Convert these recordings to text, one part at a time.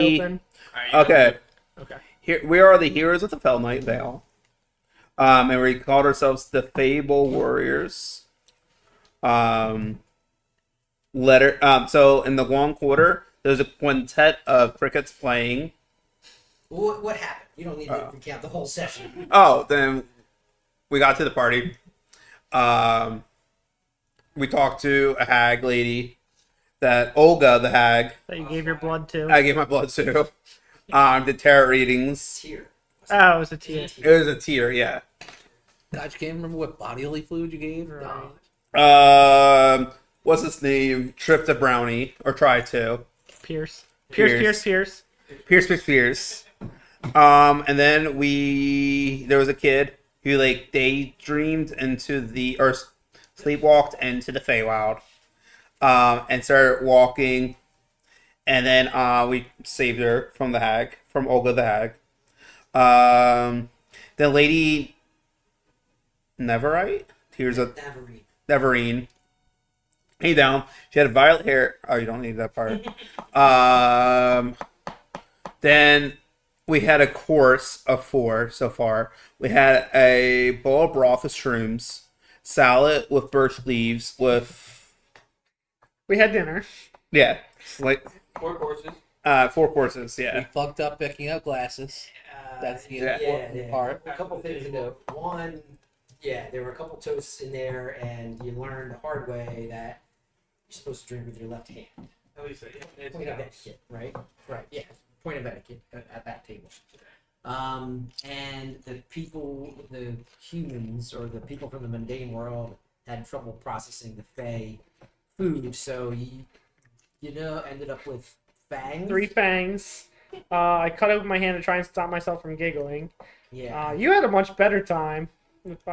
open. Okay. Okay. Here we are, the heroes of the Fell Night Vale. And we called ourselves the Fable Warriors. So in the long quarter, there's a quintet of crickets playing. What happened? You don't need to recount the whole session. Oh, then we got to the party. We talked to a hag lady, that Olga, the hag. That you gave your blood to. I gave my blood to. Did tarot readings. Tier. Oh, it was a tear. It was a tier, yeah. God, you can't remember what bodily fluid you gave? What's his name? Tripped a brownie, or tried to. Pierce. Pierce. Pierce. Pierce. And then there was a kid who daydreamed or sleepwalked into the Feywild, and started walking, and then we saved her from Olga the hag. The lady Neverite? Neverine. Hey, down. She had violet hair. Oh, you don't need that part. Then we had a course of 4 so far. We had a bowl of broth with shrooms, salad with birch leaves with... We had dinner. Yeah. 4 courses. 4 courses, We yeah. fucked up picking up glasses. That's the yeah, important part. A couple things to note. One, there were a couple toasts in there, and you learned the hard way that you're supposed to drink with your left hand. At least it's Point of etiquette, right? Right. Yeah. Point of etiquette at that table. And the humans, or the people from the mundane world, had trouble processing the Fey food, so you ended up with fangs. 3 fangs. I cut it with my hand to try and stop myself from giggling. Yeah. You had a much better time.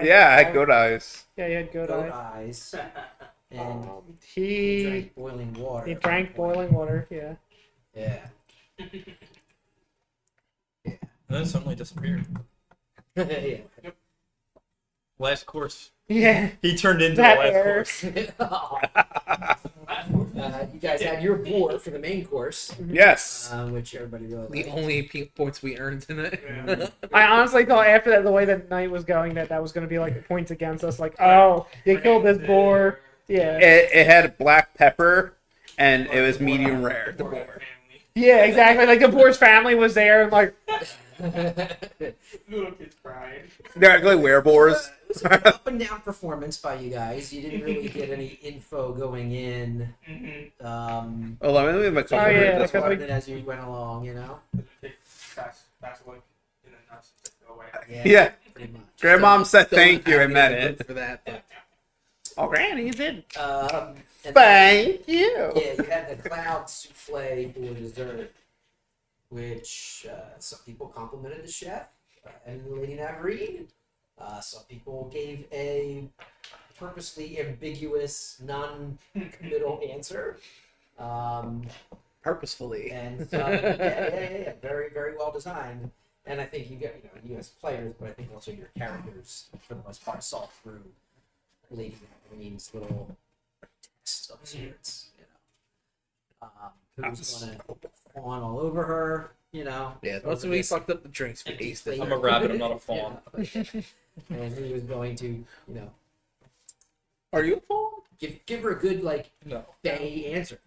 Yeah, I had good eyes. Yeah, you had good Goat eyes. eyes. And He drank boiling water. drank boiling water. Yeah. Yeah. And then suddenly disappeared. Yeah. Last course. Yeah. He turned into That the last air. course. You guys had your board for the main course, Yes. which everybody really The liked. only points we earned tonight. I honestly thought after that, the way that night was going, that was going to be like points against us. Like, oh, you killed this boar. Yeah. It had black pepper, and it was medium rare, the boar. Yeah, exactly. Like the boar's family was there, and like, Little kids crying. They're actually wereboars. It was an up and down performance by you guys. You didn't really get any info going in. Oh, let me leave my Oh, yeah, this because way. we- As you went along, Fast look. And then nuts go away. Yeah. pretty much. Grandmom said Don't thank you have and meant any it. for that. But Oh, Granny did. And Thank you. yeah, you had the cloud souffle for dessert, which some people complimented the chef and Lady Navarine. Some people gave a purposely ambiguous, non-committal answer. purposefully. And yeah, very, very well designed. And I think you as players, but I think also your characters, for the most part, saw through Lady Navarine's little test of sorts. Who's gonna fawn all over her? Yeah, over once we this fucked up the drinks, we empty tasted. plate. I'm a rabbit, I'm not a fawn. And who was going to, Are you a fawn? give her a good No. Fey answer.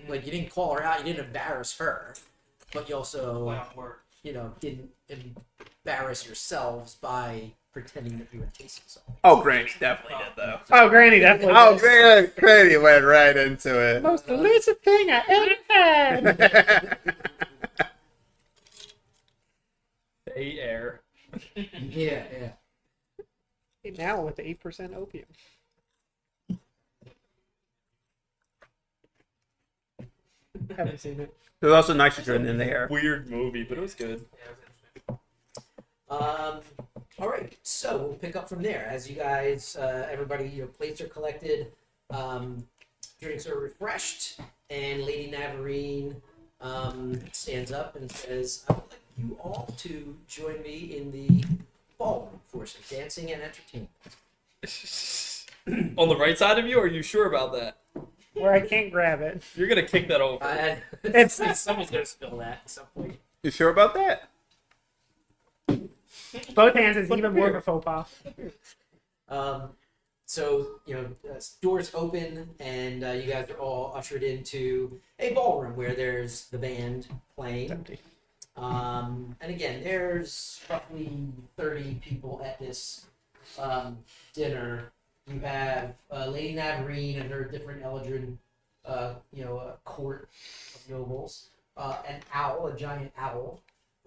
Like you didn't call her out, you didn't embarrass her, but you also didn't embarrass yourselves by pretending that you were tasting something. Oh, Granny definitely did, though. oh, Granny definitely. Oh, did. Granny went right into it. Most delicious thing I ever had. Bay air. Yeah. Now with the 8% opium. Haven't seen it. There's also nitrogen in the air. Weird movie, but it was good. All right, so we'll pick up from there as you guys, everybody, your plates are collected, drinks are refreshed, and Lady Navarine stands up and says, "I would like you all to join me in the ballroom for some dancing and entertainment." On the right side of you, are you sure about that? where I can't grab it. You're gonna kick that over. It's Somebody's gonna spill that at some point. You sure about that? both hands is even more of a faux pas. So, doors open, and you guys are all ushered into a ballroom where there's the band playing. And again, there's roughly 30 people at this dinner. You have Lady Navarine and her different Eldrin, court of nobles. An owl, a giant owl.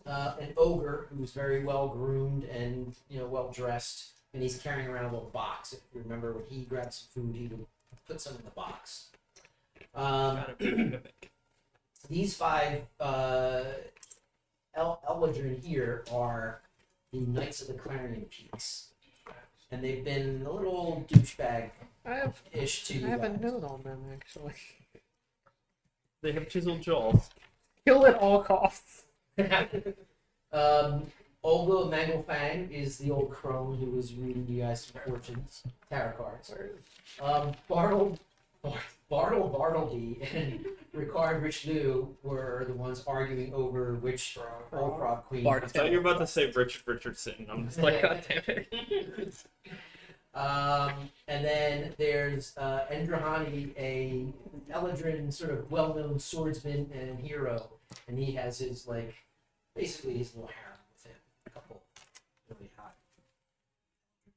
An ogre who's very well groomed and well dressed, and he's carrying around a little box. If you remember, when he grabbed some food, he would put some in the box. These 5 Eldrin here are the Knights of the Clarion Peaks, and they've been a little douchebag-ish to you I have a guys. note on them actually. They have chiseled jaws. Kill at all costs. Olga Manglefang is the old crone who was reading you guys some fortunes, tarot cards. Bartleby and Ricard Richelieu were the ones arguing over which frog queen. I thought you were about to say Richard Richardson. I'm just like, God damn it. And then there's Endrahani, a Eladrin sort of well-known swordsman and hero, and he has his basically his little harem with him, a couple really hot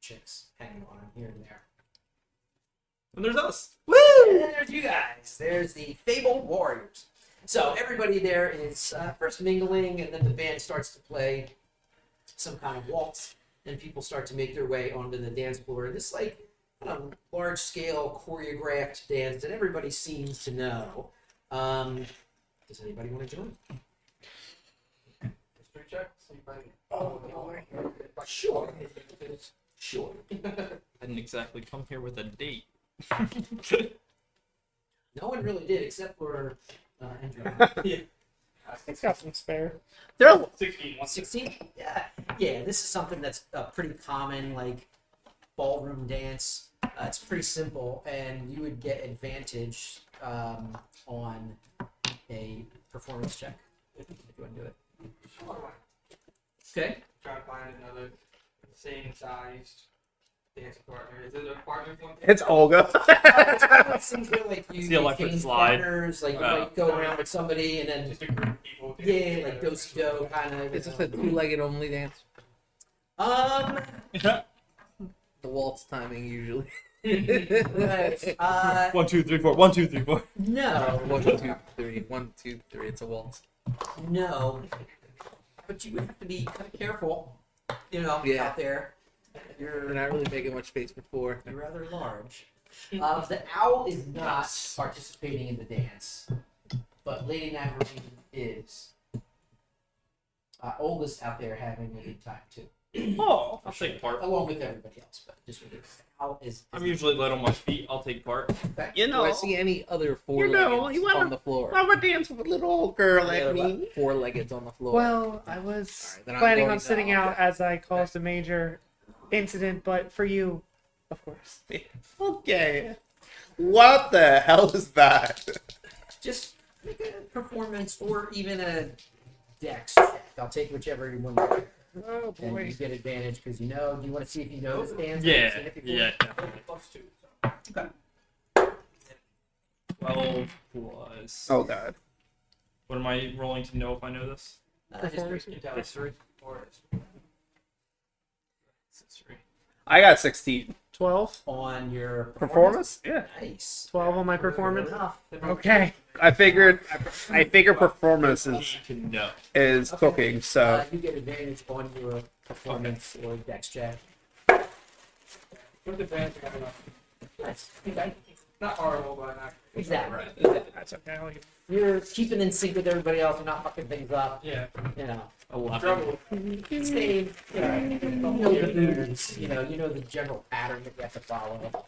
chicks hanging on him here and there. And there's us. And then there's you guys. There's the Fabled Warriors. So everybody there is first mingling, and then the band starts to play some kind of waltz, and people start to make their way onto the dance floor. This large-scale choreographed dance that everybody seems to know. Does anybody want to join? History check. See if I can. Sure. Sure. I didn't exactly come here with a date. No one really did, except for Andrew. It's got some spare. They're 16. 16? Yeah. Yeah, this is something that's a pretty common, ballroom dance. It's pretty simple, and you would get advantage on a performance check if you want to do it. Okay. Trying to find another same sized dance partner. Is it a partner one? It's Olga. It's one of those things where It's you the electric change slide. partners, you might go around with somebody and then Just a group of people. do kind of. Is this a 2-legged only dance? Yeah. The waltz timing usually. Right. 1, 2, 3, 4. 1, 2, 3, 4. No, 1, 2, 3. 1, 2, 3. It's a waltz. no. But you would have to be kind of careful, Yeah. out there. We're not really making much space for 4. You're rather large. The owl is not participating in the dance, but Lady Navarine is. Olga's out there having a good time too, Oh, I'll take part. along with everybody else. But just with the owl is. I'm usually light on my feet. I'll take part. You Do know, I see any other you know, 4-leggeds you wanna- on the floor? I would dance with a little old girl like Yeah, me. 4-leggeds on the floor. Well, I was Alright, then I'm planning going on sitting down. out as I caused a major incident, but for you, of course. Okay. What the hell is that? Just make a performance or even a dex check. I'll take whichever one. Oh And boy. you get advantage because you know. Do you want to see if you know this dance? Yeah, Have you seen it before? yeah. +2. Okay. 12 plus. Oh god. What am I rolling to know if I know this? History. History. Or History. I got 16. 12? On your Performance? Yeah. Nice. 12 on my performance? Good enough. Okay. I figured performance To know. is Okay. cooking, so You get advantage on your performance or dex check. with the band, I got enough. Nice. Okay. Not horrible, but not. Exactly. That's okay. I'll leave it. You're keeping in sync with everybody else. You're not fucking things up. Yeah. 11. Trouble. Stay. You know the moods. You know the general pattern that you have to follow.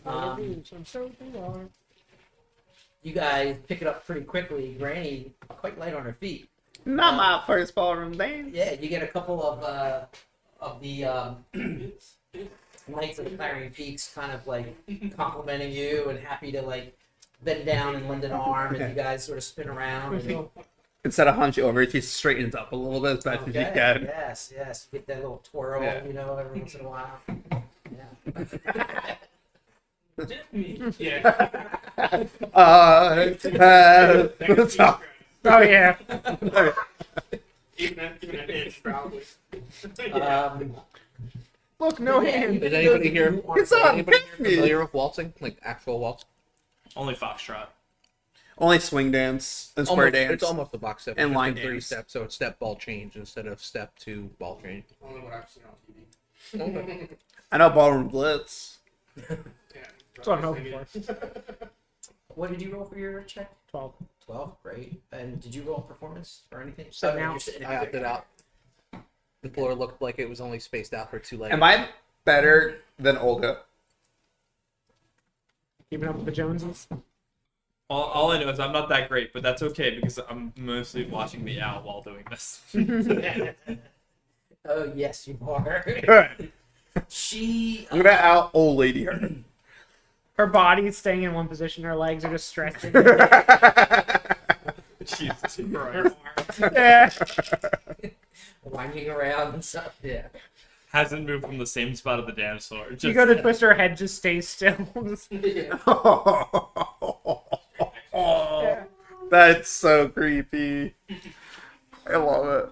I'm so bored. You guys pick it up pretty quickly. Granny, quite light on her feet. not my first ballroom dance. Yeah, you get a couple of the Knights of the Clarion Peaks kind of complimenting you and happy to bend down and lend an arm, and you guys sort of spin around. And, Instead of hunch over, she straightens up a little bit as best as you okay, can. yes, get that little twirl, Yeah. every once in a while. Yeah. Just me. Yeah. Oh yeah. Even an inch, probably. Look, no Yeah, hand. Is anybody here? It's on Anybody here me. familiar with waltzing? Like actual waltz? Only Foxtrot. Only swing dance and square dance. It's almost a box step. And It's line in 3 dance. steps, so it's step ball change instead of step to ball change. Only what I've seen on TV. I know ballroom blitz. Yeah. That's what I'm hoping for. What did you roll for your check? 12. 12, great. And did you roll performance or anything? Seven Oh, out. you're sitting I opted out. The floor looked like it was only spaced out for 2 legs. Am I better than Olga? Keeping up with the Joneses. All I know is I'm not that great, but that's okay because I'm mostly watching the owl while doing this. Oh, yes, you are. Good. She. I'm gonna out old lady her. Her body's staying in one position. Her legs are just stretching. Jesus Christ. Yeah. Winding around and stuff. Yeah. Hasn't moved from the same spot of the dance floor. Just, You go to twist her head, just stays still. Yeah. Yeah. That's so creepy. I love it.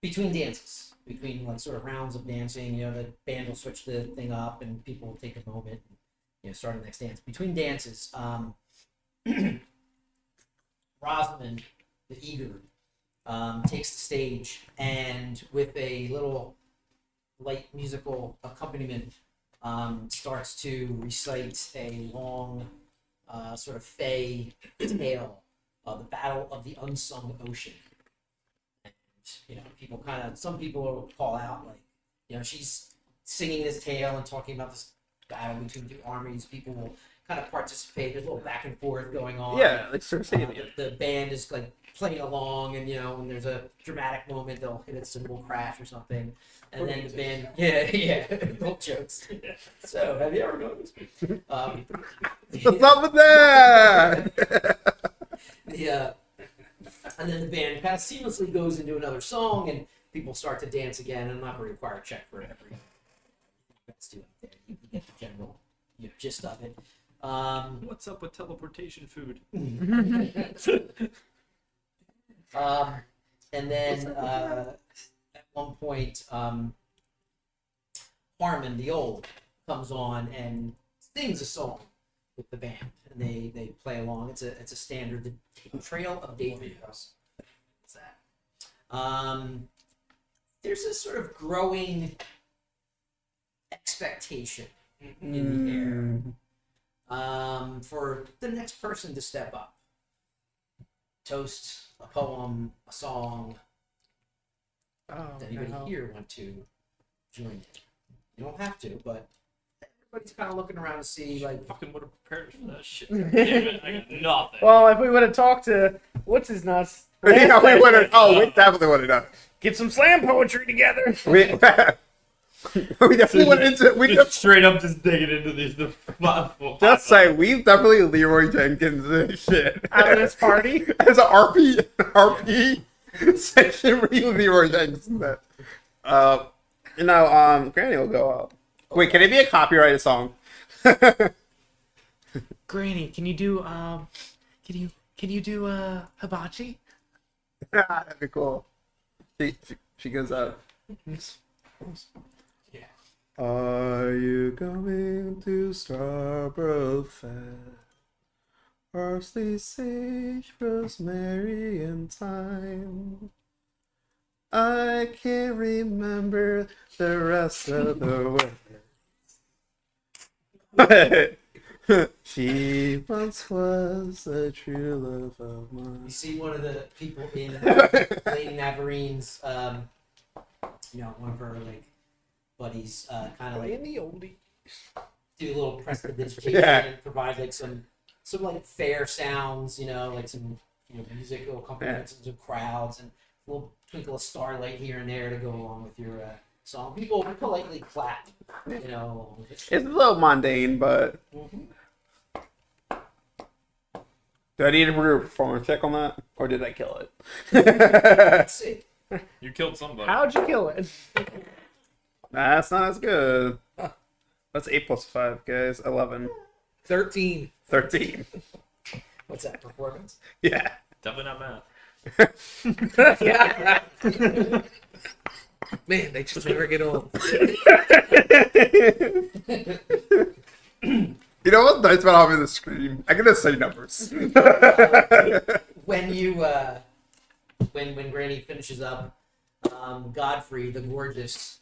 Between dances, between like sort of rounds of dancing, the band will switch the thing up and people will take a moment and, start the next dance. Between dances, Rosamond, the eager, takes the stage and with a little light musical accompaniment, starts to recite a long sort of fey tale of the Battle of the Unsung Ocean. And, some people will call out, like, she's singing this tale and talking about this battle between 2 armies. People will kind of participate. There's a little back and forth going on. Yeah, like Cersei. The band is like playing along, and when there's a dramatic moment, they'll hit a cymbal crash or something, and then the band, old jokes. So, have you ever noticed? What's up with that? And then the band kind of seamlessly goes into another song, and people start to dance again. And I'm not going to require a check for every. Let's do it there. You get the general gist of it. what's up with teleportation food? And then at one point, Harmon the Old comes on and sings a song with the band, and they play along. It's a standard, the Trail of David. What's that? There's a sort of growing expectation in the air for the next person to step up. Toast, a poem, a song. Oh, Does anybody no. here want to join in? You don't have to, but everybody's kind of looking around to see, like, Fucking would have prepared for that shit. Damn it, I got nothing. Well, if we would have talked to what's his nuts, Yeah, we would have. Oh, we definitely would have done. get some slam poetry together. We definitely went into. We just just straight up just digging into these. just say we definitely Leroy Jenkins this shit Out of this party. as an RP section where you Leroy Jenkins that. Granny will go up. Wait, can it be a copyrighted song? Granny, can you do can you do hibachi? That'd be cool. She goes up. Yeah. Are you going to Scarborough Fair? Parsley, sage, rosemary, and thyme. I can't remember the rest of the words. She once was a true love of you mine. see one of the people in Lady Navarine's, one of her, like, buddies, kind of like the oldie. do a little prestidigitation Yeah. and provide, like, some like fair sounds, like some, musical accompaniments and some crowds, and little twinkle of starlight here and there to go along with your song. People politely clap, you know. It's a little mundane, but Mhm. do I need to do a performance check on that, or did I kill it? Let's see. You killed somebody. How'd you kill it? That's not as good. That's 8 plus 5, guys. 11. 13. 13. What's that, performance? Yeah. Definitely not math. Man, they just never get old. You know what's nice about having the screen? I can just say numbers. When you when Granny finishes up, Godfrey the Gorgeous,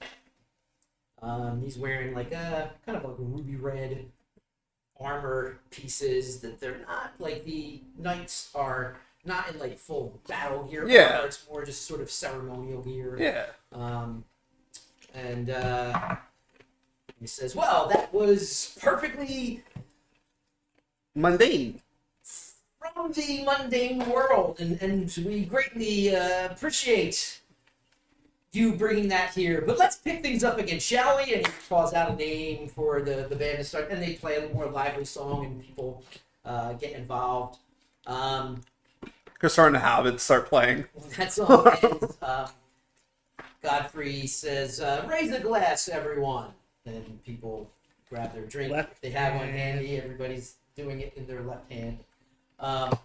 he's wearing like a kind of like ruby red armor pieces that they're not like the knights are not in like full battle gear. Yeah. Armor, it's more just sort of ceremonial gear. Yeah. And he says, "Well, that was perfectly Mundane. from the mundane world, and we greatly appreciate you bringing that here. But let's pick things up again, shall we?" And he calls out a name for the band to start, and they play a more lively song, and people get involved. Because starting to have it start playing. That song ends. Godfrey says, "Raise a glass, everyone." And people grab their drink. Left They have one hand. handy. Everybody's doing it in their left hand. And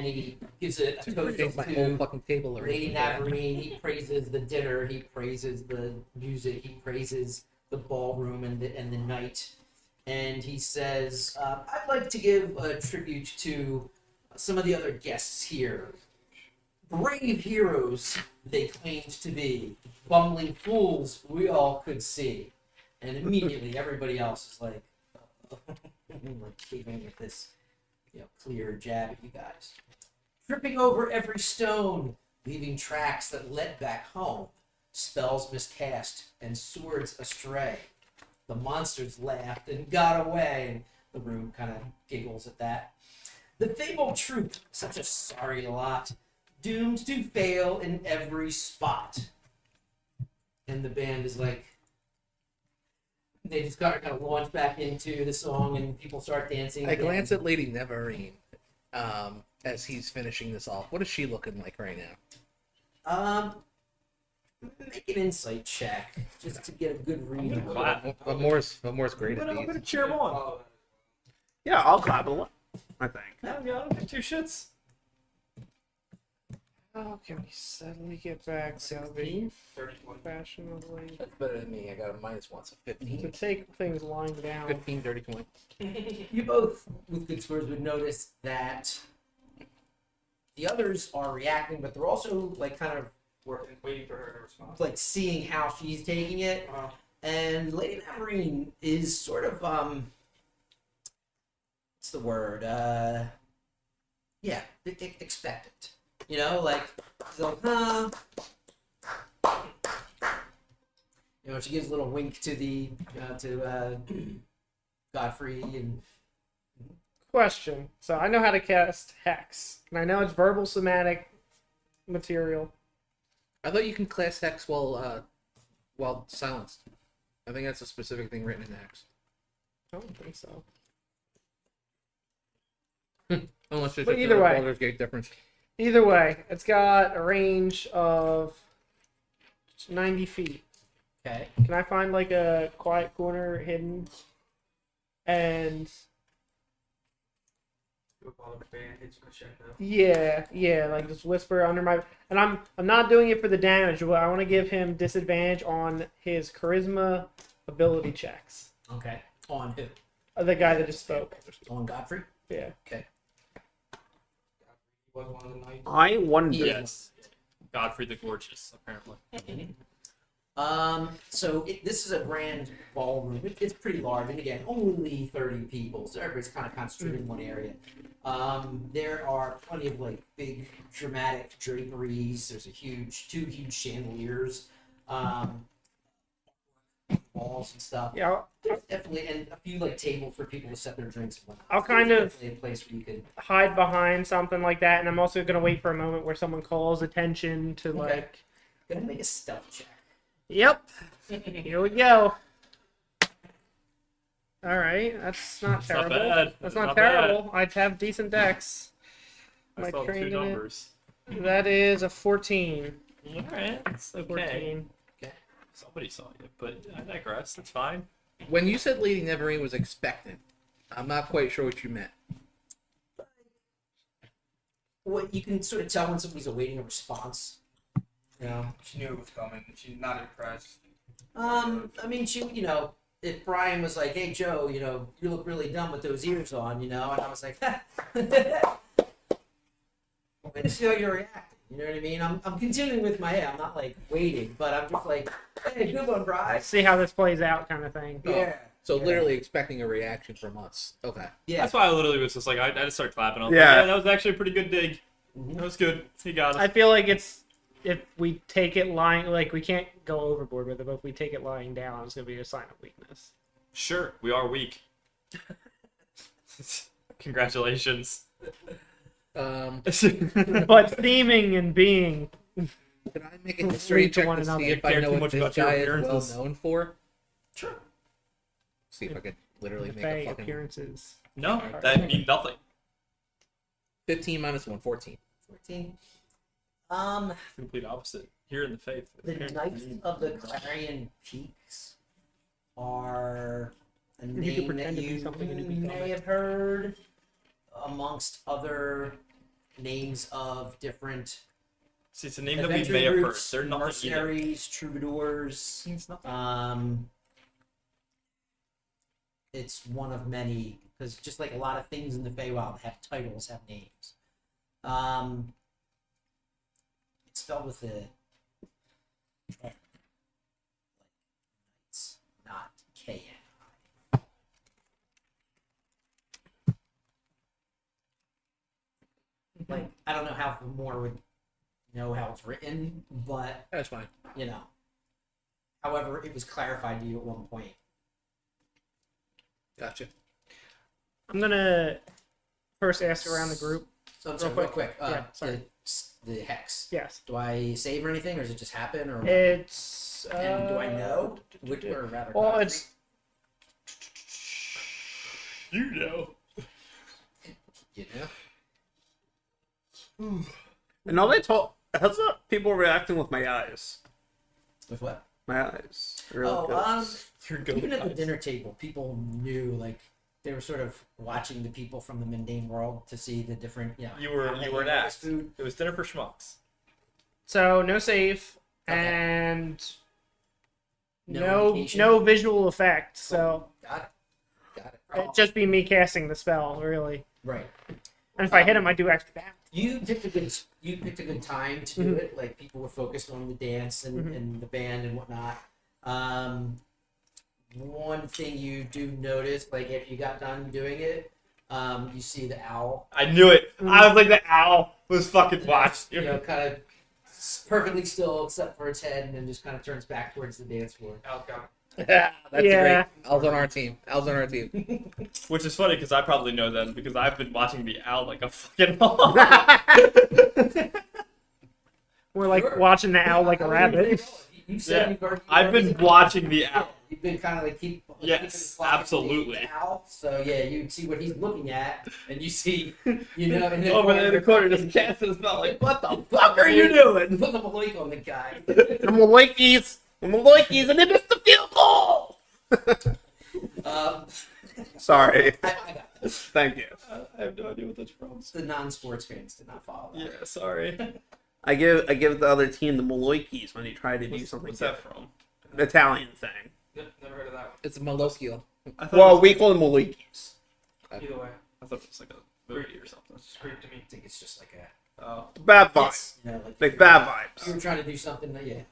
he gives a toast My whole to fucking table Lady already. Navarine. He praises the dinner. He praises the music. He praises the ballroom and the night. And he says, "I'd like to give a tribute to some of the other guests here. Brave heroes they claimed to be. Bumbling fools we all could see." And immediately everybody else is like giving it this clear jab at you guys. "Tripping over every stone, leaving tracks that led back home. Spells miscast and swords astray. The monsters laughed and got away." And the room kind of giggles at that. "The fabled troop, such a sorry lot, doomed to fail in every spot." And the band is like, they just kind of launch back into the song, and people start dancing. I glance at Lady Neverine as he's finishing this off. What is she looking like right now? Make an insight check just to get a good read. on it. Clap. But Moore's great at I'm these. gonna cheer him on. Yeah, I'll clap a lot, I think. I don't give two shits. How can we suddenly get back to being fashionably That's better than me. I got a -1, so to 15. take things lying down? 15, 30, 20. You both, with good scores, would notice that the others are reacting, but they're also like kind of Waiting for her to respond. like seeing how she's taking it. And Lady Navarine is sort of what's the word? Expectant. You know, like she's like, huh. You know, she gives a little wink to the Godfrey and Question. So I know how to cast Hex, and I know it's verbal somatic material. I thought you can class Hex while silenced. I think that's a specific thing written in Hex. I don't think so. Unless there's But a either way. Baldur's Gate difference. Either way, it's got a range of 90 feet. okay. Can I find like a quiet corner hidden? And yeah, like just whisper under my. And I'm not doing it for the damage, but I want to give him disadvantage on his charisma ability checks. Okay. On who? The guy that just spoke. On Godfrey? Yeah. Okay. Was one of the knights. I wonder. Yes. Godfrey the Gorgeous, apparently. So this is a grand ballroom. It's pretty large, and again, only 30 people, so everybody's kind of concentrated in one area. There are plenty of like big dramatic draperies. There's two huge chandeliers, walls and stuff. Yeah. definitely, and a few like tables for people to set their drinks and whatnot. I'll So kind it's of- definitely a place where you could. Hide behind something like that, and I'm also gonna wait for a moment where someone calls attention to Okay. like. Go ahead and make a stealth check. Yep. Here we go. All right, that's not It's not terrible. bad. That's It's not not terrible. I have decent decks. I Am I saw trained two in it? numbers. That is a 14. All right, it's okay. 14. Somebody saw you, but I digress. That's fine. When you said Lady Neverine was expectant, I'm not quite sure what you meant. Well, you can sort of tell when somebody's awaiting a response. You know. She knew it was coming. She's not impressed. I mean, if Brian was like, "Hey, Joe, you look really dumb with those ears on," and I was like, "Wait to see how you're reacting." You know what I mean? I'm continuing with my I'm not like waiting, but I'm just like, "Hey, good one, Brian." See how this plays out, kind of thing. Yeah. So Yeah. literally expecting a reaction from us. Okay. Yeah. That's why I literally was just like, I just started clapping. I was Yeah. like, yeah, that was actually a pretty good dig. Mhm. That was good. He got us. I feel like it's if we take it lying, like we can't go overboard with it, but if we take it lying down, it's gonna be a sign of weakness. Sure, we are weak. Congratulations. Um, But theming and being can I make a history Lead to check one to another. see You if I care know too what much this about your guy is well appearances. known for? Sure. See if I could literally the make a fey fucking appearances. No, that means nothing. 15 minus 1, 14. 14. Complete opposite. Here in the faith. The Knights of the Clarion Peaks are a You could name that pretend to be you something and it'd be may comic. have heard amongst other names of different See, it's a name that we adventure may have heard. groups, They're nothing either. mercenaries, troubadours. Means nothing. It's one of many, because just like a lot of things in the Feywild have titles, have names. It's spelled with a N. It's not KN. Like, I don't know how more would know how it's written, but That's fine. However, it was clarified to you at one point. Gotcha. I'm gonna first ask around the group. So I'm Real sorry, real quick. quick. Yeah, sorry. The hex. Yes, Do I save or anything, or does it just happen? Or it's. and do I know? Which, or rather, Well, concrete? it's. You know. You know? And all they told. How's people reacting with my eyes? With what? My eyes. Really Oh, good. You're good. even at the dinner table, people knew, like, they were sort of watching the people from the mundane world to see the different, You were how they an ate ass. this food. It was dinner for schmucks. So no save Okay. and No indication? no visual effect. So Got it. Got it. it'd just be me casting the spell, really. Right. And if I hit him, I do extra damage. You picked a good time to do it. Like, people were focused on the dance and the band and whatnot. One thing you do notice, like, if you got done doing it, you see the owl, I knew it. I was like, the owl was fucking watched. kind of perfectly still except for its head, and then just kind of turns back towards the dance floor. Outcome. That's Yeah. great. Al's on our team. Al's on our team. Which is funny because I probably know them because I've been watching the owl like a fucking We're like Sure. watching the owl like a rabbit. You said Yeah. you've already- I've been watching the owl. You've been kind of like keeping Yes, the clock at absolutely. the owl. So yeah, you see what he's looking at, and you see, and then Over there in the corner, just casting the spell like, what the fuck are you doing? Put the maloik on the guy. The Maloikis, and they missed the field goal. um, Sorry. I got this. Thank you. I have no idea what that's from. The non-sports fans did not follow that. Yeah, sorry. I give the other team the Maloikis when they try to do something What's that different. from? Italian thing. Never heard of that one. It's Malokial. I thought, Well, we call them Maloikis. Either way, I thought it was like a movie or something. it's creep to me. I think it's just like a Oh, Bad vibes. yes, like Like bad you were vibes. trying to do something that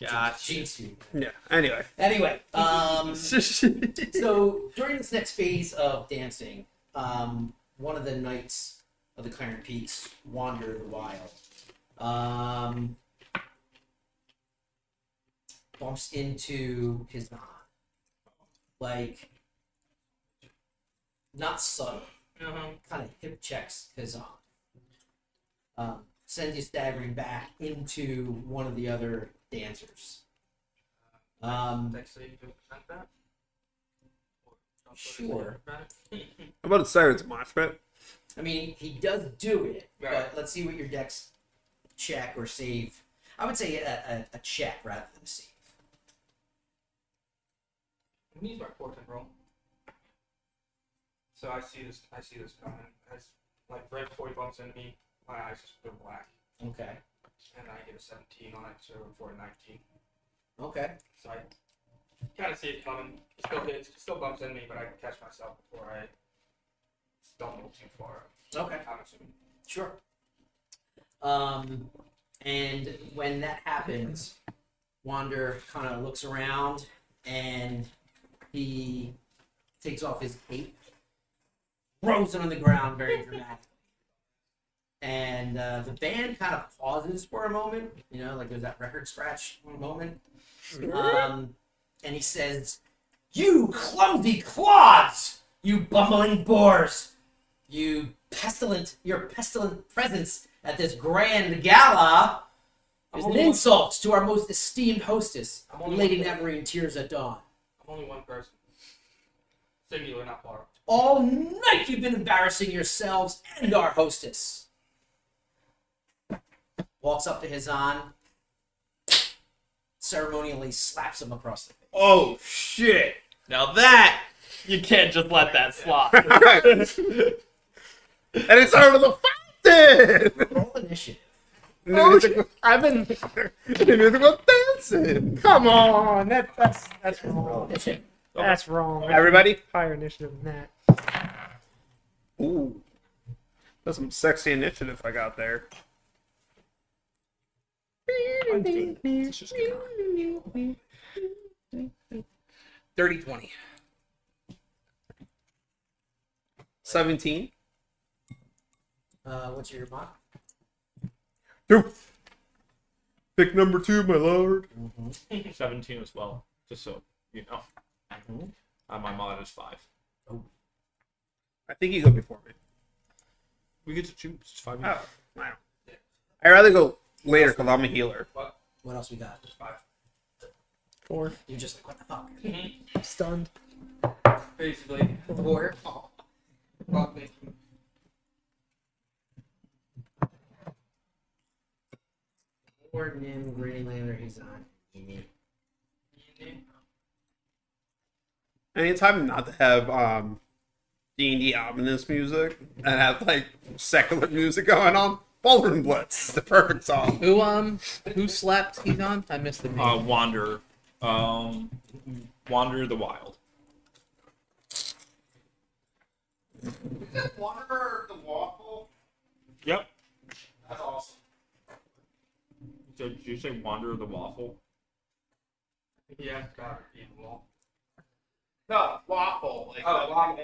gotcha. jinx you. Yeah. Anyway. Anyway, so during this next phase of dancing, one of the knights of the Clarion Peaks wandered a while. Bumps into his non. like not subtle, Uh-huh. kind of hip checks his arm. Sends you staggering back into one of the other dancers. Actually, do prevent that. Or- Sure. I'm about to say it's my threat. I mean, he does do it, Right. but let's see what your dex check or save. I would say a check rather than a save. Let me use my portent roll. So I see this coming. As like right before he bumps into me, my eyes just go black, Okay. and I get a 17 on it, so for a 19. Okay. So I kind of see it coming. It still hits, it still bumps into me, but I can catch myself before I stumble too far. Okay. I'm assuming. Sure. And when that happens, Wander kind of looks around and he takes off his cape, throws it on the ground very dramatically. And the band kind of pauses for a moment, like there's that record scratch moment. And he says, "You clumsy clods! You bumbling boors! Your pestilent presence at this grand gala is an insult to our most esteemed hostess, I'm only Lady one- Neverine Tears at Dawn. I'm only one person. Singular, not plural. All night you've been embarrassing yourselves and our hostess." Walks up to Hazan, ceremonially slaps him across the face. Oh shit! Now that you can't just let that slide. And it's out of the fountain. Roll initiative. Oh, I've been. The musical dancing. Come on, that's Roll wrong. initiative. That's wrong. Everybody. Higher initiative than that. Ooh, that's some sexy initiative I got there. 30-20. 17. What's your mock? 2. Pick number 2, my lord. 17 as well, just so you know. My mod is 5. I think you go before me. We get to choose. It's 5. Oh, wow. I'd rather go later because I'm a healer. What else we got? 5. 4. You're just like, what the fuck? Stunned. Basically. 4. Fuck me. Lord Nim, Greenlander, he's on. Anytime not to have D&D ominous music and have like secular music going on, Ballroom Blitz, the perfect song. Who slept? He's on. I missed the name. Wander. Wander the Wild. Is that Wander the Waffle? Yep. That's awesome. So did you say Wander the Waffle? Yeah, got it. Wall. No, Waffle. Like Oh, the- wow.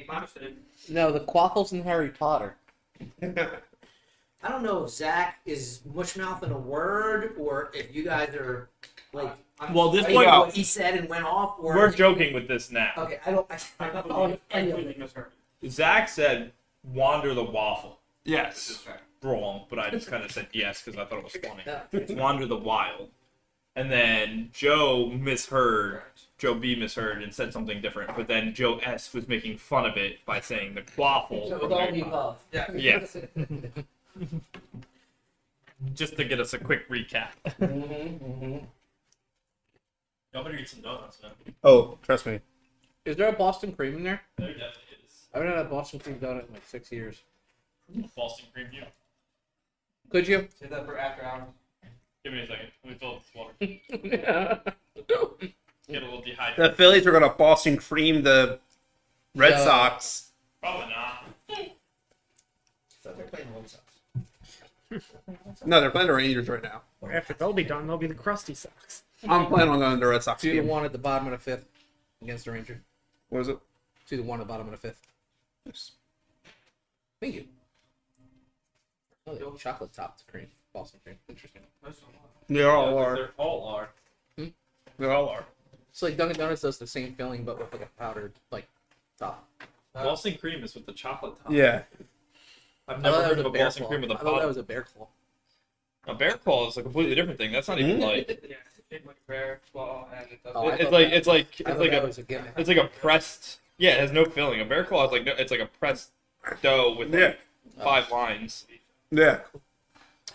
My mistake. No, the Quaffles in Harry Potter. I don't know if Zach is mushmouthing a word or if you guys are like Well, this like one, what he said and went off. Or we're joking with this now. okay, I'm not following any of it. misheard. Zach said Wander the Waffle. Yes. Wrong, but I just kind of said yes because I thought it was funny. No. It's Wander the Wild. And then Joe misheard, Joe B misheard and said something different, but then Joe S was making fun of it by saying the quaffle. So it's all the above. Yeah. Yes. Just to get us a quick recap. Y'all better eat some donuts, man. Oh, trust me. Is there a Boston cream in there? There definitely is. I haven't had a Boston cream donut in like 6 years. Boston cream view. Could you? Say that for after hours. Give me a second. Let me fill up this water. Get a little The dehydrated. Phillies are going to Boston cream the Red No. Sox. Probably not. So they're playing the White Sox. No, they're playing the Rangers right now. After they'll be done, they'll be the crusty socks. I'm planning on going to the Red Sox 2-1 game. at the bottom of the fifth against the Rangers. What is it? 2-1 at the bottom of the fifth. Thank you. Oh, the chocolate topped cream. Boston cream. Interesting. Most of them They all Yeah, are. They all are. They all are. So like Dunkin' Donuts does the same filling, but with like a powdered like top. Boston cream is with the chocolate top. Yeah. I've I never thought that heard was of a bear Boston claw. cream with a I thought that pot. was a bear claw. A bear claw is a completely different thing. That's not even like. Yeah, it's shaped like a bear claw, and it does. Oh, I It's thought like that- it's like I it's thought like that a was a gimmick. it's like a pressed. Yeah, it has no filling. A bear claw is like it's like a pressed dough with like 5 lines. Yeah.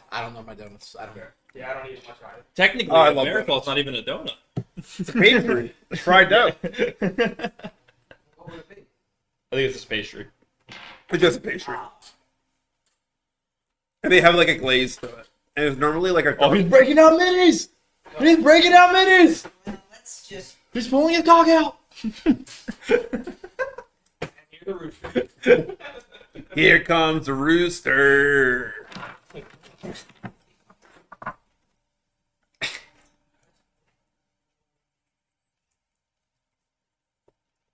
I don't know my donuts. I don't know. Yeah, I don't eat much either. Technically, Oh, I a love bear donuts. claw is not even a donut. It's a pastry. Fried dough. What would it be? I think it's just pastry. It's just a pastry. And they have like a glaze to it. And it's normally like a Oh, dark. he's breaking out minis. He's breaking out minis. Let's just. He's pulling his cock out. And here's the rooster. Here comes the rooster.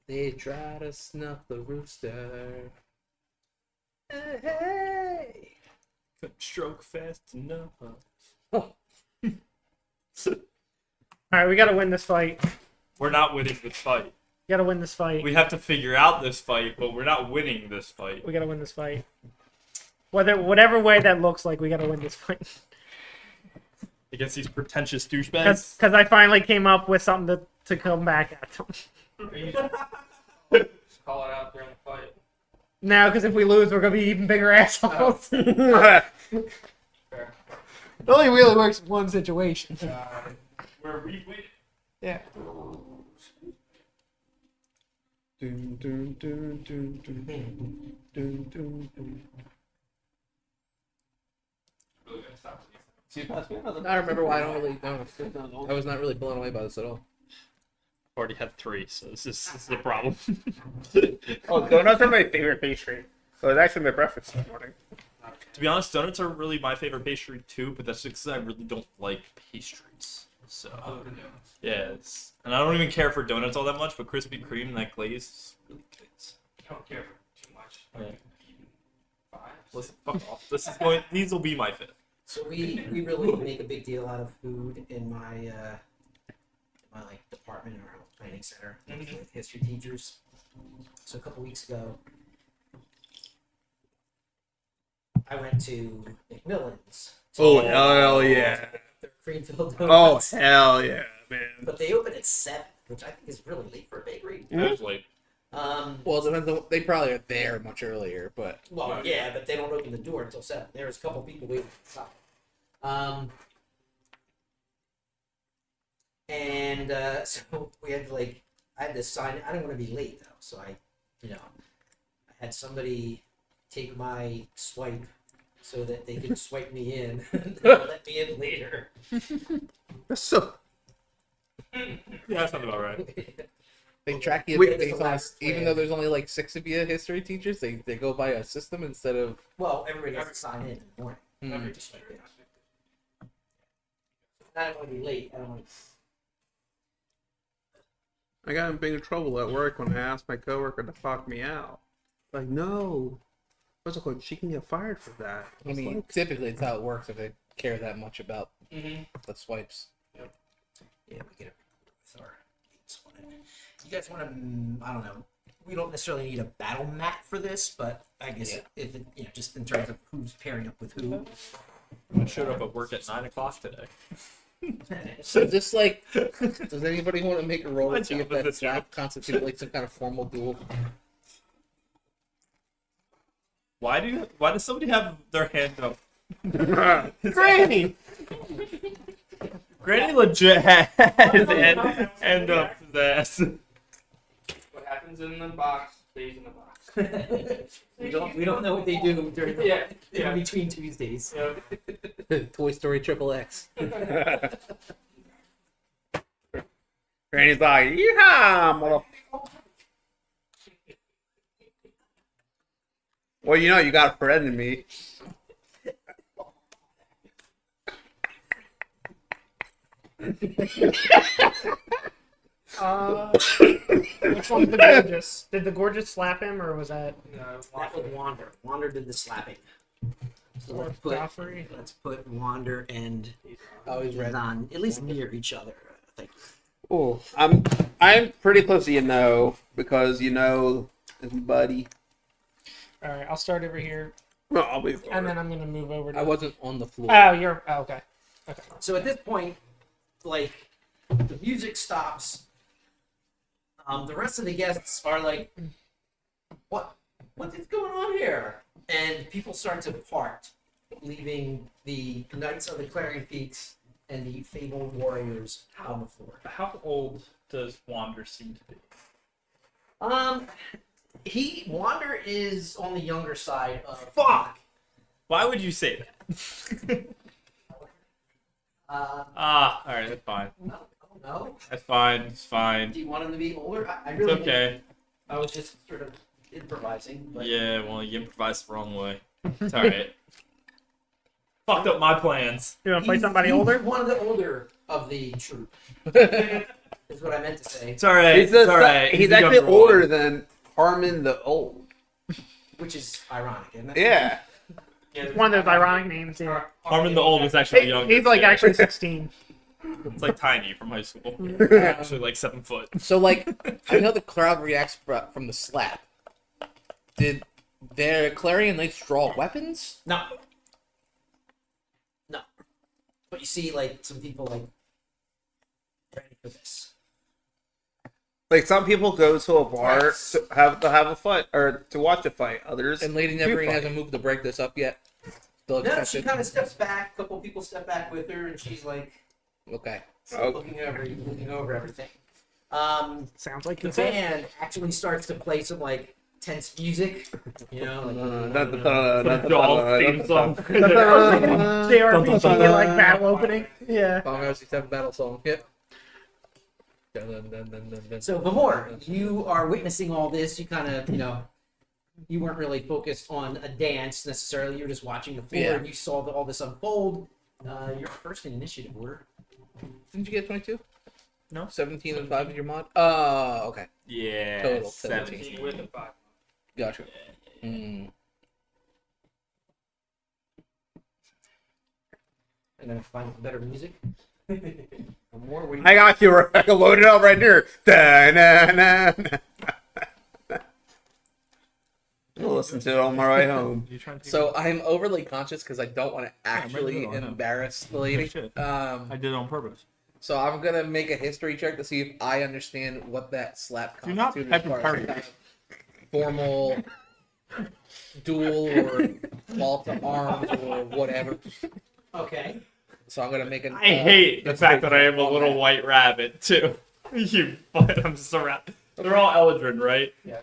They try to snuff the rooster. Hey. Couldn't stroke fast enough. All right, we got to win this fight. We're not winning this fight. We got to win this fight. We have to figure out this fight, but we're not winning this fight. We got to win this fight. Whatever way that looks like, we got to win this fight. Against these pretentious douchebags. Because I finally came up with something to come back at them. Just call it out during the fight. Now, because if we lose, we're going to be even bigger assholes. Fair. It only really works in one situation. Where we win. Yeah. Dun, dun, dun, dun, dun, dun, dun, dun. Really gonna stop with I remember why I don't really donuts. I was not really blown away by this at all. I've already had 3, so this is the problem. Oh, donuts are my favorite pastry. So it's actually my breakfast this morning. To be honest, donuts are really my favorite pastry too, but that's just because I really don't like pastries. So, yes. And I don't even care for donuts all that much, but Krispy Kreme and that glaze is really good. I don't care for too much. Yeah. Even 5. Listen, fuck off. These will be my 5th. So we really make a big deal out of food in my like department in our health planning center with history teachers. So a couple weeks ago, I went to McMillan's. Oh, hell yeah. Their cream-filled Oh, donuts. hell yeah, man. But they open at 7, which I think is really late for a bakery. Usually. Well, it depends on, they probably are there much earlier, but Well, yeah, but they don't open the door until 7. There was a couple people waiting outside. So we had to I had to sign. I didn't want to be late though, so I had somebody take my swipe so that they could swipe me in and let me in later. That's so. Yeah, that sounds about right. they track you Wait, based on, even though there's only like 6 of you history teachers, they go by a system instead of. Well, everybody has to sign in the morning. Hmm. Just swipe in. I don't want to be late. I don't want to. I got in big trouble at work when I asked my coworker to fuck me out. Like, no. What's it called? She can get fired for that. I mean, typically it's how it works if they care that much about the swipes. Yeah, we get it with our gates on it. You guys want to? I don't know. We don't necessarily need a battle mat for this, but I guess if it, just in terms of who's pairing up with who. I showed up at work at 9 o'clock today. So just does anybody want to make a roll My and see if job is that's a job. not constitute like some kind of formal duel? Why does somebody have their hand up? Granny! Granny legit had his hand up his ass. What happens in the box stays in the box. We don't know what they do during the Yeah. in between Tuesdays. Yeah. Toy Story XXX. Granny's like, yeehaw, motherfucker. Well, you got a friend in me. Which one's the Gorgeous? Did the Gorgeous slap him, or was that That was Wander. Wander did the slapping. So let's put Wander and Oh, he's red. on at least near each other. I think. Oh, I'm pretty close to because is my buddy. All right, I'll start over here, Well, I'll be. and then I'm gonna move over to. I wasn't on the floor. Oh, you're okay. Okay. So at this point, like, the music stops. The rest of the guests are like, what is going on here? And people start to part, leaving the Knights of the Clarion Peaks and the fabled warriors on the floor. How old does Wander seem to be? Wander is on the younger side of. Fuck! Why would you say that? Alright, that's fine. No. That's fine, it's fine. Do you want him to be older? I It's really. okay. I was just sort of improvising. But... Yeah, well, you improvised the wrong way. It's alright. Fucked up my plans. You want to play He's- somebody he's older? One of the older of the troop. Is what I meant to say. It's alright. He's, It's alright. he's the actually younger one. older than Harmon the Old. Which is ironic, isn't it? Yeah. Yeah, One of those ironic names. Yeah. Harmon the Old was actually younger. He's like yeah. actually 16. It's like Tiny from high school. Actually, like 7 foot. So, like, I know the crowd reacts from the slap. Did their Clarion Knights draw weapons? No. No. But you see, like, some people, like, ready for this. Like some people go to a bar Yes. to have a fight or to watch a fight. Others And Lady do Neverine fight. hasn't moved to break this up yet. Still No, she expected? kind of steps back. A couple people step back with her, and she's, like, Okay. looking over everything. Sounds like The consent. band actually starts to play some, like, tense music. You know, like... Dog theme song. JRPG like battle opening. Yeah. Final Fantasy VII battle song. Yep. Dun, dun, dun, dun, dun, dun. So, Vamor, you are witnessing all this. You kind of, you weren't really focused on a dance necessarily. You were just watching the floor, Yeah. and you saw all this unfold. You're first in initiative order. Didn't you get 22? No. 17 and 5 is your mod? Okay. Yeah. Total, 17 with a 5. Gotcha. Hmm. And then find better music. Vamor, what do you... I got you. I can load it up right here. Da-na-na-na. I'll listen to it on my way home. You trying to So I'm overly conscious because I don't want to actually I know. embarrass the lady. Shit. I Um, did it on purpose. so I'm gonna make a history check to see if I understand what that slap Do not constituted type as far in as party. kind of formal duel or call to arms or whatever. Okay. So I'm gonna make an. I hate the fact that I am a on little that. white rabbit too. You, but I'm surrounded. They're all Eldrin, right? Yeah.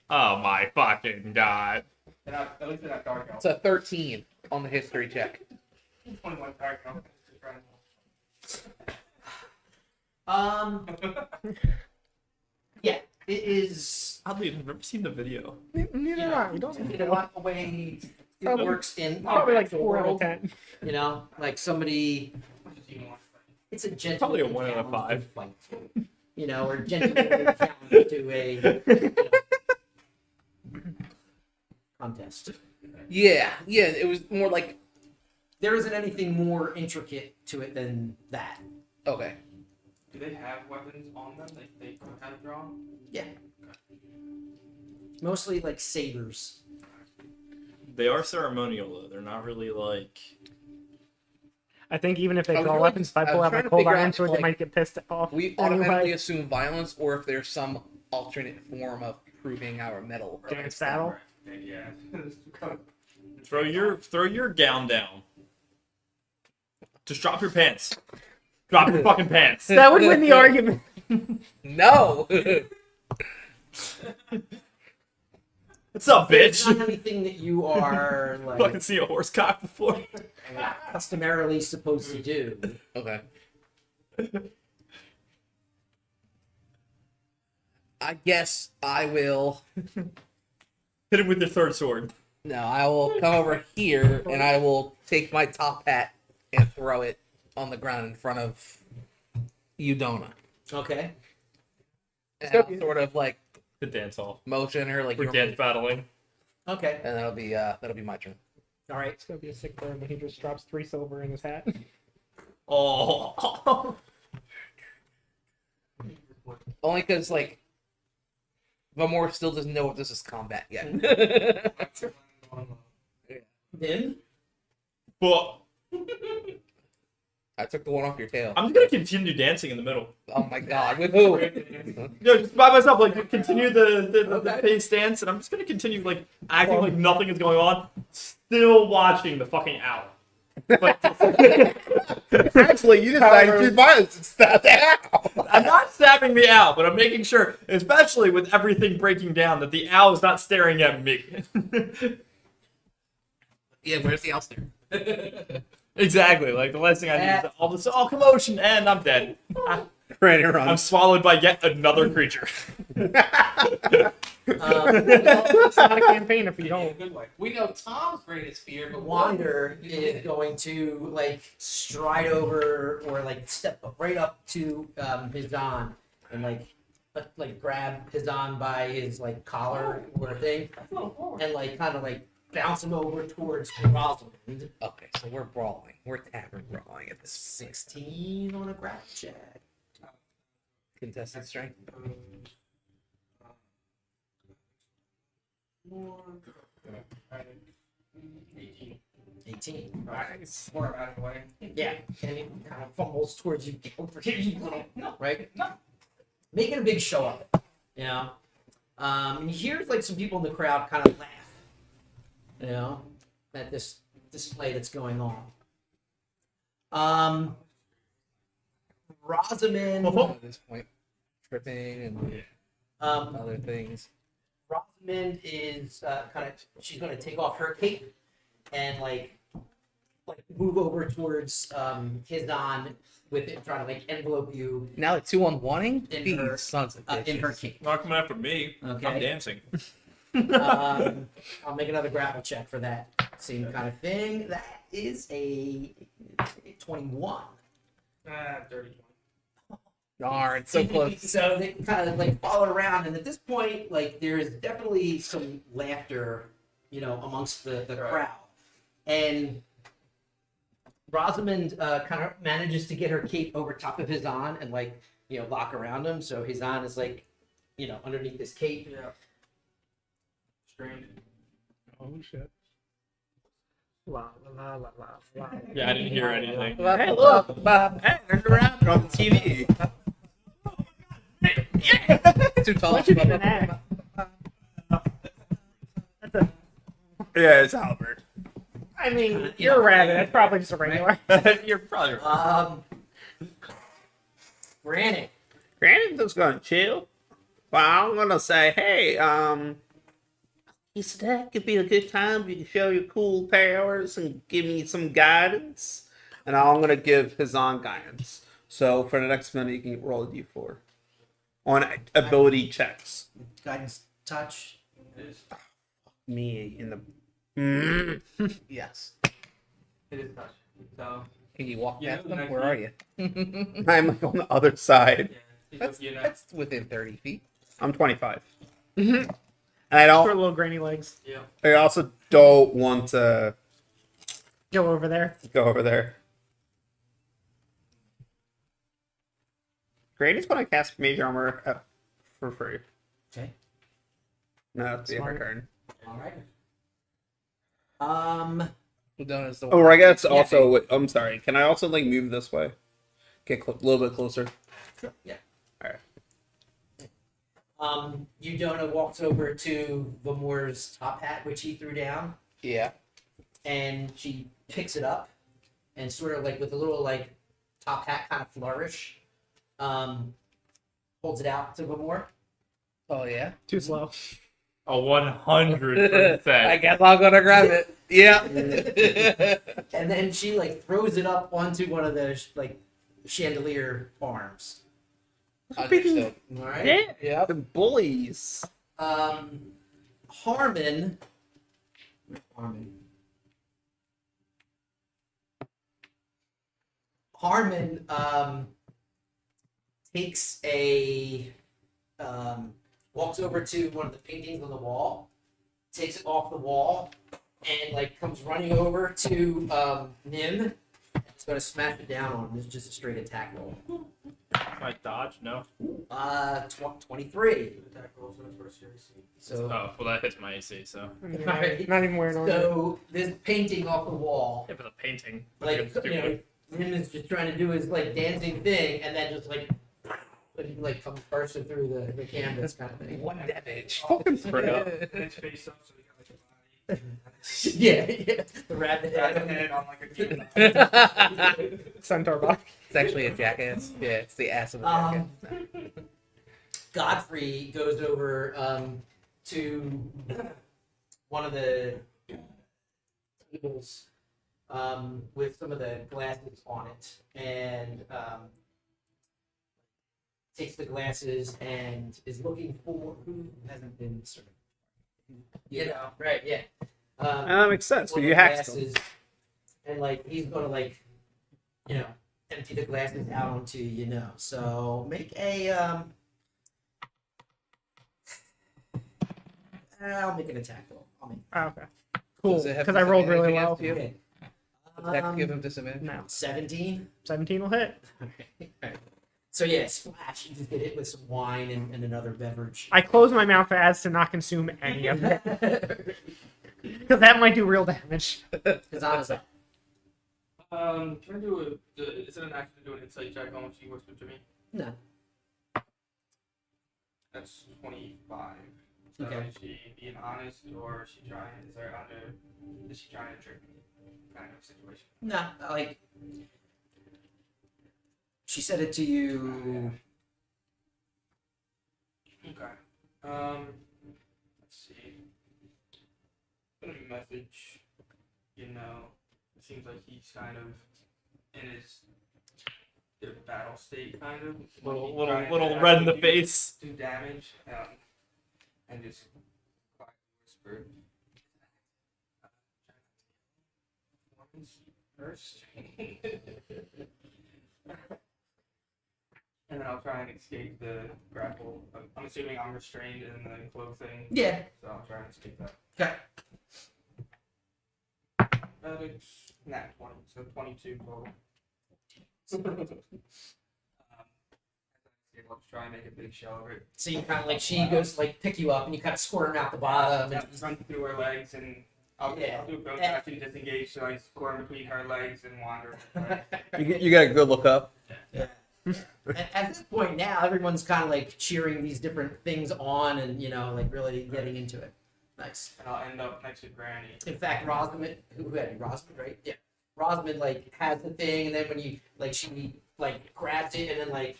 Oh my fucking god! At least they're not dark elf. It's a 13 on the history check. 21 dark elf. Yeah, it is. Oddly, I've never seen the video. Neither I. We don't In a lot of ways, it Probably- works in Probably like the 4 out of world. 10. You know, like somebody. It's a gentle. Probably a 1 out of 5. Fight, you know, or gently challenge to a contest. Yeah, it was more like There isn't anything more intricate to it than that. okay. Do they have weapons on them that they kind of draw? Yeah. Mostly like sabers. They are ceremonial though. They're not really like. I think even if they I was draw really weapons, if I just- I pull was out my trying to cold figure iron out, sword, they like, might get pissed off. We automatically Anyway. assume violence, or if there's some alternate form of proving our metal. Dance battle. Yeah. Throw your gown down. Just drop your pants. Drop your fucking pants. That would win the argument. No. What's up, It's bitch? not anything that you are Fucking like see a horse cock before. customarily supposed to do. Okay. I guess I will. Hit him with your third sword. No, I will come over here and I will take my top hat and throw it on the ground in front of Udona. Okay. And I'll sort of like The dance hall. motion her like We're you're dance battling. Okay. and that'll be my turn. All right. It's gonna be a sick burn when he just drops 3 silver in his hat. Oh. Only because like Vamor still doesn't know if this is combat yet. Nim? But I took the one off your tail. I'm just gonna continue dancing in the middle. Oh my god, with who? No, just by myself, like continue the pace dance, and I'm just gonna continue like acting like nothing is going on, still watching the fucking owl. But Actually, you decided to choose violence and stab the owl. I'm not stabbing the owl, but I'm making sure, especially with everything breaking down, that the owl is not staring at me. Yeah, where's the owl there? Exactly. Like the last thing I need is all commotion, and I'm dead. Granny runs. I'm swallowed by yet another creature. It's not a campaign if you don't. Good way. We know Tom's greatest fear, but Wander is going to like stride over or like step right up to Hizan and like grab Hizan by his like collar or thing and like kind of like bounce him over towards Rosalind. okay, so we're brawling. We're tavern brawling at this 16 on a grab check. contested strength. 18. Nice. More out of the way. Yeah, and he kind of fumbles towards you. Get over here, you little right? No. Making a big show of it, you know. And you hear like some people in the crowd kind of laugh, you know, at this display that's going on. Rosamond, At this point, tripping and um, other things. Rosamond is kind of she's going to take off her cape and like move over towards Hizan with it, trying to like envelope you Now the 2-on-1ing? In These her- sons of bitches. in her cape. Not coming after me. Okay. I'm dancing. I'll make another grapple check for that same kind of thing. That is a 21. Dirty. Darn, so close. So they kind of like follow around, and at this point, like there's definitely some laughter, you know, amongst the crowd. And Rosamond kind of manages to get her cape over top of Hizan and like, you know, lock around him. So Hizan is like, you know, underneath this cape. Yeah. Strained. Oh shit. La, la, la, la, la. Yeah, I didn't hear anything. Hey, look, Bob. Hey, there's a rabbit on the TV. Too tall. What you been at? Yeah, it's Albert. I mean, you're a rabbit. That's probably just a regular. You're probably right. Granny. Granny's just gonna chill. Well, I'm gonna say, hey, that could be a good time. You can show your cool powers and give me some guidance. And I'm gonna give his own guidance. So for the next minute, you can roll a d4 on ability checks. Guidance touch. It is. Me in the. Yes. It is touch. So Can you walk Yeah, past them? next Where week. are you? I'm like on the other side. yeah, That's, you know. that's within 30 feet. I'm 25. And I Short don't. little granny legs. Yeah. I also don't want to Go over there. go over there. Granny's gonna cast Mage Armor for free. Okay. No, that's the Smart. turn. All right. Who done is the Oh, I guess Yeah. also. Wait, I'm sorry. Can I also like move this way? Get a little bit closer. Yeah. All right. Eudona walks over to Vamor's top hat, which he threw down, Yeah. and she picks it up, and sort of like with a little like top hat kind of flourish, holds it out to Vamor. Oh, yeah? Too slow. A 100%. I guess I'm gonna grab it. Yeah. And then she like throws it up onto one of the like chandelier arms. Understood. All right. Yeah. Yep. The bullies. Harmon. Harmon takes a walks over to one of the paintings on the wall, takes it off the wall, and like comes running over to Nim. It's gonna smash it down on him. It's just a straight attack roll. My dodge? No. 23. Attack rolls in the first series. So, Oh, well, that hits my AC, so. Right. Not even wearing armor. so this painting off the wall, Yeah, but the painting. like, That's you know, stupid. him is just trying to do his, like, dancing thing, and then just, like comes bursting through the canvas kind of thing. One damage. Fucking spread out. And it's face up, so you got like a body. Yeah. The rabbit Rabbit head. head on like a kid. Centaur box. It's actually a jackass. Yeah, it's the ass of a jackass. Godfrey goes over to one of the tables with some of the glasses on it, and takes the glasses and is looking for who hasn't been served. You know, right? Yeah. That makes sense. One But of you the hacked them. glasses, and like he's gonna empty the glasses out onto So make a I'll make an attack roll. I'll make Oh, okay. Cool. Does it have Because I rolled really disadvantage well. against you? okay. Attack give him disadvantage. No. 17. 17 will hit. Alright. So yeah, splash. You just get hit with some wine and another beverage. I close my mouth as to not consume any of it. Because that might do real damage. Because honestly, Can I do is it an action to do an insight check on when she whispered to me? no. That's 25. So Okay. is she being honest or is she trying? Is she trying to trick me? Kind of situation. No, like she said it to you. Okay. Let's see. Put a message. It seems like he's kind of in his battle state, kind of. Little red in the face. Do damage, and just quietly whisper. First. And then I'll try and escape the grapple. I'm assuming I'm restrained in the enclosed thing, Yeah. so I'll try and escape that. Okay. It's nat 20, so 22 total. I'll just try and make a big show of it. So you kind of like she goes to like pick you up and you kind of squirm out the bottom. Yeah, And, run through her legs and I'll do both actually disengage, so I squirm between her legs and wander. You got a good look up. at this point now, everyone's kind of like cheering these different things on and like really getting into it. Nice. And I'll end up next to Granny. In fact, Rosamund, who had you? Rosamund, right? Yeah. Rosamund like has the thing, and then when you like she like grabs it and then like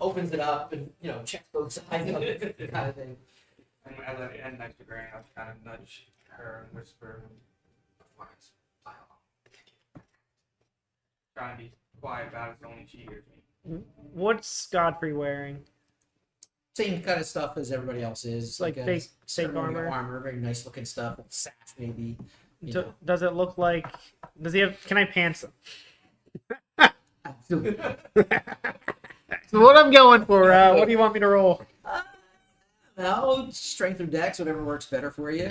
opens it up and checks both sides of it, kind of thing. And as I end next to Granny, I'll kind of nudge her and whisper, trying to be quiet about it, so only she hears me. What's Godfrey wearing? Same kind of stuff as everybody else is. It's like a fake ceremonial armor. armor, very nice looking stuff. Sash maybe. you know. Does it look like? Does he have? Can I pants him? Absolutely. So what I'm going for? What do you want me to roll? No, strength or dex, whatever works better for you.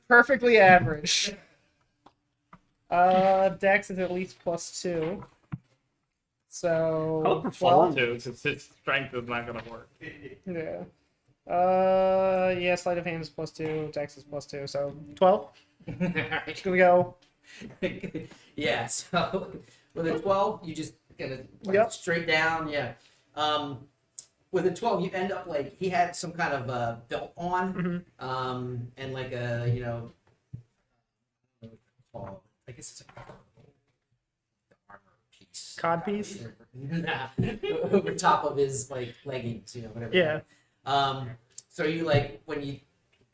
Perfectly average. Dex is at least +2. So I'll perform. 12. Too, since his strength is not gonna work. Yeah. Yeah, sleight of hand is +2, dex is +2, so 12. Just gonna go. Yeah, so with a 12, you just gonna Yep. straight down, yeah. With a 12, you end up like he had some kind of belt on, and like a I guess it's a armor piece. Cod piece? Nah, over top of his like leggings, whatever. Yeah. So you like when you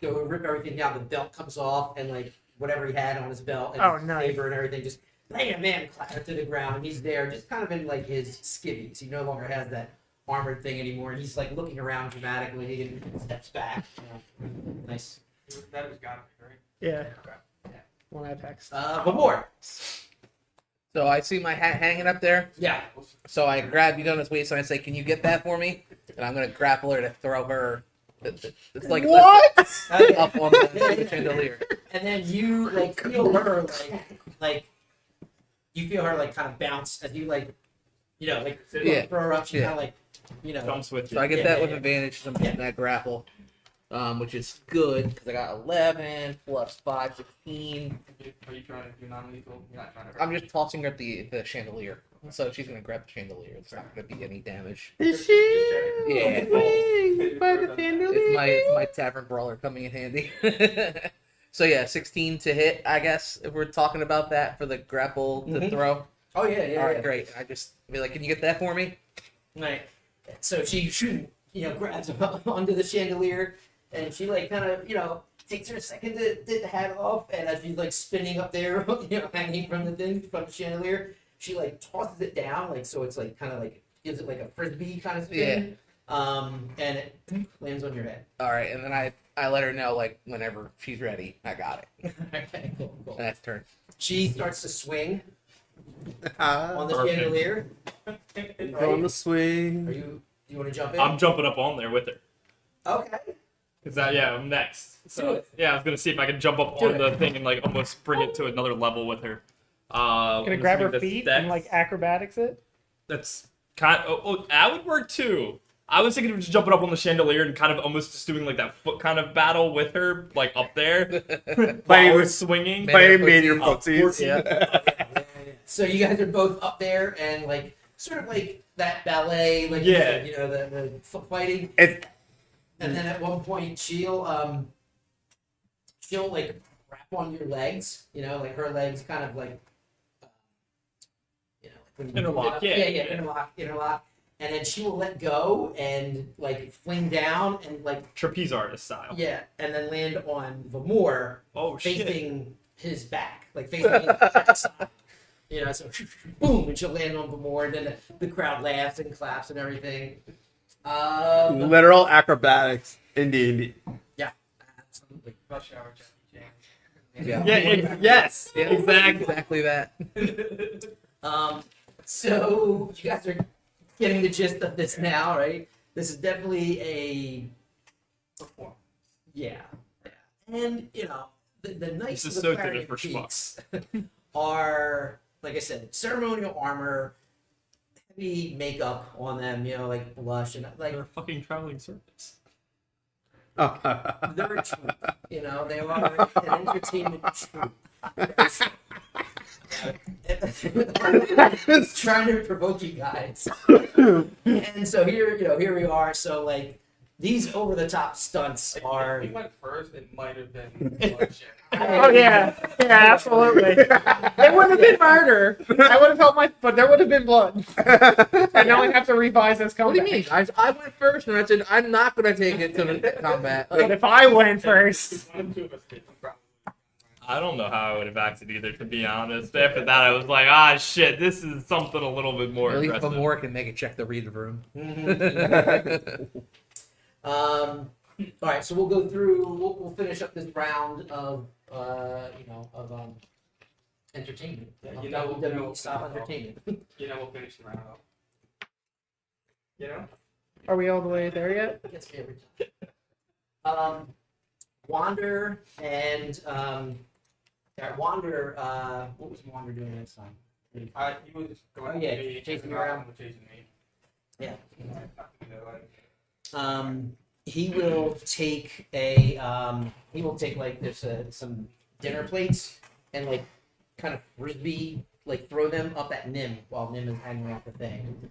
go rip everything down, the belt comes off, and like whatever he had on his belt and Oh, his nice. saber and everything, just bam, clatter to the ground. And he's there, just kind of in like his skivvies. He no longer has that armored thing anymore. He's like looking around dramatically and steps back. Nice. That was Godfrey, right? Yeah. Yeah. One apex. But more. So I see my hat hanging up there. Yeah. So I grab Yudona's waist and I say, "Can you get that for me?" And I'm gonna grapple her to throw her. It's like What? Okay. up on the chandelier. And then you like feel her like you feel her like kind of bounce as you like like Yeah. throw her up. She Yeah. kind of like, Jumps with So you. I get Yeah, that yeah, with yeah. advantage from Yeah. that grapple, which is good because I got 11 plus 5, 16. Are you trying to do non-lethal? You're not trying to. I'm just tossing her at the chandelier, so she's gonna grab the chandelier. It's not gonna be any damage. Is she? Yeah. Swing by the It's my tavern brawler coming in handy. So yeah, 16 to hit. I guess if we're talking about that for the grapple to Mhm. throw. oh yeah, yeah, All right, yeah. great. I just be like, can you get that for me? Right. So she, grabs onto the chandelier, and she like kind of, takes her a second to get the hat off, and as she's like spinning up there, hanging from the chandelier, she like tosses it down, like so it's like kind of like gives it like a frisbee kind of spin. And it lands on your head. All right, and then I let her know like whenever she's ready. I got it. Okay, cool. And that's turn. She starts to swing Ah, on the Perfect. chandelier. on Right? the swing. Do you want to jump in? I'm jumping up on there with her. Okay. Cause I'm next. Do So it. yeah, I was gonna see if I could jump up Do on it. the thing and like almost bring it to another level with her. Gonna grab her feet and like acrobatics it. That's kind. Oh, that would work too. I was thinking of just jumping up on the chandelier and kind of almost just doing like that foot kind of battle with her, like up there, while we're swinging. Playing me in your Oh, footsies. Yeah. So you guys are both up there and like sort of like that ballet, like Yeah. the foot fighting. It's And then at one point she'll like wrap on your legs, like her legs kind of like like when you Interlock, do it up- yeah, yeah, interlock. And then she will let go and like fling down and like Trapeze artist style. and then land on Vamor Oh shit. facing his back, like facing his backside. So boom, and she'll land on Vamor, and then the crowd laughs and claps and everything. literal acrobatics. Indeed. Absolutely. Rush hour, Jackie Chan. Yeah. Yeah. Yes. Yeah, exactly that. So you guys are getting the gist of this now, right? This is definitely a Perform. yeah. And the nice This is of so the different Clarion for Peaks are, like I said, ceremonial armor, heavy makeup on them, like blush and like They're a fucking traveling circus. they're a troupe. They are an entertainment troupe. Trying to provoke you guys. And so here we are. So like these over the top stunts are If we went first, it might have been bloodshed. Oh yeah, absolutely. It would have been murder. I would have helped but there would have been blood. And now we have to revise this What do comeback. you mean? I went first, and I said I'm not gonna take it to the combat. But if I went first, One, two of us did. Probably. I don't know how I would have acted either, to be honest. After that, I was like, shit, this is something a little bit more At least aggressive. Vamor can make a check to read the room. all right, so we'll go through. We'll finish up this round of entertainment. Yeah, WWE style entertainment. We'll finish the round off. are we all the way there yet? Gets me every time. Wander and Wander. What was Wander doing next time? He was going Oh, yeah, to be chasing you around. Chasing me. Yeah. Like, He will take like there's some dinner plates and like kind of frisbee like throw them up at Nim while Nim is hanging off the thing.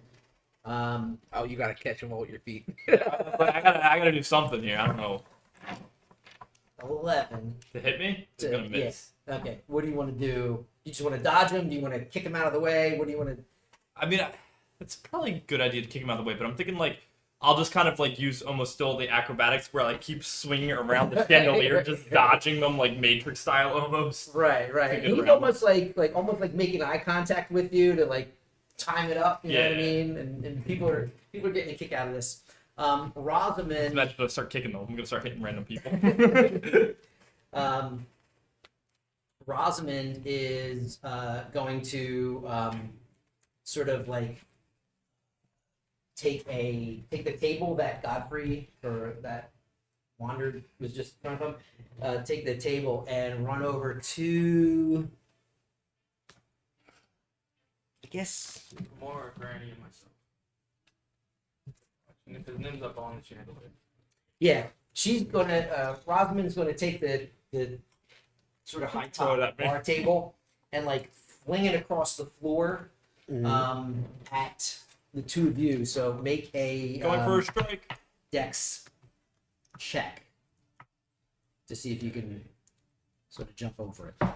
Oh, you gotta catch him with your feet. But I gotta do something here. I don't know. 11. To hit me? It's To- gonna miss. yeah. Okay. What do you want to do? You just want to dodge him? Do you want to kick him out of the way? What do you want to? I mean, it's probably a good idea to kick him out of the way, but I'm thinking like I'll just kind of like use almost still the acrobatics where I like keep swinging around the chandelier, just dodging them like Matrix style almost. Right. Take it He's around. almost like making eye contact with you to like time it up. You know what I Yeah. mean? And people are getting a kick out of this. Rosamund. Imagine if I start kicking them. I'm gonna start hitting random people. Rosamund is going to sort of like take the table that Godfrey or that Wander was just in front of him, take the table and run over to guess. More or Granny and myself. And if his name's up on the channel. Yeah, she's gonna. Rosamund's gonna take the sort of high Throw top it at me. bar table and like fling it across the floor Mhm. at the two of you. So make a Going for a strike. dex check to see if you can sort of jump over it.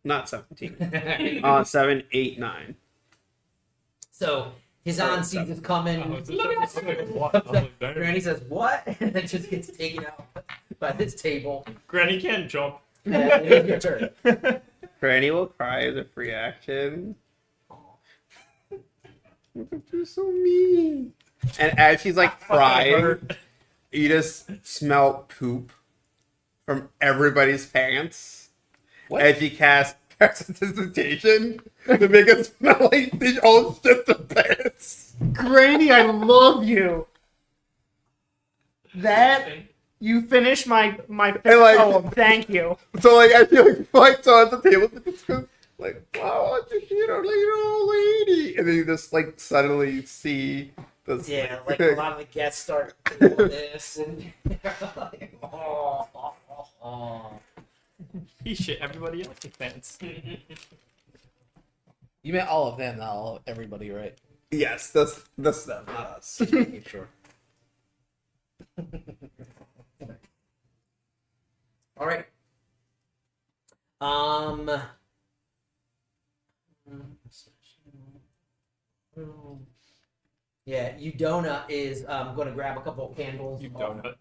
Not 17. 7, 8, 9. So his aunt sees it coming. Oh, it's a- Look it's at like, it. what? I'm like, damn. Granny says, "What?" And it just gets taken out by this table. Granny can't jump. Yeah, it is your turn. Granny will cry as a free action. You're so mean. And as she's like crying, you just smell poop from everybody's pants. What? As you cast prestidigitation to make it smell like they all shit their pants. Granny, I love you. That you finished my fifth like- poem. Thank you. So like I feel like so at the table it's just like, wow, what you shit on like an old lady, and then you just like suddenly see this. Yeah, like a lot of the guests start doing this, and they're like, oh. He shit everybody else's pants. You meant all of them, not all of everybody, right? Yes, that's them, not us. Making sure. All right. Yeah, Udona is going to grab a couple of candles You donut.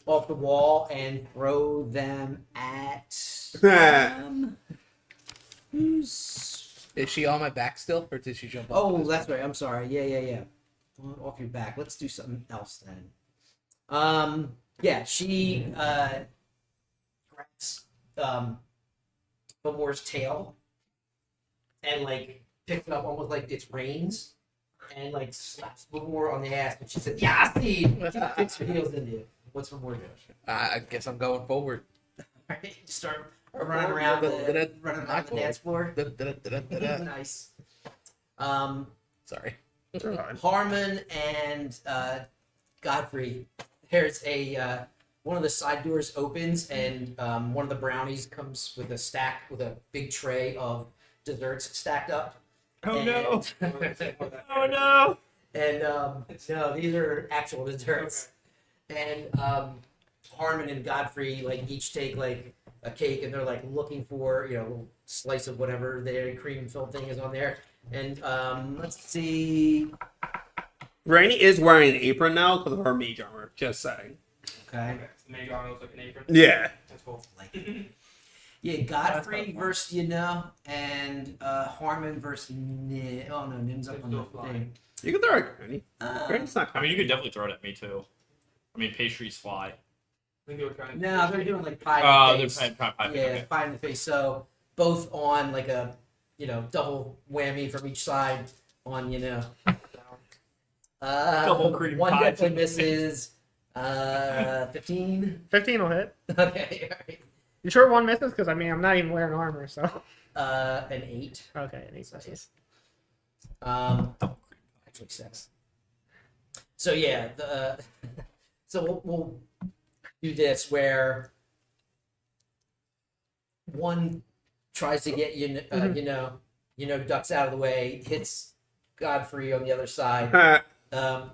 off the wall and throw them at who's? Is she on my back still, or did she jump off? Oh, that's right. I'm sorry. Yeah. Off your back. Let's do something else then. Yeah, she grabs Bumor's tail and like picks it up almost like it's reins and like slaps Bumor on the ass, and she said, "Yasti!" She kicks her heels into you. What's Bumor do? I guess I'm going forward. Alright, just start running around the dance floor. Da-da-da-da-da-da. Nice. Sorry. Harmon and Godfrey, there's a one of the side doors opens and one of the brownies comes with a big tray of desserts stacked up. Oh And- no! Oh no! And no, these are actual desserts. And Harmon and Godfrey like each take like a cake, and they're like looking for a little slice of whatever their cream filled thing is on there. And let's see. Granny is wearing an apron now because of her mage armor. Just saying. Okay. Maybe I looks like an apron. Yeah. That's cool. Yeah, Godfrey versus and Harmon versus Nim. Oh no, Nim's up on the thing. You can throw it, Granny. Granny's not I coming. mean, you could definitely throw it at me too. I mean, pastries fly. I think they were trying to. No, they're doing like pie Oh, in they're the face. pie. Yeah, Okay. pie in the face. So both on like a double whammy from each side on Double cream one pie. definitely misses. 15. 15 will hit. Okay, all right. You sure one misses? Because I mean, I'm not even wearing armor, so. An 8. Okay, an 8 misses. Actually 6. So yeah, so we'll do this where one tries to get ducks out of the way, hits Godfrey on the other side.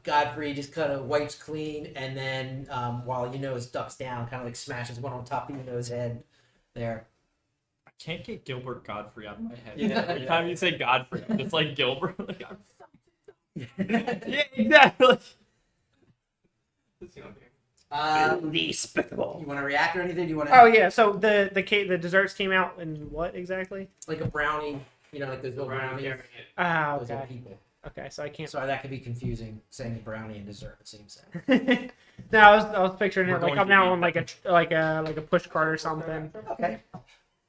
Godfrey just kind of wipes clean, and then while is ducks down, kind of like smashes one on top of Yuno's head there. I can't get Gilbert Godfrey out of my head. Yeah. Every time you say Godfrey, it's like Gilbert. Like, yeah, exactly. Despicable. You want to react or anything? Do you want Oh to yeah, so the desserts came out in what exactly? like a brownie? Like those little Around brownies. here. Ah, Those little okay. people. Okay, so I can't. Sorry, that could be confusing. Saying brownie and dessert at the same time. No, I was picturing We're it like going I'm to now eat. on like a push cart or something. Okay.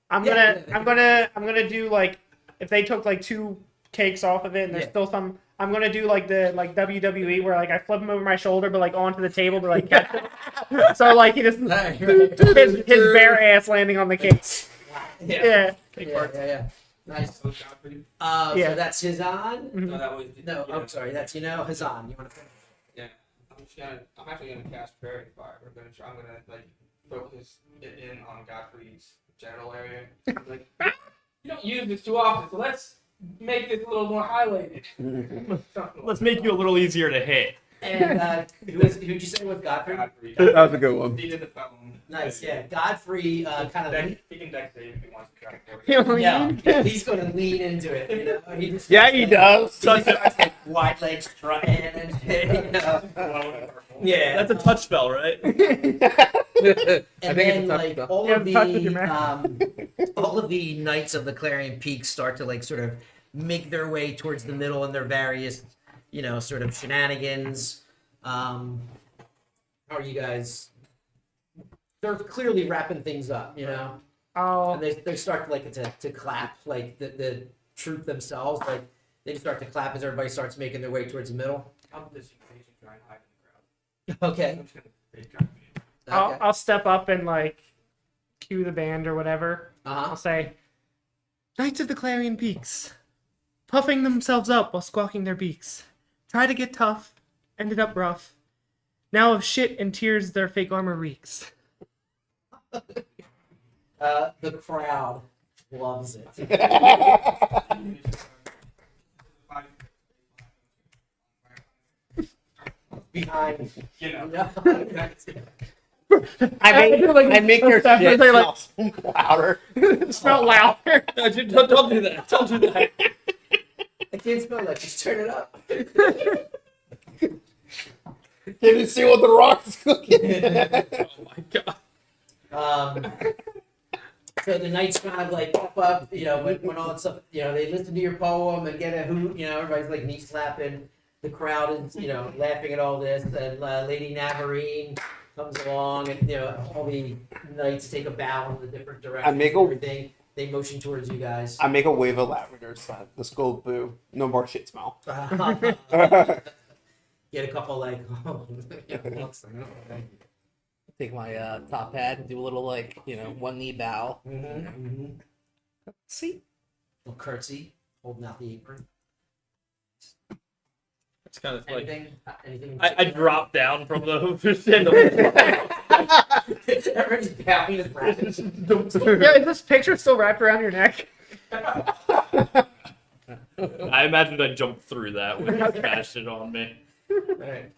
I'm Yeah. gonna do like if they took like 2 cakes off of it, and there's Yeah. still some. I'm gonna do like the WWE where like I flip him over my shoulder, but like onto the table to like catch it. So like he just his bare ass landing on the cakes. Yeah. Yeah. Nice. Yeah. So that's Hazan. Mhm. No, that was. No, I'm sorry. That's Hazan. You want to finish? Yeah, I'm actually gonna cast Fairy Fire. I'm gonna like focus it in on Godfrey's general area. Like, you don't use this too often, so let's make this a little more highlighted. Let's make you a little easier to hit. And who'd you say was Godfrey? Godfrey. That was a good one. He did the phone. Nice. Yeah. Godfrey kind of. He can deck save if he wants to. Yeah, he's going to lean into it. You know? He just Yeah, he does. He just starts like wide legs strutting and you know. Yeah. That's a touch spell, right? And I think then it's a tough like spell. all Yeah, of touch with your all of the knights of the Clarion Peaks start to like sort of make their way towards the middle in their various, you know, sort of shenanigans. How are you guys? They're clearly wrapping things up, you know. Oh, And they start like to clap, like the troop themselves, like they start to clap as everybody starts making their way towards the middle. I'm just try and hide in the crowd. Okay. I'm just gonna fake try and be- I'll step up and like cue the band or whatever. Uh-huh. I'll say, Knights of the Clarion Peaks, puffing themselves up while squawking their beaks. Try to get tough, ended up rough. Now of shit and tears their fake armor reeks. The crowd loves it. Behind, You know. I make your Stuff, shit they're like- smell louder. Smell louder. No, don't do that. Don't do that. I can't smell that. Just turn it up. Can you see what the rock is cooking? Oh my god. So the knights kind of like pop up, you know, when all that stuff, you know, they listen to your poem and get a hoot, you know, everybody's like knee slapping. The crowd is, you know, laughing at all this. And Lady Navarine comes along, and you know, all the knights take a bow in the different directions. I make a- and everything. They motion towards you guys. I make a wave of lavender sign. Let's go boo. No more shit smell. Get a couple like, Take my top hat and do a little like one knee bow. See, little curtsy, holding out the apron. It's kind of like Anything? Anything? in I particular? dropped down from the Everybody's bowing his breath. Yeah, is this picture still wrapped around your neck? I imagined I jumped through that when you cashed it on me. Right.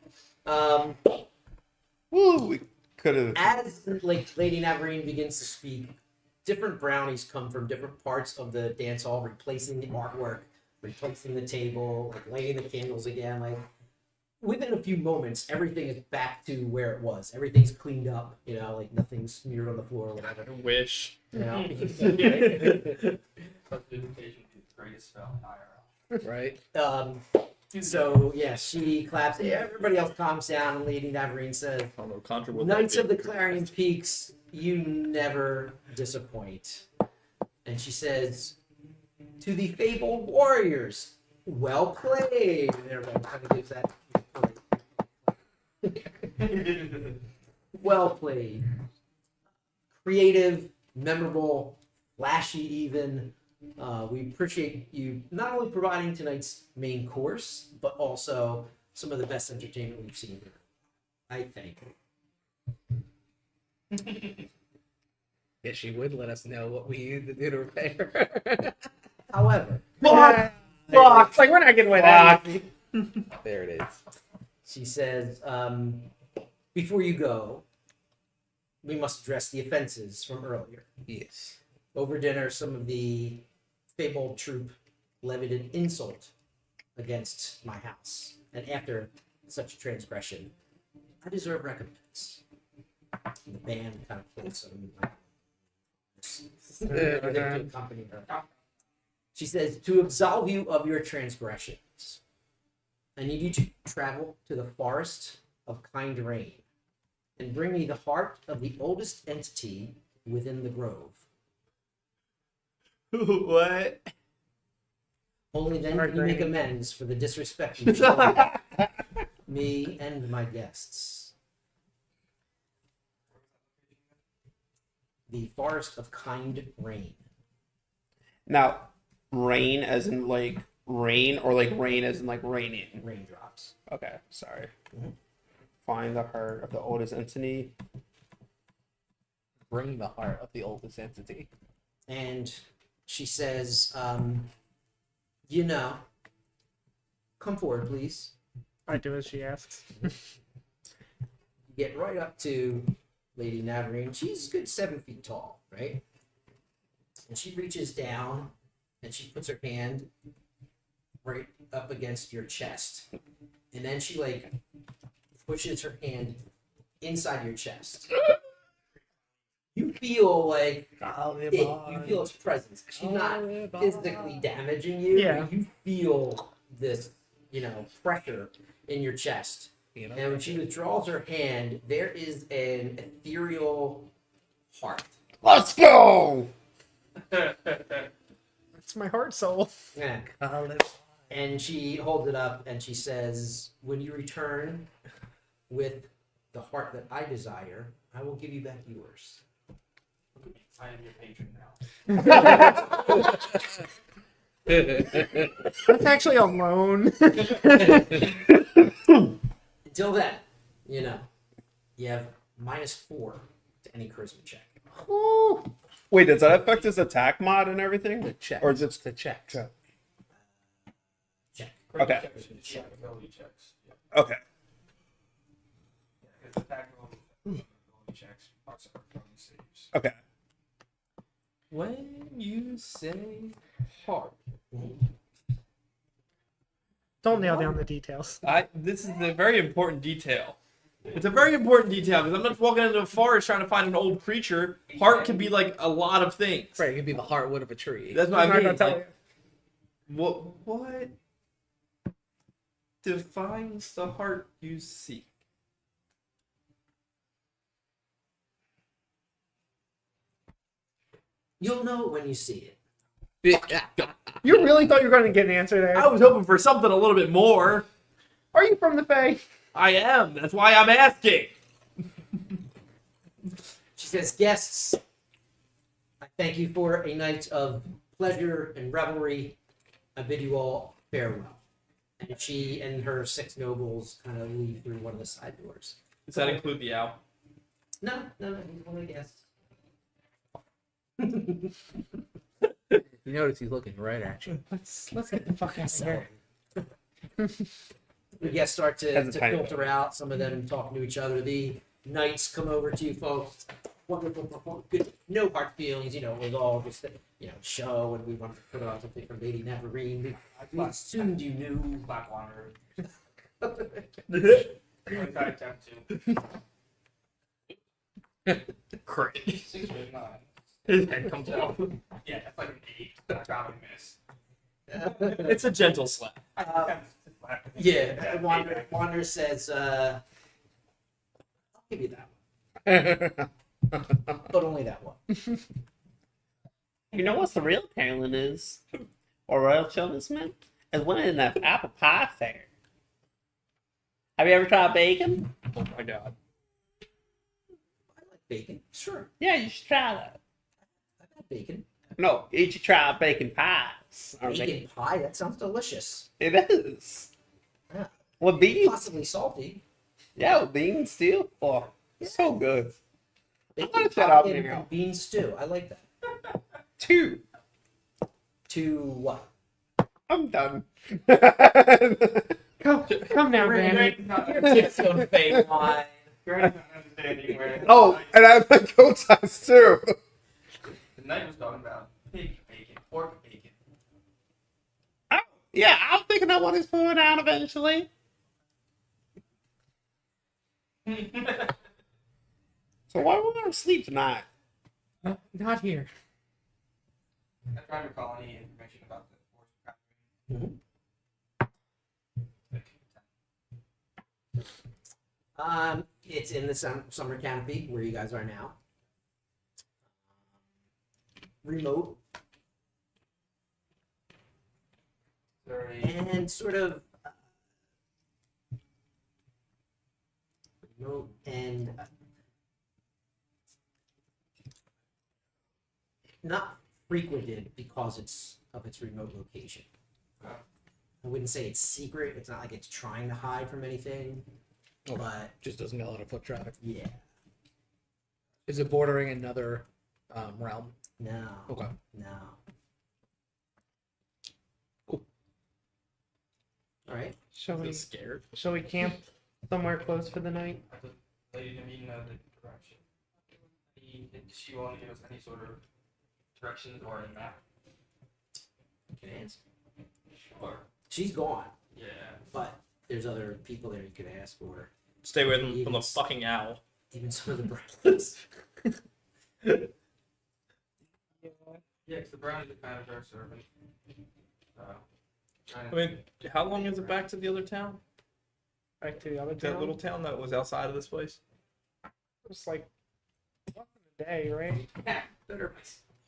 Woo, we could have. As like Lady Navarine begins to speak, different brownies come from different parts of the dance hall, replacing the artwork, replacing the table, like lighting the candles again. Like within a few moments, everything is back to where it was. Everything's cleaned up, you know, like nothing's smeared on the floor or whatever. I wish. You know? Prestidigitation is the greatest spell in IRL. Right. So yeah, she claps. Everybody else calms down, and Lady Navarine says, I don't know, Contra would Knights of the Clarion Peaks, you never disappoint. And she says, to the fabled warriors, well played. And everybody kind of gives that. Well played. Creative, memorable, flashy even. We appreciate you not only providing tonight's main course, but also some of the best entertainment we've seen here. I think. Yeah, she would let us know what we needed to do to repair. However, Fuck! Like, we're not getting away that easy. There it is. she says, before you go, we must address the offenses from earlier. Yes. Over dinner, some of the fabled troop levied an insult against my house. And after such a transgression, I deserve recompense. The band kind of plays some to accompany her. She says, to absolve you of your transgressions, I need you to travel to the forest of Kind Rain and bring me the heart of the oldest entity within the grove. What? Only then Sorry, can you make Granny. amends for the disrespect you showed me and my guests. The Forest of Kind Rain. Now, rain as in like rain, or like rain as in like raining. Raindrops. Okay, sorry. Mhm. Find the heart of the oldest entity. Bring the heart of the oldest entity. And she says, come forward, please. I do as she asks. You get right up to Lady Navarine. She's a good 7 feet tall, right? And she reaches down and she puts her hand right up against your chest. And then she like pushes her hand inside your chest. You feel like you feel its presence. She's not physically damaging you. Yeah. But you feel this, pressure in your chest. And when she withdraws her hand, there is an ethereal heart. Let's go! It's my heart soul. Yeah. And she holds it up and she says, when you return with the heart that I desire, I will give you back yours. I am your patron now. That's actually a loan. Until then, you have -4 to any charisma check. Ooh. Wait, does that affect his attack mod and everything? The check. Or just the check. Check. Check. Okay. Check ability checks. Okay. Yeah, it's attack ability checks. Also, ability saves. Okay. When you say heart, Don't nail down the details. This is a very important detail. It's a very important detail because I'm not walking into a forest trying to find an old creature. Heart can be like a lot of things. right, it could be the heartwood of a tree. That's what I'm I not mean. gonna tell Like, what defines the heart you seek? You'll know it when you see it. You really thought you were going to get an answer there? I was hoping for something a little bit more. Are you from the Fae? I am. That's why I'm asking. She says, guests, I thank you for a night of pleasure and revelry. I bid you all farewell. And she and her 6 nobles kind of leave through one of the side doors. Does that include the owl? No, only guests. You notice he's looking right at you. Let's get the fuck out of here. The guests start to Hesitate. filter out. Some of them talking to each other. The knights come over to you folks. Wonderful performance. Good. No hard feelings. It was all just show, and we wanted to put on something for Lady Navarine. We assumed you knew. Black Wanderer. I attempt to. Crit. 6 with 9. His head comes out. Yeah, that's like an 8. I probably miss. It's a gentle slap. I attempt to slap it. Yeah, Wander says, I'll give you that one. But only that one. You know what's the real talent is? Or royal children's is winning that apple pie fair. Have you ever tried bacon? Oh my god. I like bacon. Sure. Yeah, you should try that. I've had bacon. No, you should try bacon pies. Or Bacon pie? That sounds delicious. It is. Yeah. With beans? Possibly salty. Yeah, with beans too. Oh, so good. Bacon gonna shut pie up and now. bean stew. I like that. 2. To what? I'm done. Come now, Granny. Tipstone fade wine. Granny's not understanding where. Oh, and I have my coat ties too. The knight was talking about pig bacon, pork bacon. Oh, yeah, I'm thinking I want his food down eventually. So why are we going to sleep tonight? Not here. I'm trying to recall any information about the force of Mhm. It's in the summer canopy where you guys are now. Remote. and sort of remote and not frequented because it's of its remote location. I wouldn't say it's secret. It's not like it's trying to hide from anything, but Just doesn't get a lot of foot traffic. yeah, Is it bordering another realm? no, Okay. no. Cool. All right. Shall we? Scared. Shall we camp somewhere close for the night? Lady Naveen know the direction. She won't give us any sort of directions or a map. Can I ask? Sure. She's gone, Yeah. but there's other people there you could ask, or Stay away from the fucking owl. even some of the brothers. Yeah, because the brownies are kind of very servant. I mean, how long is it back to the other town? Back to the other That town. little town that was outside of this place? It's like less than a day, right? better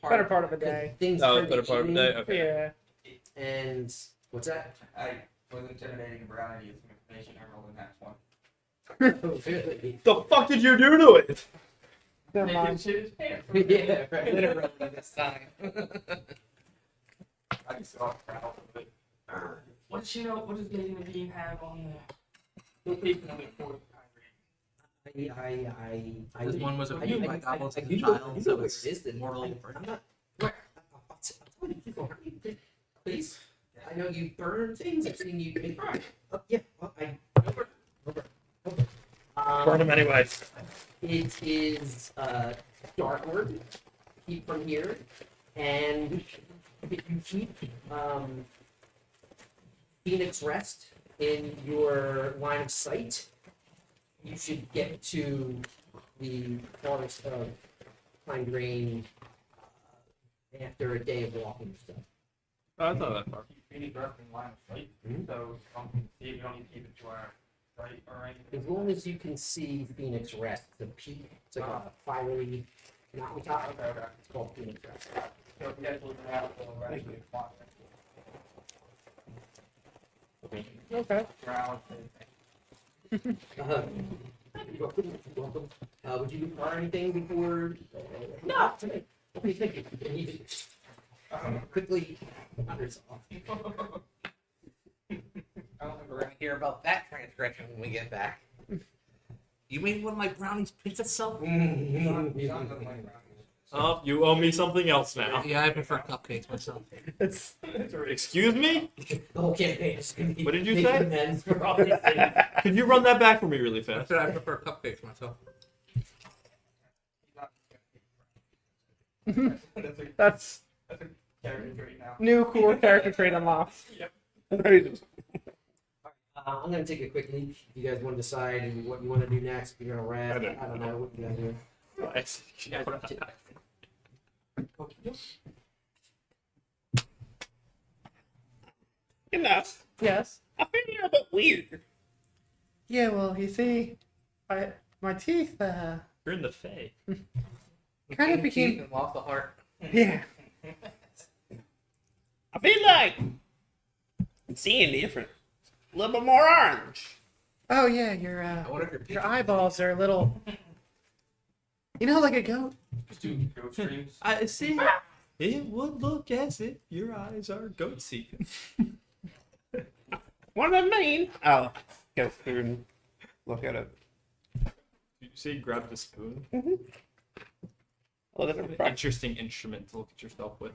Better part of a day. Things Oh, turn to better part of the evening, day. Okay. Yeah. And what's that? I was intimidating a brownie with some information I rolled in that one. Really? The fuck did you do to it? Never Naked mind. shit is pants. Yeah, right. Literally this time. I just saw it proud of it. What does she know? What does Lady Naveen have on the location of the fourth This one was abused by goblins as a I child, do so know where it's it is, then. mortally I'm different. not. Where? I'll tell you people. Please. I know you burn things. I've seen you. Yeah. Well, over. Burn them anyway. It is darkward. Keep from here, and if you keep Phoenix Rest in your line of sight, you should get to the forest of Pine Green after a day of walking and stuff. Oh, it's not that far. Really dark in line of sight, so we don't need to keep it to our right or anything. As long as you can see Phoenix Rest, the peak, it's like a fiery mountaintop. Okay. It's called Phoenix Rest. So if you guys look at that, we'll actually walk Okay. around. You're welcome. Would you require anything before? No. Okay, thank you. And you just quickly wanders off. I don't think We're gonna hear about that transgression when we get back. You made one of my brownies piss itself? John doesn't like brownies. Oh, you owe me something else now. Yeah, I prefer cupcakes myself. It's Excuse me? Okay, it's gonna be What did you making say? amends for all these things. Could you run that back for me really I fast? said I prefer cupcakes myself. that's That's a character trait now. new cool character trait unlocked. I'm gonna take a quick leak. If you guys want to decide what you want to do next, if you're gonna rest, I don't know what you guys do. You guys Enough. Yes. I feel you're a bit weird. Yeah. Well, you see, my teeth. You're in the Fae. Kind of became- Teeth and lost the heart. Yeah. I feel like I'm seeing different. A little bit more orange. Oh yeah. I wonder if you're Your eyeballs are a little. You know, like a goat. just do ghost streams. I see. It would look as if your eyes are goat seeking. What does that mean? Oh, go through and look at it. Did you say grab the spoon? Look at An the interesting instrument to look at yourself with.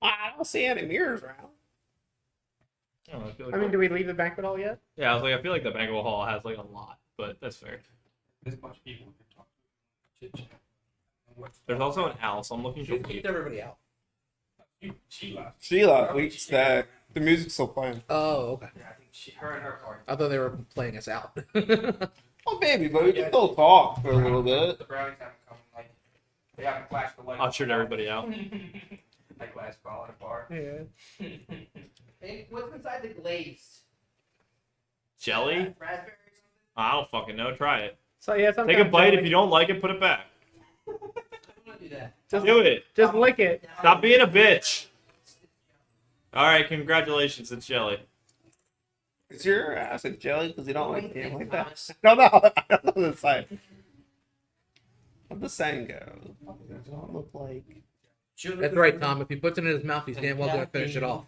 I don't see any mirrors around. I don't know, I feel like I mean, do we leave the banquet hall yet? yeah, I was like, I feel like the banquet hall has like a lot, but that's fair. There's a bunch of people we can talk to. Chit chat. There's also an owl, so I'm looking You for kicked everybody out. She left. Sheila, the music's still playing. Oh, okay. Yeah, I think her and her party. I thought they were playing us out. Oh, baby, but we can still talk for a little bit. The brownies haven't come. Like they haven't flashed the light. ushered everybody out. Like last ball at a bar. Yeah. Hey, what's inside the glazed? Jelly? Raspberries. I don't fucking know. Try it. So yeah, Take a bite. If you don't like it, put it back. I'm gonna do that. Just, Do it. just lick it. Stop being a bitch. All right, congratulations, it's Jelly. Is your ass a jelly because you don't like him like that? Thomas. No, I don't know the side. What the saying goes? Does not look like. That's right, Tom. If he puts it in his mouth, he's damn well gonna finish it off.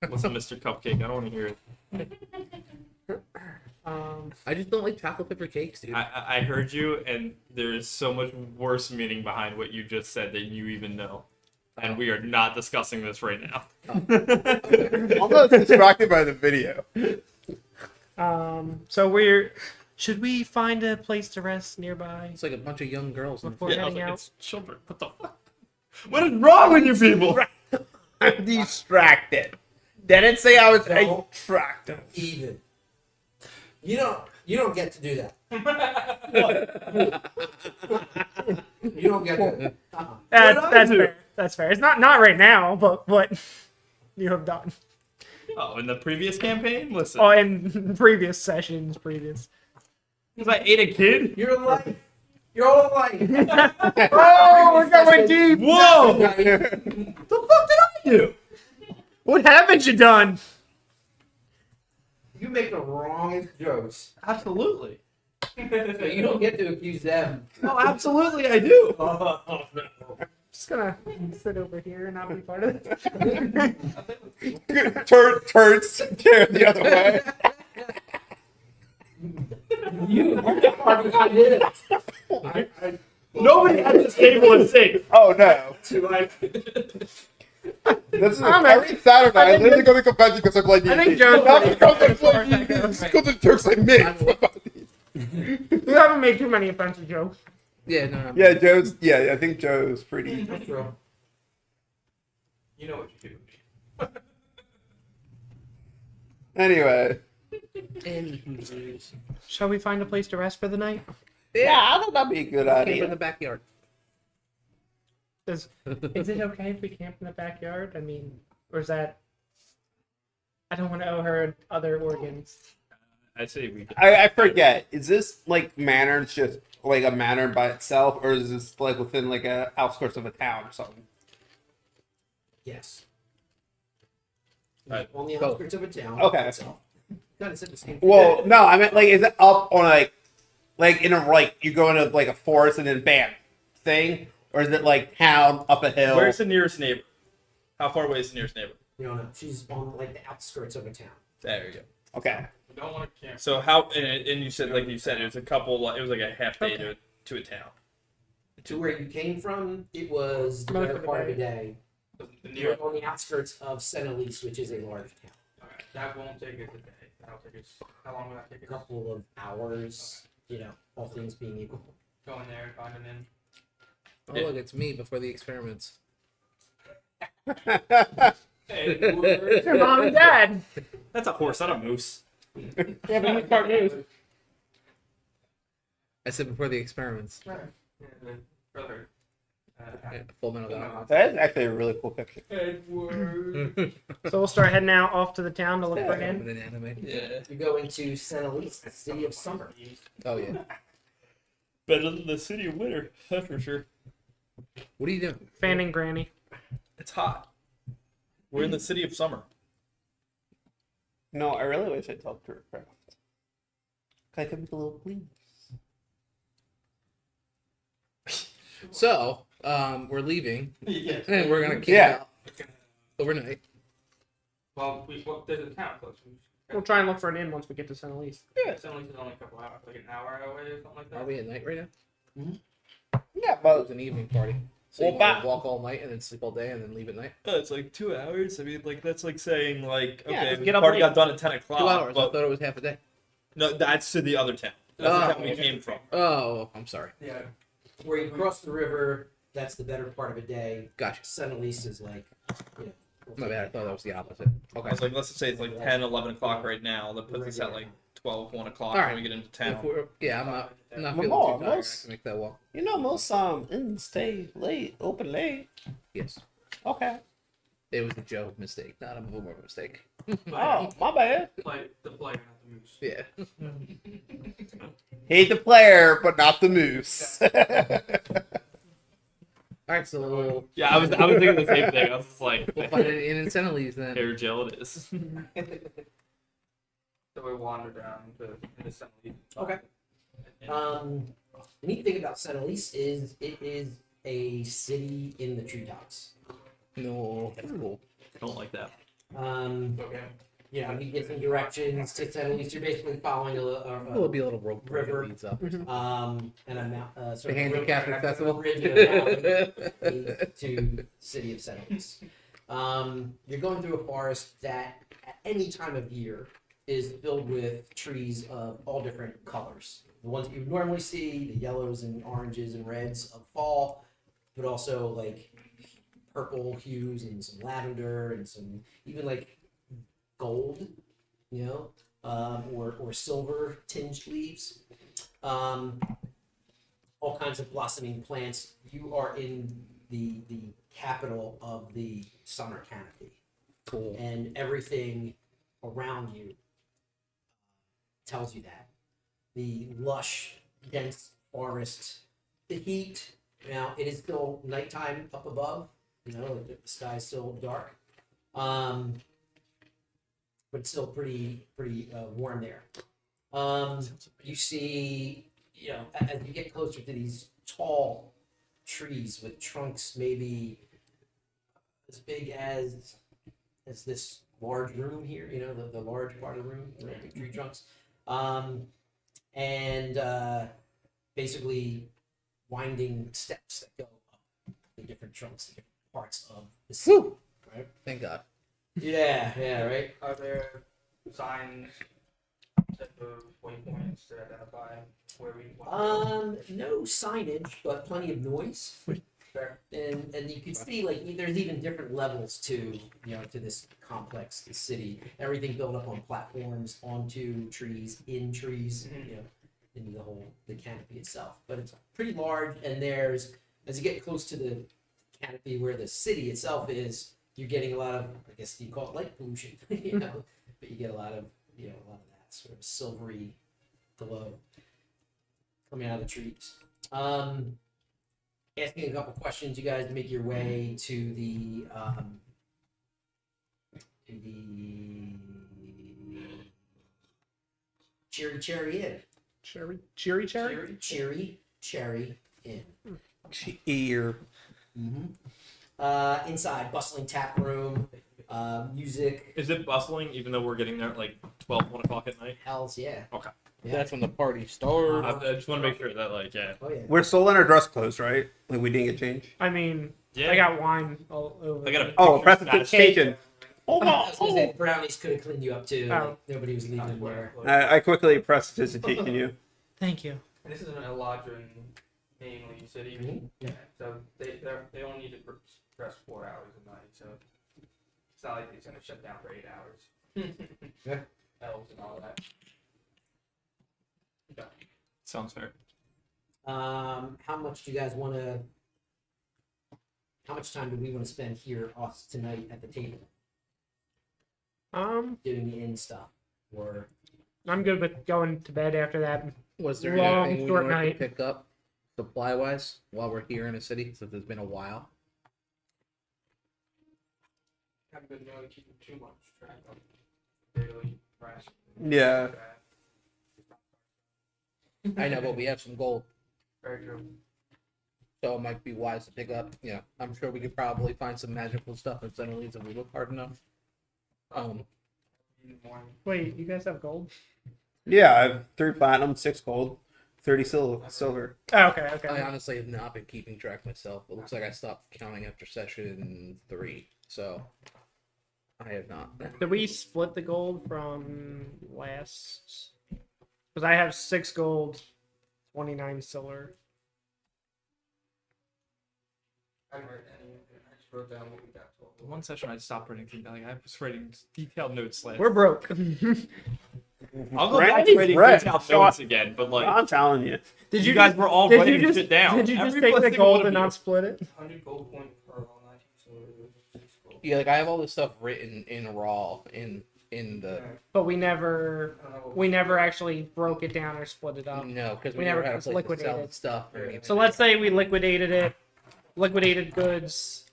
What's a Mr. Cupcake? I don't want to hear it. I just don't like chocolate chip cakes, dude. I heard you, and there is so much worse meaning behind what you just said than you even know. And we are not discussing this right now. I'm not distracted by the video. So should we find a place to rest nearby It's like a bunch of young girls. before Yeah, I was heading like, out? it's children. What the fuck? What is wrong with you people? I'm distracted. Didn't say I was No. distracted. Even. You don't get to do that. You don't get to. That's fair. That's fair. It's not right now, but what you have done. Oh, in the previous campaign? Listen. Oh, in previous sessions, Because I ate a kid? Your life. Your whole life. Oh, we're going deep. Whoa! Night. The fuck did I do? What haven't you done? You make the wrongest jokes. Absolutely. So you don't get to accuse them. No, absolutely I do. Oh, no. Just gonna sit over here and not be part of it. Turns the other way. You fucking did it. Nobody at this table is safe. Oh no. This is I'm every Saturday. I think literally go to convention because I play D&D. I think Joe's Not pretty because I good play for D&D, that goes. because the jokes I make. You haven't made too many offensive jokes. Yeah, no. Yeah, I think Joe's pretty. That's true. You know what you do. Anyway. Shall we find a place to rest for the night? Yeah, I thought that'd be a good Camp in idea. the backyard. Is it okay if we camp in the backyard? I mean, or is that? I don't want to owe her other organs. I say we. I forget. Is this like manors just like a manor by itself, or is this like within like a outskirts of a town or something? Yes. Right. On the outskirts of a town. Okay. Itself. Kind of said the same thing. Well, no, I meant like is it up on like in a like you go into like a forest and then bam thing, or is it like town up a hill? Where's the nearest neighbor? How far away is the nearest neighbor? You know, she's on like the outskirts of a town. There you go. Okay. We don't want to camp. So how? And you said like you said it was a couple. It was like a half day Okay. to a town. To where you came from, it was the Most better of the part of way. a day. The You're near. on the outskirts of Senelise, which is a large town. Alright, that won't take us a day. That'll take us. How long will that take A us? couple of hours, all things being equal. Go in there and find an inn. Oh, look, it's me before the experiments. Hey, It's your mom and dad. That's a horse, not a moose. Yeah, but he's part news. I said before the experiments. brother. Full Metal Alchemist. That is actually a really cool picture. Edward. So we'll start heading out off to the town to look for In him. an anime. Yeah. You're going to Senelise, the city of summer. Oh yeah. Better than the city of winter, that's for sure. What are you doing? Fanning Granny. It's hot. We're in the city of summer. No, I really wish I talked to her craft. I could make a little please. So, we're leaving, Yes. and we're gonna camp Yeah. out overnight. Well, there's a town close. We'll try and look for an inn once we get to St. Elise. It's only a couple hours, like an hour away or something like that. Are we at night right now? Yeah, It but was an evening party. So Well, you wanna back- walk all night and then sleep all day and then leave at night? Oh, it's like 2 hours. I mean, like that's like saying like Yeah, okay, just the get up party late. got done at 10 o'clock. 2 hours. I But thought it was half a day. no, that's to the other town. That's the Oh. town we came from. Oh, I'm sorry. Yeah. Where you cross the river, that's the better part of a day. Gotcha. Senelise is like, My bad. I thought that was the opposite. I Okay. was like, let's just say it's like 10, 11 o'clock right now. That puts us at like 12, 1 o'clock Alright. when we get into If town. we're, yeah, I'm not feeling Lamar, too tired. I most- can make that walk. you know most inns stay late, open late. Yes. Okay. It was a Joe mistake, not a Boomer mistake. Oh, my bad. The player, not the moose. Yeah. Hate the player, but not the moose. All right, so Yeah, I was thinking the same thing. I was just like, we'll find it in Incentives then. hair gel it is. So we wander down to the assembly. Okay. The neat thing about Senelise is it is a city in the treetops. No, that's cool. I don't like that. Okay. You know, you get some directions to Senelise. You're basically following It'll be a little rope bridge that river. leads up. and a mount, sort The of handicap river- accessible. ridge and a mountain leads to the city of Senelise. You're going through a forest that, at any time of year, is filled with trees of all different colors. The ones that you normally see, the yellows and oranges and reds of fall, but also like purple hues and some lavender and some even like gold, you know, or silver tinged leaves. All kinds of blossoming plants. You are in the capital of the summer canopy, Cool. and everything around you tells you that. The lush, dense forest, the heat. Now it is still nighttime up above. You know, the sky is still dark, but it's still pretty warm there. You see, you know, as you get closer to these tall trees with trunks maybe as big as this large room here, you know, the large part of the room, you know, the tree trunks, and basically winding steps that go up the different trunks, the different parts of the city. Woo! Right? Thank God. Yeah, right. Are there signs, type of waypoints to identify where we want to go? No signage, but plenty of noise. Fair. And you can see like there's even different levels to to this complex, this city. Everything built up on platforms, onto trees, in trees, in the canopy itself. But it's pretty large, and there's as you get close to the canopy where the city itself is, you're getting a lot of, I guess you call it light pollution, but you get a lot of that sort of silvery glow coming out of the trees. Asking a couple questions, you guys make your way to the Cherry Inn. Cherry Inn. Cheer. Inside, bustling tap room, music. Is it bustling even though we're getting there at like 1 o'clock at night? Hells yeah. Okay. Yeah. That's when the party starts. I just want to make sure that like, yeah. Oh yeah. We're still in our dress clothes, right? Like we didn't get changed. I mean, Yeah. I got wine all over. I got a Oh, picture precipitation. I was gonna say, brownies could have cleaned you up too. Oh. Like, nobody was leaving there. I quickly precipitation you. Thank you. And this is an Eladrin mainly city. Mhm. Yeah. So they only need to press 4 hours a night. So it's not like it's gonna shut down for 8 hours. Yeah. Elves and all that. Yeah. Sounds fair. How much do you guys want to? How much time do we want to spend here us tonight at the table doing the inn stuff? Or I'm good with going to bed after that. Was there Long, anything we short wanted night. to pick up supply wise while we're here in the city? Since it's been a while. Haven't been really keeping too much track of daily rations. Yeah. I know, but we have some gold, Very true. so it might be wise to pick up. You know, I'm sure we could probably find some magical stuff in Senelise if we look hard enough. In the morning. Wait, you guys have gold? Yeah, I have 3 platinum, 6 gold, 30 silver. Oh, okay. I honestly have not been keeping track myself. It looks like I stopped counting after session 3, so I have not. Did we split the gold from last? Because I have 6 gold, 29 silver. I haven't read any of it. I just wrote down what we got told. One session I stopped writing things down. Like, I was writing detailed notes last. We're broke. I'll go back to Randy's writing red. detailed So notes again, but like I'm telling you. Did you guys were all did writing you just, shit down. Did you just Every take the single one gold of and you. not split it? 100 gold point per all 19 silver. 6 gold. Yeah, like I have all this stuff written in raw in the But we never I don't know what we never actually broke it down or split it up. no, because We we never never had a place to sell liquidated. the stuff or anything. So let's say we liquidated it liquidated goods,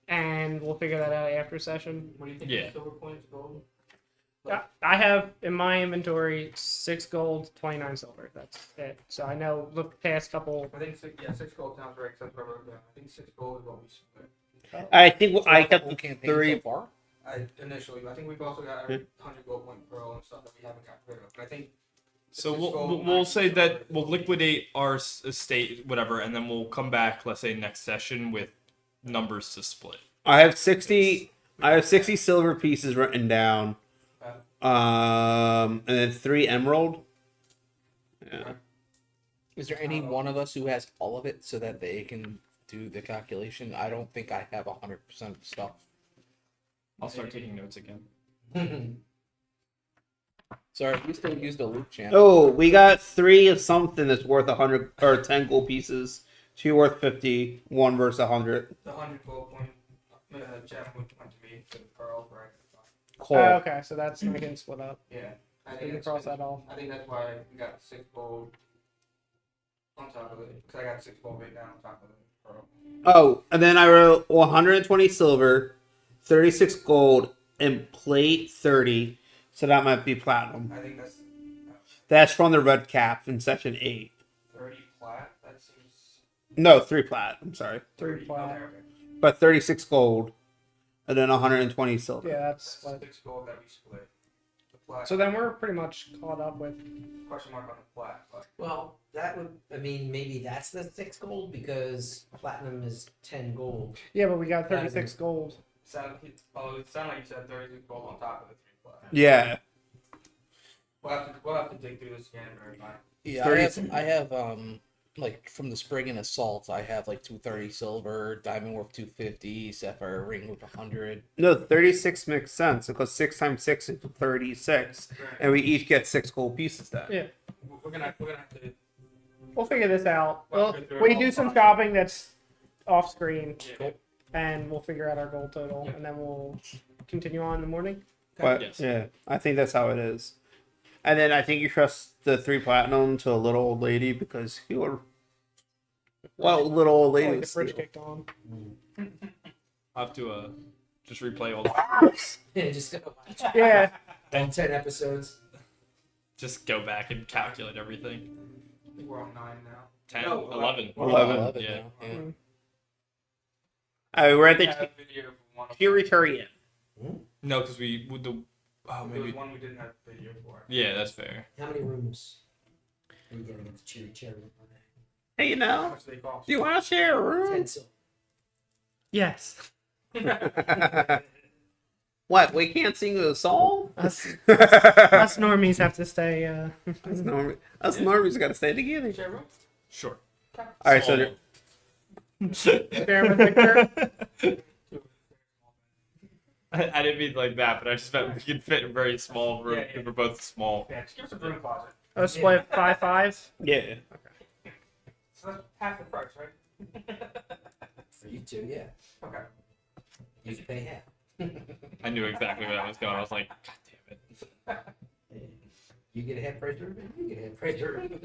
and we'll figure that out after session. What do you think? Yeah. Silver coins, gold. I have in my inventory 6 gold, 29 silver. That's it. So I know the past couple. I think 6 gold sounds right. Cause that's what I wrote down. I think 6 gold is what we split. I think I the kept whole the campaign so 3. far. Initially, I think we've also got every 100 gold point pearl and stuff that we haven't got rid of. But I think. So 6 we'll gold, we'll 9 say silver, that we'll liquidate our estate, whatever, and then we'll come back. Let's say next session with numbers to split. I have 60. I have 60 silver pieces written down. And then 3 emerald. Yeah. Is there any one of us who has all of it so that they can do the calculation? I don't think I have 100% of the stuff. I'll start taking notes again. Sorry, you still use the loop channel. Oh, we got 3 of something that's worth 100 or 10 gold pieces. 2 worth 50. 1 versus 100. The 100 gold point gem went to me for the pearl, right? Cool. Okay, so that's not getting split up. Yeah. I So you think can that's cross that off. I think that's why we got 6 gold on top of it. Because I got 6 gold right down on top of the pearl. Oh, and then I wrote 120 silver, 36 gold, and plate 30. So that might be platinum. I think that's That's from the red cap in section 8. 30 plat. That seems. No, 3 plat. I'm sorry. 3 30 plat. okay. But 36 gold, and then 120 silver. Yeah, that's That's what. 6 gold that we split. The plat. So then we're pretty much caught up with. Question mark on the plat. But Well, that would, I mean, maybe that's the 6 gold because platinum is 10 gold. Yeah, but we got 36 gold. it sounded like you said 36 gold on top of the 3 plat. Yeah. We'll have to dig through this again and verify. Yeah, 30 I have like from the spring and assault, I have like 230 silver, diamond worth 250, sapphire ring with 100. No, 36 makes sense because 6 times 6 is 36. And we each get 6 gold pieces then. Yeah, We're gonna have to. we'll figure this out. Well, Well, we do some shopping that's off screen, Yeah. and we'll figure out our goal total, and then we'll continue on in the morning. But Yes. yeah, I think that's how it is. And then I think you trust the 3 platinum to a little old lady because you were. Well, little old lady Like the was fridge steal. kicked on. I have to just replay all the Just go watch Yeah, all 10 episodes. just go back and calculate everything. I think we're on 9 now. 10, No, 11. 11. Yeah. Now, yeah. We're at We the had a video from one of them. Puritorian. No, because we would the. Oh, There was maybe. one we didn't have a video for. Yeah, that's fair. How many rooms are you getting at the cherry? Hey, you How know, much do they cost? do you want to share a 10 room? silver. yes. What? We can't sing a song? Us, us us normies have to stay. normies got to stay together. Share room? Sure. All right, so Share with Victor. I didn't mean like that, but I just meant we could fit in a very small room Yeah, yeah. because we're both small. Yeah, just give us a room closet. A split 5-5. yeah. So that's half the price, right? For you two, yeah. Okay. You can pay half. I knew exactly where that was going. I was like, God damn it. You get a half price room, and you get a half price room.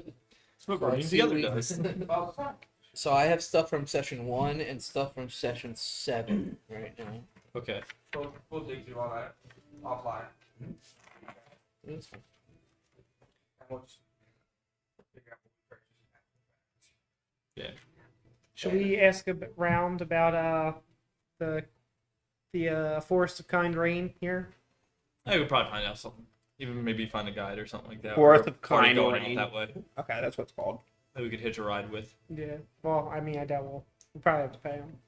Smoke Well, rings see, the other we- does. All the time. So I have stuff from session 1 and stuff from session 7 right now. Okay. We'll dig through all that offline. That's fine. And we'll just figure out what we purchase. Should we ask around about the Forest of Kind Rain here? I would probably find out something. Even maybe find a guide or something like that. Forest or of a party Kind going Rain. out that way Okay, that's what it's called. that we could hitch a ride with. Yeah. Well, I mean, I doubt we'll probably have to pay them.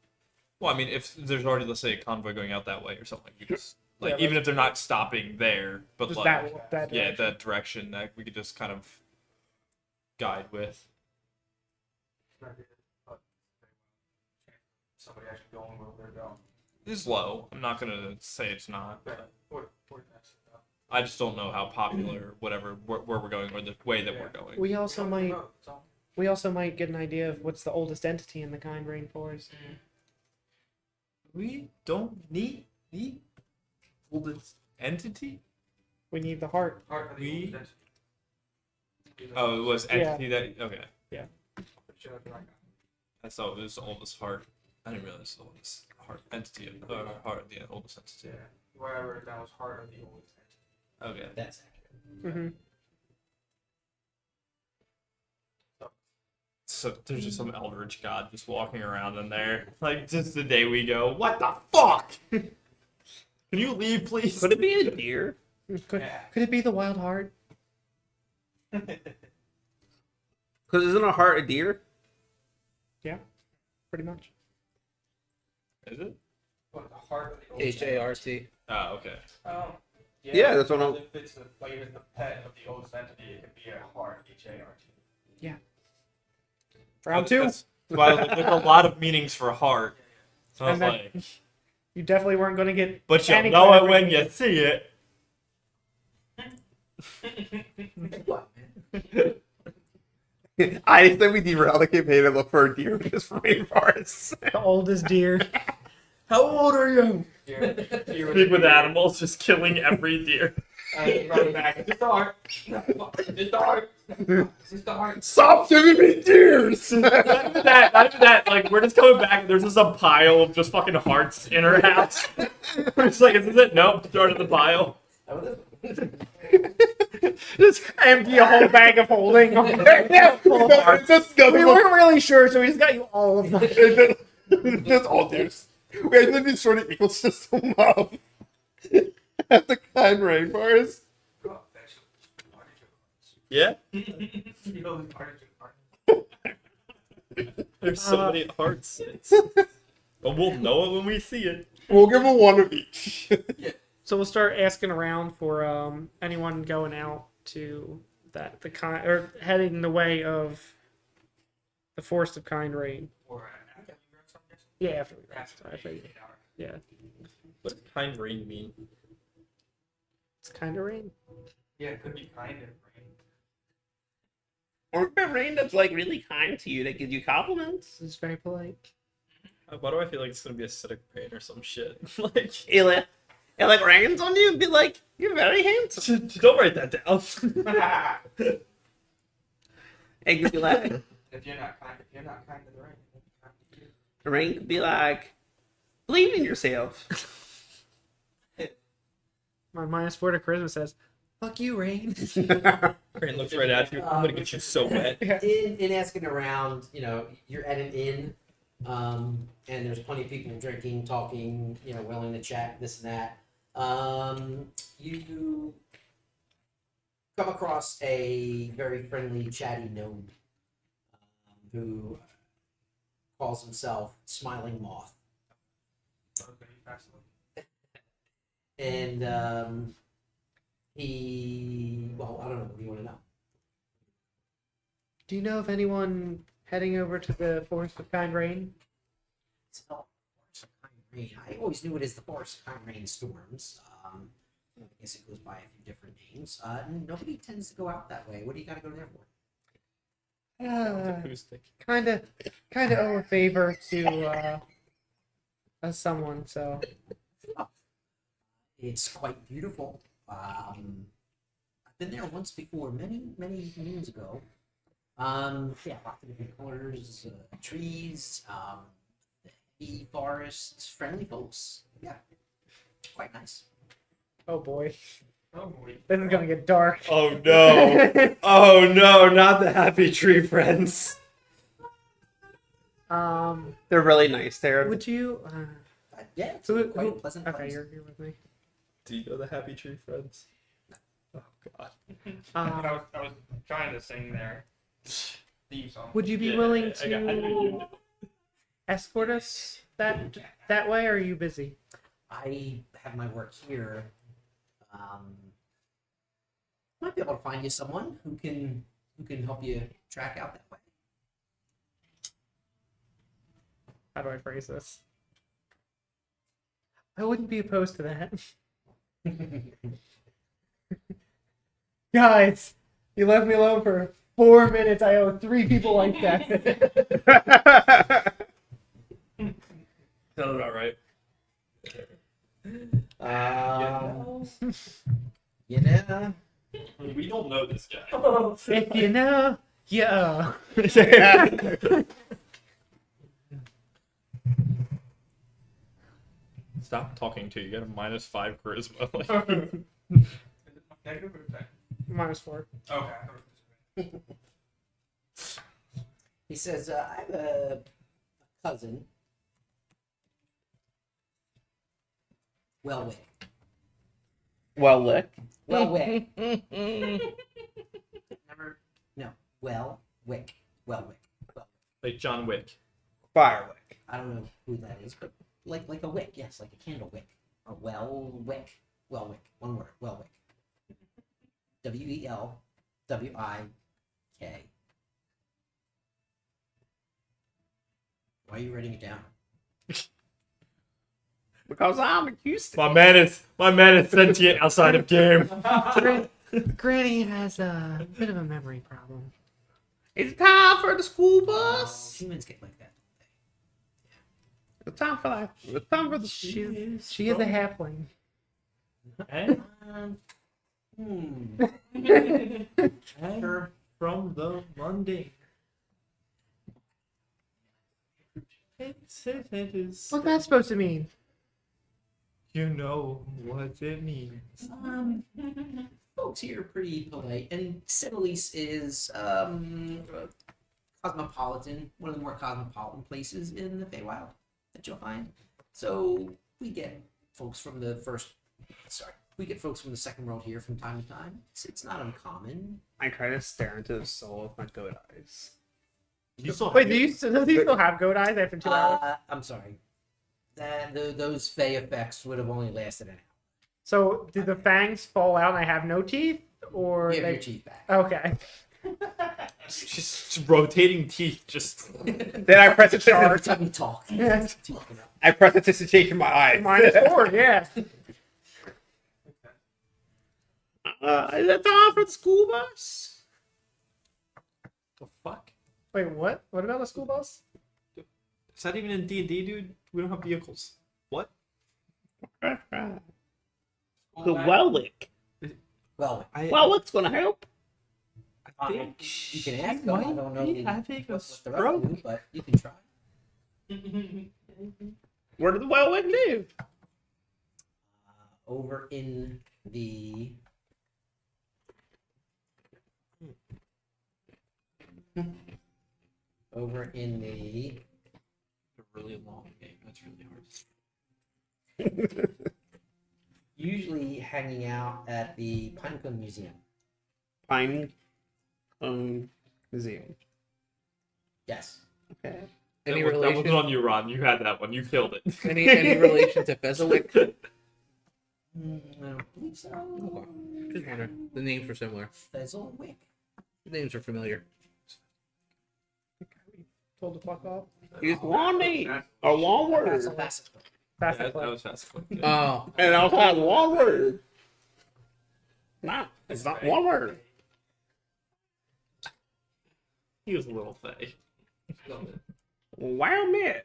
Well, I mean, if there's already, let's say, a convoy going out that way or something, you just like Yeah, even if they're not stopping there, but Just like that yeah, direction. that direction that we could just kind of guide with. Somebody actually going where we're going. It's low. I'm not gonna say it's not. But We're next. I just don't know how popular, whatever, where we're going or the way that we're going. We also might get an idea of what's the oldest entity in the Kind Rainforest. We don't need the oldest entity. We need the heart. We- Oh, it was entity that. Okay. I thought it was the oldest heart. I didn't realize the oldest heart entity, heart of the oldest entity. Yeah. Wherever that was heart of the oldest entity. Okay. That's accurate. So there's just some eldritch god just walking around in there. Like, just the day we go, what the fuck? Can you leave, please? Could it be a deer? Could, Yeah. could it be the wild heart? Because isn't a heart a deer? Yeah, pretty much. Is it? What, the heart of the oldest HART. Oh, okay. entity? Yeah, that's what I'm- If it's the pet of the oldest entity, it could be a heart, HART. Round two. That's why I was like, there's a lot of meanings for heart. So I was And then- like, You definitely weren't going to get. but you'll any know it when clarification. you see it. What, man? I think we derailed the campaign and look for a deer with this rainforest. The oldest deer. How old are you? Big with animals, just killing every deer. Running back. Is this the heart? No, fuck. Is this the heart? No, is this the heart? Stop giving me deers! Not even that. Like, we're just coming back and there's just a pile of just fucking hearts in her house. We're just like, is this it? Nope. Throw it in the pile. Just empty a whole bag of holding. Full of hearts. Just We nothing weren't really sure, so we just got you all of them. Just all deers. We had to destroy the ecosystem of the kind rainforest. Oh, vegetable. Yeah? You know, artichoke heart. There's so many hearts. But we'll know it when we see it. We'll give them one of each. So we'll start asking around for anyone going out to the kind or heading the way of the Forest of Kind Rain. Or after we rest, I'm guessing? Yeah, after we rest. After I the figured. 8 hour. Yeah, What does kind rain mean? it's kind of rain. Yeah, it could be kind of rain. Or a rain that's like really kind to you, that gives you compliments. It's very polite. Why do I feel like it's gonna be acidic rain or some shit? Like, It like rains on you and be like, you're very handsome. don't write that down. It could be like, If you're not kind to the rain, then you're kind to you. the rain could be like, believe in yourself. My -4 to charisma says, "Fuck you, Rain." Rain looks right at you. I'm gonna get you so wet. In asking around, you're at an inn, and there's plenty of people drinking, talking, willing to chat, this and that. You come across a very friendly, chatty gnome who calls himself Smiling Moth. Okay, fast enough. And well, I don't know. What do you want to know? Do you know of anyone heading over to the Forest of Kind Rain? It's not Forest of Kind Rain. I always knew it as the Forest of Kind Rain Storms. I guess it goes by a few different names. Nobody tends to go out that way. What do you got to go there for? Acoustic. Kind of owe a favor to someone. So It's quite beautiful. I've been there once before, many moons ago. Yeah, lots of different colors, trees, heavy forests, friendly folks. Yeah, quite nice. oh boy, Oh, boy. this is gonna get dark. Oh no! Oh no! Not the happy tree friends. They're really nice there. Would you? Yeah, it's Who? quite a pleasant Okay, place. you're with me. Do you know the happy tree friends? Oh god. I was trying to sing their theme song. Would you be Yeah, willing I to escort us that way? Or are you busy? I have my work here. Might be able to find you someone who can help you track out that way. How do I phrase this? I wouldn't be opposed to that. Guys, you left me alone for 4 minutes. I owe 3 people like that. Sounds about right. We don't know this guy. If you know, yeah. Stop talking to you. You got a -5 charisma. Like, Negative or negative? -4. Okay. He says, I have a cousin. Wellwick. Well-lit. Wellwick. Never. No. Wellwick. Wellwick. like John Wick. Firewick. I don't know who that is, but like a wick, yes, like a candle wick. A Wellwick. Wellwick. One word. Wellwick. WELWIK. Why are you writing it down? Because I'm a Houston. My man is sentient outside of game. Granny has a bit of a memory problem. It's time for the school bus. Humans get like that. It's time for that. It's time for the She is a halfling. Sure. From the Monday. What's that supposed to mean? You know what it means. Folks here are pretty polite, and Civilise is cosmopolitan, one of the more cosmopolitan places in the Feywild that you'll find. So we get folks from the second world here from time to time. It's not uncommon. I try to stare into the soul of my goat eyes. You still Wait, do you still have goat eyes after 2 hours? I'm sorry. Those Fey effects would have only lasted an hour. So, do the fangs fall out and I have no teeth? Or You have they... your teeth back. Okay. just rotating teeth. Just Then I press it Every to time you talk. Yes. I press it to change my eyes. -4, yeah. Is it time for the school bus? the fuck? Wait, what? What about the school bus? Is that even in D&D, dude? We don't have vehicles. What? The Welwick. Well, Welwick's gonna help. I think you can ask them. I don't know might be having a what they're up to, stroke. but you can try. Where did the Welwick live? Over in the A really long game. That's really hard. usually hanging out at the Pinecone Museum. Pine Museum. Yes. Okay. Any that wasn't relation? on you, Ron. You had that one. You killed it. Any relation to Fezziwick? I don't believe so. Okay. Just wondering. The names were similar. Fezzelwick. The names are familiar. Told to fuck off. It's one name or one word. That's a classic. Fast That play. was fast. Oh, And it also has one word. No, it's not one word. He was a little fey. Wow, man.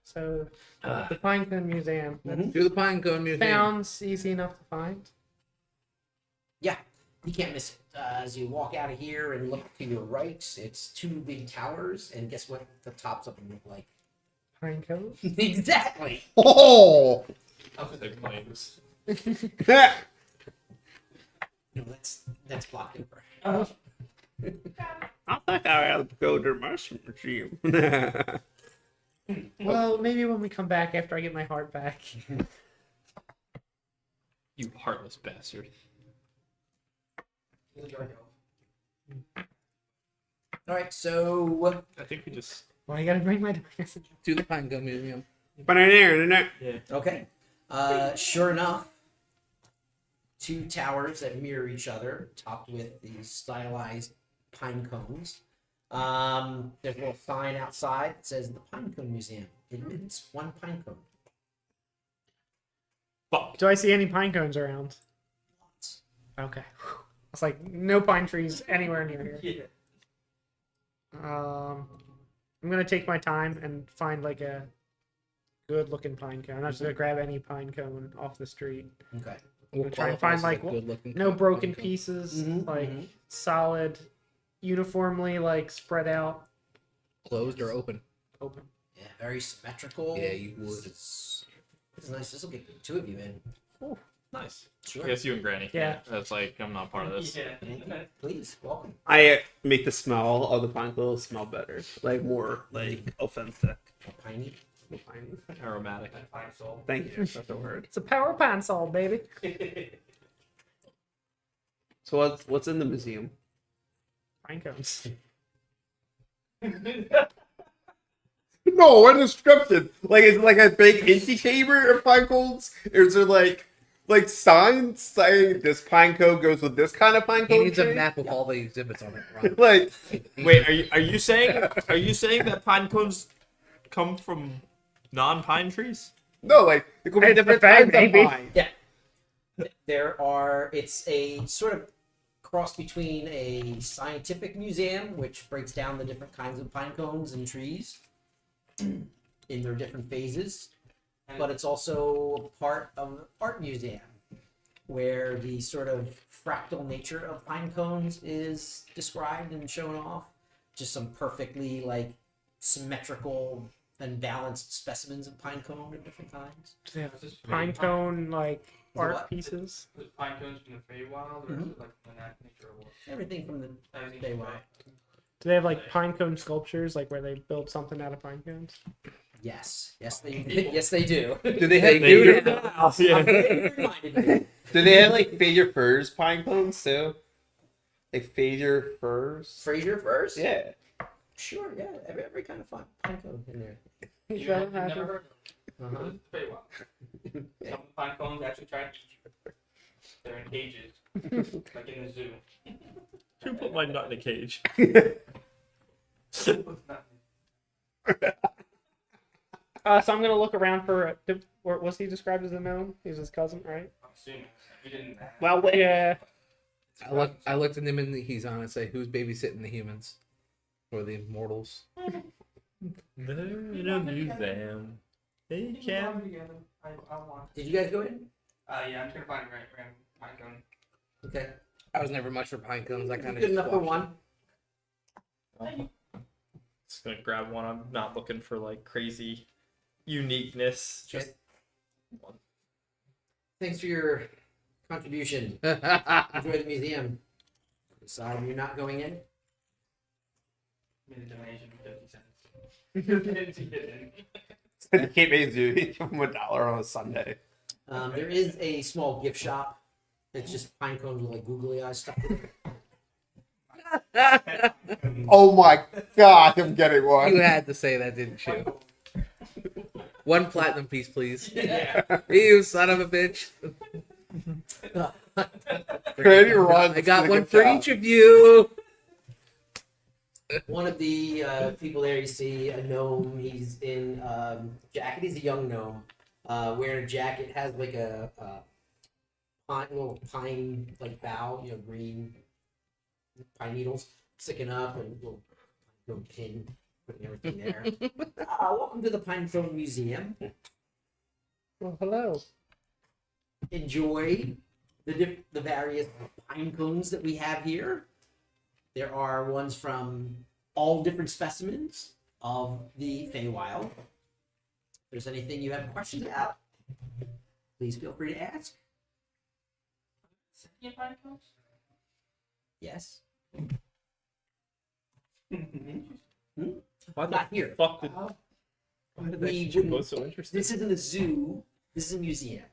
So, the Pinecone Museum. That to the Pinecone Museum. sounds easy enough to find. Yeah, you can't miss it. As you walk out of here and look to your right, it's two big towers, and guess what the tops of them look like? Pinecone? Exactly. Oh! Big claims. No, that's blocked over. I think I ought to go to the mushroom museum. Well, maybe when we come back after I get my heart back. You heartless bastard. All right, so I think we just. Well, I gotta bring my darkness. To the Pinecone Museum. okay. Sure enough, two towers that mirror each other, topped with these stylized pine cones. There's a little sign outside that says the Pinecone Museum. Admittance one pine cone. Fuck. Do I see any pine cones around? Lots. Okay. It's like no pine trees anywhere near here. I'm gonna take my time and find like a good looking pine cone. I'm not just gonna grab any pine cone off the street. Okay. We'll try and qualify find, as a like, good-looking No pine broken cone. pieces, Mhm, like mhm. solid, uniformly like spread out Closed or open? Open. Yeah, very symmetrical. Yeah, you would. This is nice. This will get the two of you in. Nice. Sure. I guess you and Granny. Yeah. That's like I'm not part of this. Yeah. Please, welcome. I make the smell of the pine cones smell better, like more like authentic. Piney. Aromatic. And fine soul. Thank you. That's the word. It's a power pine sol, baby. So what's in the museum? Pine cones. No, a description. Like, is it like a big antechamber of pine cones? Or is there like signs saying this pine cone goes with this kind of pine He cone? needs a tree? map of all the exhibits on it. Right? Like, Wait, are you saying that pine cones come from non-pine trees? no, like it could be It's different the thing, kinds of baby. pine. Yeah. It's a sort of cross between a scientific museum, which breaks down the different kinds of pine cones and trees in their different phases, but it's also part of an art museum where the sort of fractal nature of pine cones is described and shown off. Just some perfectly like symmetrical and balanced specimens of pine cone of different kinds. Do they have Is this pine cone like it art what? pieces? Is it pine cones from the Feywild, or is it like from the nature of what? Everything from the Everything Feywild. Do they have like pine cone sculptures, like where they build something out of pine cones? Yes, yes they do. Do they have They do fade your, now. I'm glad you reminded me. do they have like fade your furs pine cones too? Like fade your furs? Fraser first? Yeah. Sure, yeah. Every kind of pine cone in there. You That have never happens. heard of Uh-huh. them. It's Feywild. Some pine cones actually try to eat you. They're in cages, like in the zoo. Who put my nut in a cage? It's not- So I'm gonna look around for. Or was he described as a gnome? He's his cousin, right? I'm assuming. You didn't. Well, wait. Yeah. I looked at him and he's on and say, "Who's babysitting the humans or the immortals?" They're in a museum. They You can can. blend together. I want. Did you guys go in? Yeah, I'm trying to find a random pine cone. Okay. I was never much for pine cones. I kind of Good enough for one. Just gonna grab one. I'm not looking for like crazy uniqueness. Just Okay. one. Thanks for your contribution. one. Enjoy the museum. Decide you're not going in. Made a donation of 50 cents. To get in. You can't make do. Give them $1 on a Sunday. There is a small gift shop. It's just pine cones with like googly eyes stuck in it. Oh my god, I'm getting one. You had to say that, didn't you? One platinum piece, please. Yeah. You son of a bitch. Granny runs I got to one get for down. each of you. One of the people there, you see a gnome. He's in jacket. He's a young gnome, wearing a jacket. Has like a little pine like bough, green pine needles sticking up, and a little pin putting everything there. Welcome to the Pine Cone Museum. Well, hello. Enjoy the various pine cones that we have here. There are ones from all different specimens of the Feywild. If there's anything you have questions about, please feel free to ask. Sentient pine cones? Yes. Why the Not here. fuck did, why did that We get you wouldn't- both so interested? This isn't a zoo. This is a museum.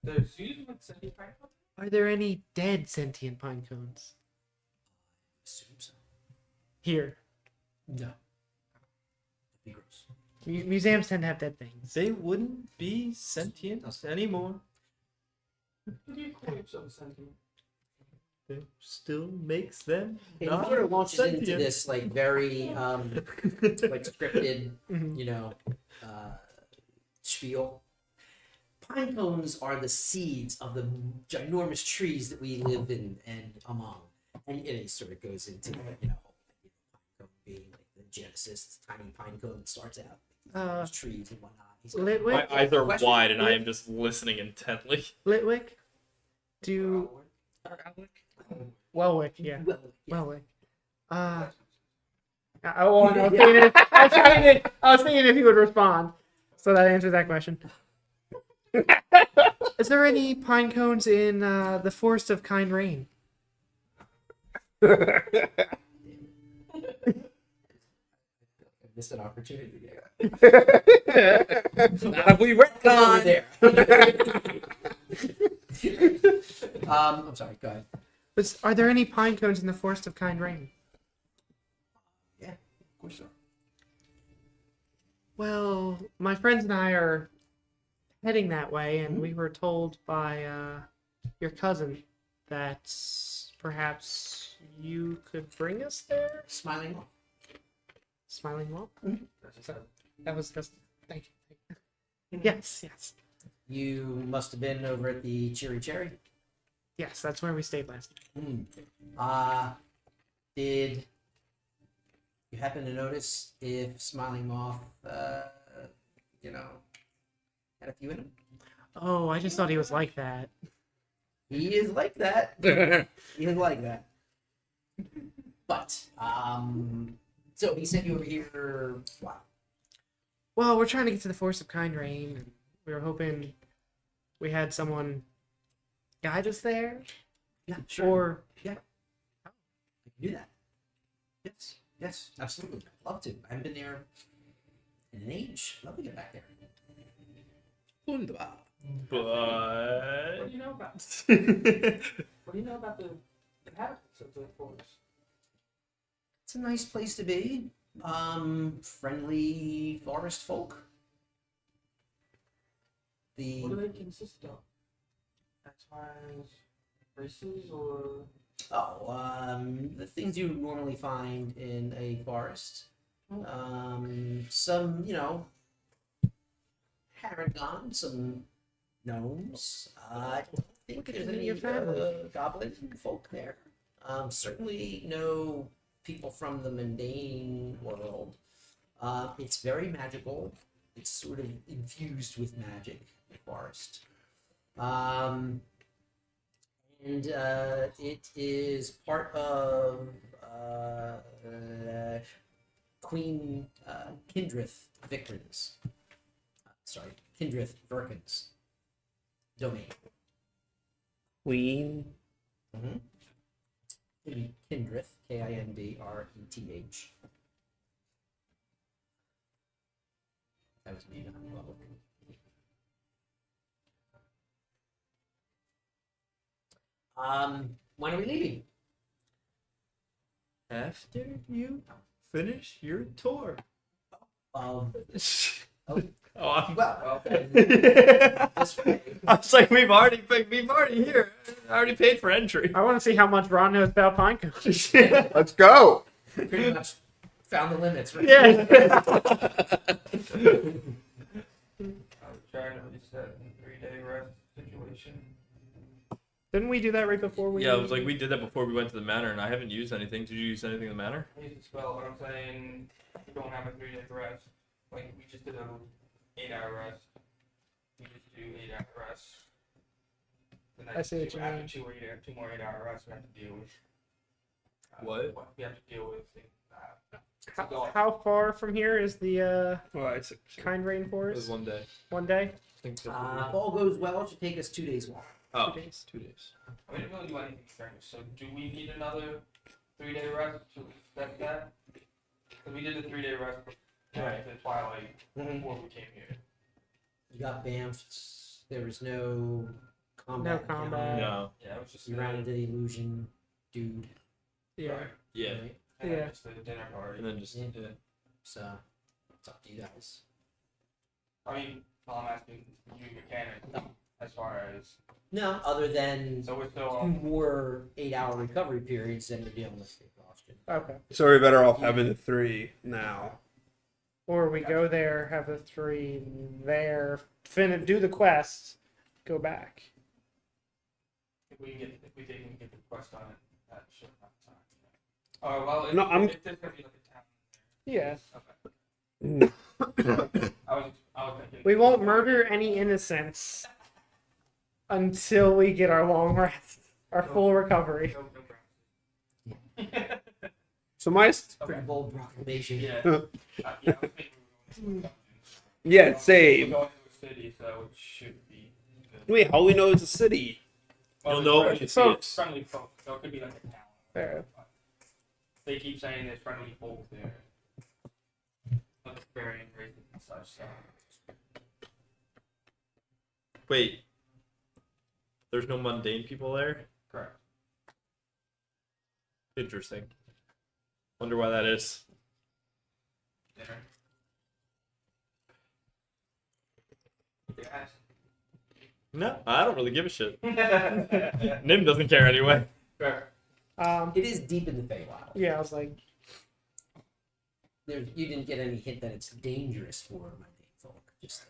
The zoos with sentient pine cones? Are there any dead sentient pine cones Assume so. here? No. Be gross. Museums tend to have dead things. They wouldn't be sentient anymore. What do you call yourself sentient? It still makes them It not sort of launches into sentient. this like very like scripted, Mhm. spiel. Pine cones are the seeds of the ginormous trees that we live in and among, and it sort of goes into pine cone being like the genesis, this tiny pine cone that starts out these trees and whatnot. He's got- My Litwick, eyes are Question? wide and I am just listening intently. Litwick, do Wellwick, yeah, Well, yeah. Wellwick. I was thinking if he would respond. So that answers that question. Is there any pine cones in the Forest of Kind Rain? Missed an opportunity there. Not if we retcon. Over there. I'm sorry. Go ahead. Are there any pine cones in the Forest of Kind Rain? Yeah, of course so. Well, my friends and I are heading that way, and we were told by your cousin that perhaps you could bring us there. Smiling. Smiling Wall? That's just a- That was just. Thank you. Yes. You must have been over at the Cheery Cherry. Yes, that's where we stayed last night. Did you happen to notice if Smiling Moth, had a few in him? Oh, I just thought he was like that. He is like that. He is like that. But, so he sent you over here. Wow. Well, we're trying to get to the Forest of Kind Rain, and we were hoping we had someone guide us there. Yeah, sure. Or I can do that. Yes, absolutely. I'd love to. I haven't been there in an age. Love to get back there. Wunderbar. But What do you know about? What do you know about the inhabitants of the forest? It's a nice place to be. Friendly forest folk. What do they consist of? As far as races or The things you normally find in a forest. Some, Haragon, some gnomes. I don't think Look at there's the any Indian family. goblin folk there. Certainly no people from the mundane world. It's very magical. It's sort of infused with magic, the forest. And it is part of Queen Kindrith Vikrin's. Kindrith Verkin's domain. Queen. Kindrith, Kindreth. That was made on public. When are we leaving? after you finish your tour. Um, Oh, I'm. well, I this way. was like, we've already here. I already paid for entry. I want to see how much Ron knows about pine cones. Let's go. Pretty much found the limits, right? Yeah. I was trying to reset the 3-day rest situation. Didn't we do that right before we? Yeah, it was like we did that before we went to the manor, and I haven't used anything. Did you use anything in the manor? I used a spell, but I'm saying we don't have a 3-day rest. Like, we just did a 8-hour rest. We just do 8-hour rest. The I see what you mean. After 2 more 8-hour rests, we have to deal with. What? We have to deal with. How far from here is the Well, it's Kind Rain It was Forest? 1 day. 1 day? I think so. If all goes well, it should take us 2 days walk. Oh, 2 days. 2 days. We didn't really do anything strange. So, do we need another 3-day rest to respect that? Because we did the 3-day rest at the twilight before we came here. You got bamfed. There was no combat. No combat. No. Yeah, it was just You ran into the illusion dude. Yeah. Right. Yeah. Right? And Yeah. then just the dinner party. And then just Yeah. yeah. So it's up to you guys. I mean, all I'm asking you, mechanic, as far as No, other than so we're still 2 on. more 8-hour recovery periods, then you're dealing with exhaustion. Okay. so we're better off having the 3 now. Or we go there, have the 3 there, do the quest, go back. If we think we can get the quest on it, that should have time. Oh well, No, I'm- if there's gonna be like a town. Yeah. Okay. I was thinking. We won't murder any innocents until we get our long rest, our full recovery. No, no So my Pretty bold proclamation. Yeah. Yeah, I was thinking yeah, same. we're going to a city, so it should be good. Wait, how do we know it's a city? You'll it's know when friendly you see it. folks. Friendly folks, so it could be like a town. Fair. They keep saying there's friendly folks there. Like varying races and such, so. Wait. There's no mundane people there? Correct. Interesting. Wonder why that is. Dinner. Yes. No, I don't really give a shit. Fair. Nim doesn't care anyway. It is deep in the Feywild. Yeah, I was like, You didn't get any hint that it's dangerous for mundane folk. Just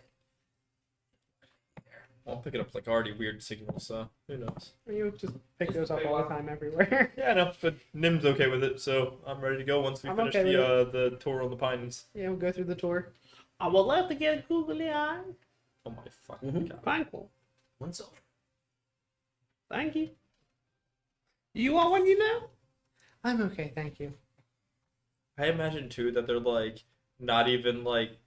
Well, I'm picking up like already weird signals, so who knows? you just pick those up all the time everywhere. Yeah, I know, but Nim's okay with it, so I'm ready to go once we I'm finish okay the tour on the Pines. Yeah, we'll go through the tour. I would love to get a googly eye. Oh my fucking Mhm. god. Fine, cool. one soul. Thank you. You want one, you know? I'm okay, thank you. I imagine too that they're like not even like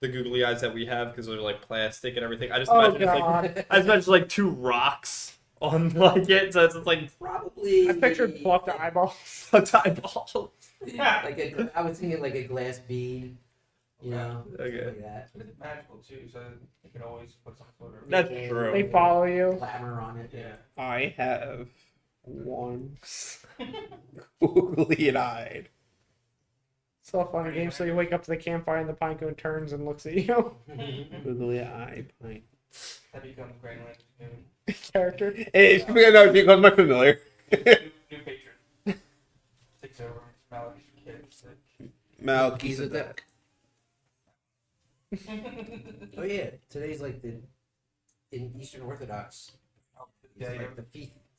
the googly eyes that we have because they're like plastic and everything. I just Oh imagine it's like god. I just imagine like two rocks on like it, so it's like Probably. I pictured plucked eyeballs. a eyeball. Like I was thinking like a glass bead. You know. Okay. Like that. But it's magical too, so you can always put some sort of. That's They true. They follow you. Glamour on it. Yeah. I have one googly eyed. It's all fun and games. So you wake up to the campfire and the pinecone turns and looks at you. Googly eye pine. That becomes Grand Lantern Character. Hey, no, because my familiar. new patron. Takes over. Mallory's kids. Melchizedek. Oh yeah, today's like the in Eastern Orthodox. It's Yeah, like the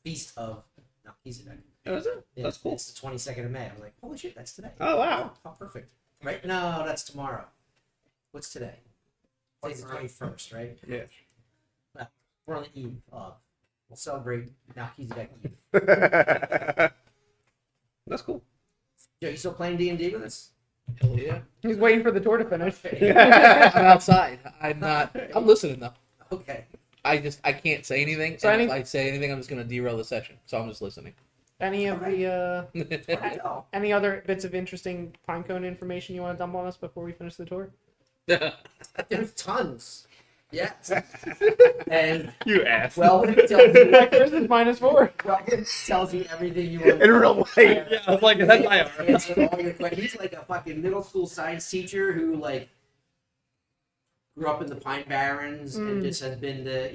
feast of Melchizedek. Oh, is it? Yeah, That's cool. It's the 22nd of May. I was like, holy shit, that's today. Oh, wow. Oh, perfect. Right? No, that's tomorrow. What's today? Today's the 21st, right? Yeah. Well, we're on the eve of. We'll celebrate Melchizedek Eve. That's cool. Yo, you still playing D&D with us? Hell yeah. He's waiting for the tour to finish. I'm outside. I'm not. I'm listening though. Okay. I can't say anything. So and if any- I say anything, I'm just gonna derail the session. So I'm just listening. Any of the I know. any other bits of interesting pinecone information you want to dump on us before we finish the tour? There's tons. Yes. And You ass. well, it tells you, Like, this is -4. well, it tells you everything you want. In real life. Yeah, I was like, that's my arm. Answer all your questions. He's like a fucking middle school science teacher who like grew up in the Pine Barrens and just has been the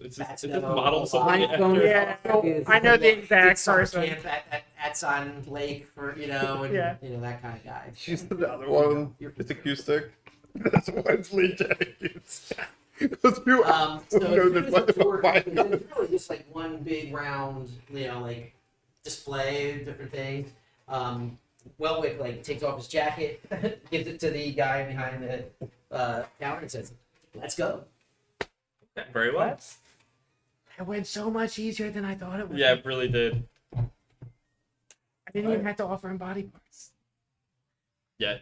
It's That's just no- model somebody Pinecone, after. Yeah, so I know the exact summer person. camp at Sun Lake for and Yeah. that kind of guy. She's the other one. It's acoustic. That's why it's lead acoustic. Because you So know it's there's really like a tour- fine it's really just like one big round, like display of different things. Welwick like takes off his jacket, gives it to the guy behind the counter, and says, "Let's go." Very well. What? It went so much easier than I thought it would. Yeah, it really did. I didn't even have to offer him body parts. Yeah.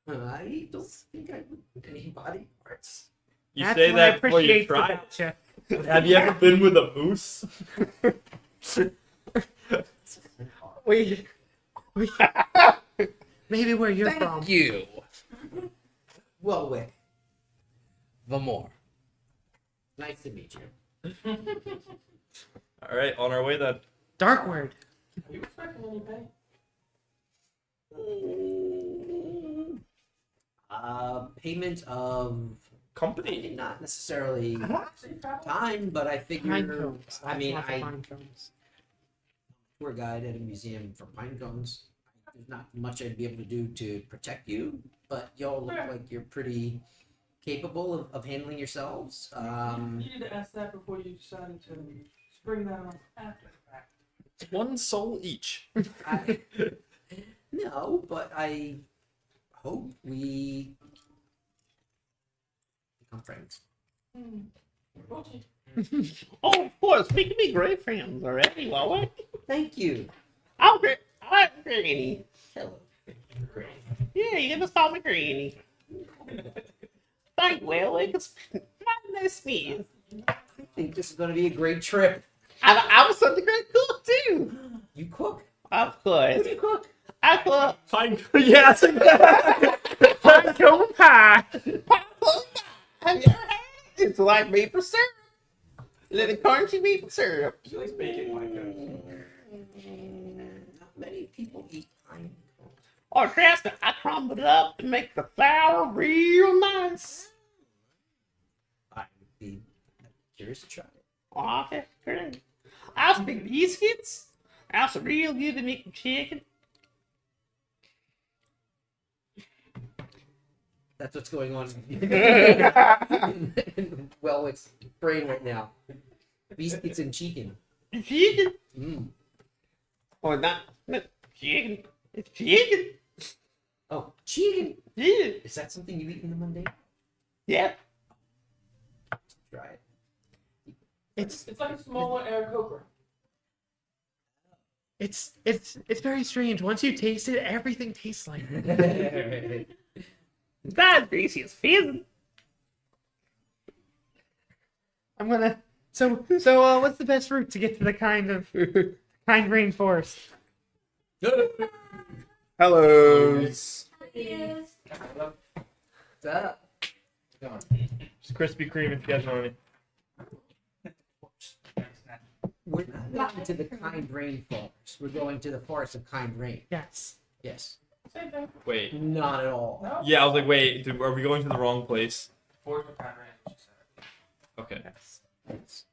I don't think I would any body parts. You That's say what I that before you appreciate try. about you. Have you ever been with a moose? We maybe where you're from. Thank you. Welwick, The more. nice to meet you. All right, on our way then. Dark word. Are you expecting any pay? Payment of Company. not necessarily time, but I figure. Pinecones. I mean, Lots of I pinecones. tour guide at a museum for pine cones. There's not much I'd be able to do to protect you, but y'all look like you're pretty capable of handling yourselves. You need to ask that before you decided to spring that on after the fact. One soul each. No, but I hope we become friends. Oh, of course. We can be great friends already, Welwick. Thank you. I'll be Hi, Granny. Hello. Great. Yeah, you can just call me Granny. Thank well, it's nice to meet you. I think this is going to be a great trip. I was such a great cook too. You cook? Of course. What do you cook? I cook. Fine. Yes. Pine cone pie. Have you ever had it? It's like maple syrup. Little crunchy maple syrup. She likes bacon like that. Not many people eat pine cones. Or trust me, I crumbled it up to make the flour real nice. I would be curious to try it. Okay, great. I speak biscuits. Also real good to make chicken. That's what's going on in Welwick's brain right now. Biscuits and chicken. Chicken. Mm. Or not chicken. It's chicken. Oh, chicken. Yeah. Is that something you eat in the mundane? Yeah. Try it. It's It's like a smaller Aarakocra. it's very strange. Once you taste it, everything tastes like it. That's greasy as fizzing. I'm gonna. So what's the best route to get to the kind rainforest? Hellos. What's up? Just Krispy Kreme if you guys want any. We're not going to the kind rainforest. We're going to the forest of kind rain. Yes. Yes. Same thing. Wait. Not at all. No? Yeah, I was like, wait, are we going to the wrong place? Forest of Kind Ranch, she said. Okay. Yes.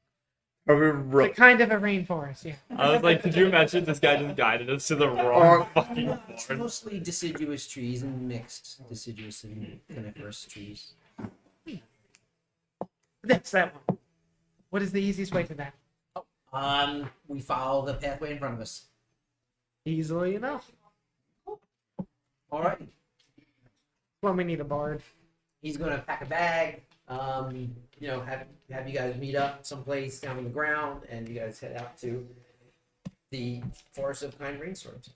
Are we The kind of a rainforest. Yeah. I was like, could you imagine this guy just guided us to the wrong fucking It's forest? mostly deciduous trees and mixed deciduous and coniferous trees. That's that one. What is the easiest way to that? We follow the pathway in front of us. Easily enough. All right. Well, we need a bard. He's gonna pack a bag. Have you guys meet up someplace down on the ground, and you guys head out to the forest of kind rainstorms.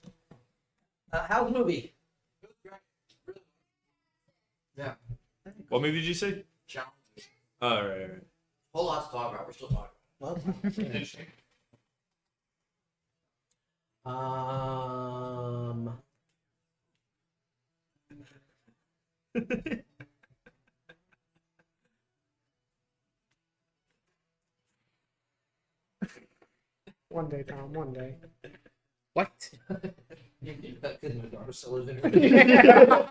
How's the movie? Yeah. What movie did you say? Challenges. Oh, right. Whole lot to talk about. We're still talking. Well, One day, Tom. One day. What? because my daughter still lives in her.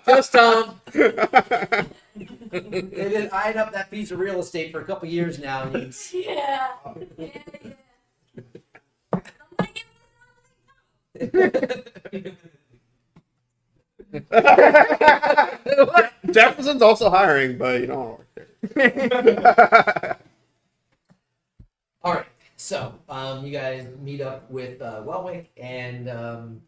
Just they've been eyeing up that piece of real estate for a couple years now. And he's, Yeah. Jefferson's also hiring, but you don't want to work there. all right. So you guys meet up with Welwick, and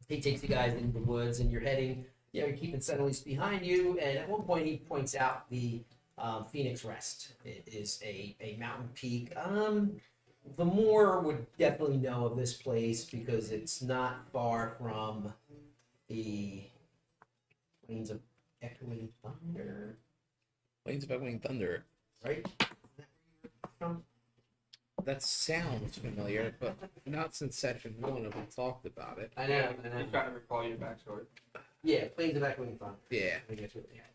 he takes you guys into the woods, and you're heading. You're keeping Sentinels behind you, and at one point he points out the Phoenix Rest. It is a mountain peak. The Moor would definitely know of this place because it's not far from the Plains of Echoing Thunder, Plains of Echoing Thunder. right? From? That sounds familiar, but not since session 1 have we talked about it. I know. He's trying to recall your backstory. Yeah, Plains of Echoing Thunder. Yeah. I think that's what they had.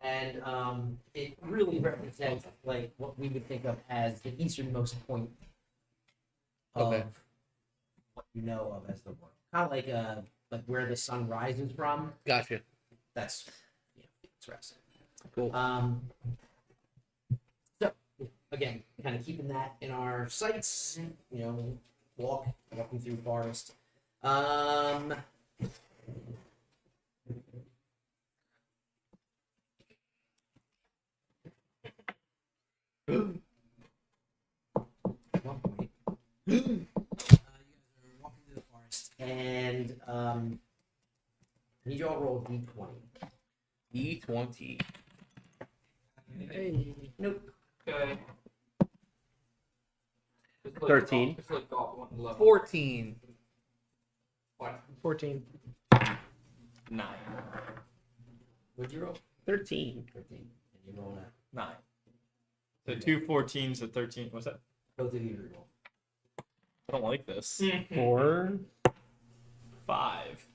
And it really represents like what we would think of as the easternmost point of Okay. what you know of as the world. Kind of like where the sun rises from. Gotcha. That's it's rest. Cool. So again, kind of keeping that in our sights. Walking through forest. At one point, you guys are walking through the forest, and I need you all to roll d20. D20. Hey. Nope. Okay. It's like 13. It's like golf 111. 14. What? 14. 9. What'd you roll? 13. 13. And you roll a 9. So 2 14s to 13. What's that? both of you roll. I don't like this. 4. 5.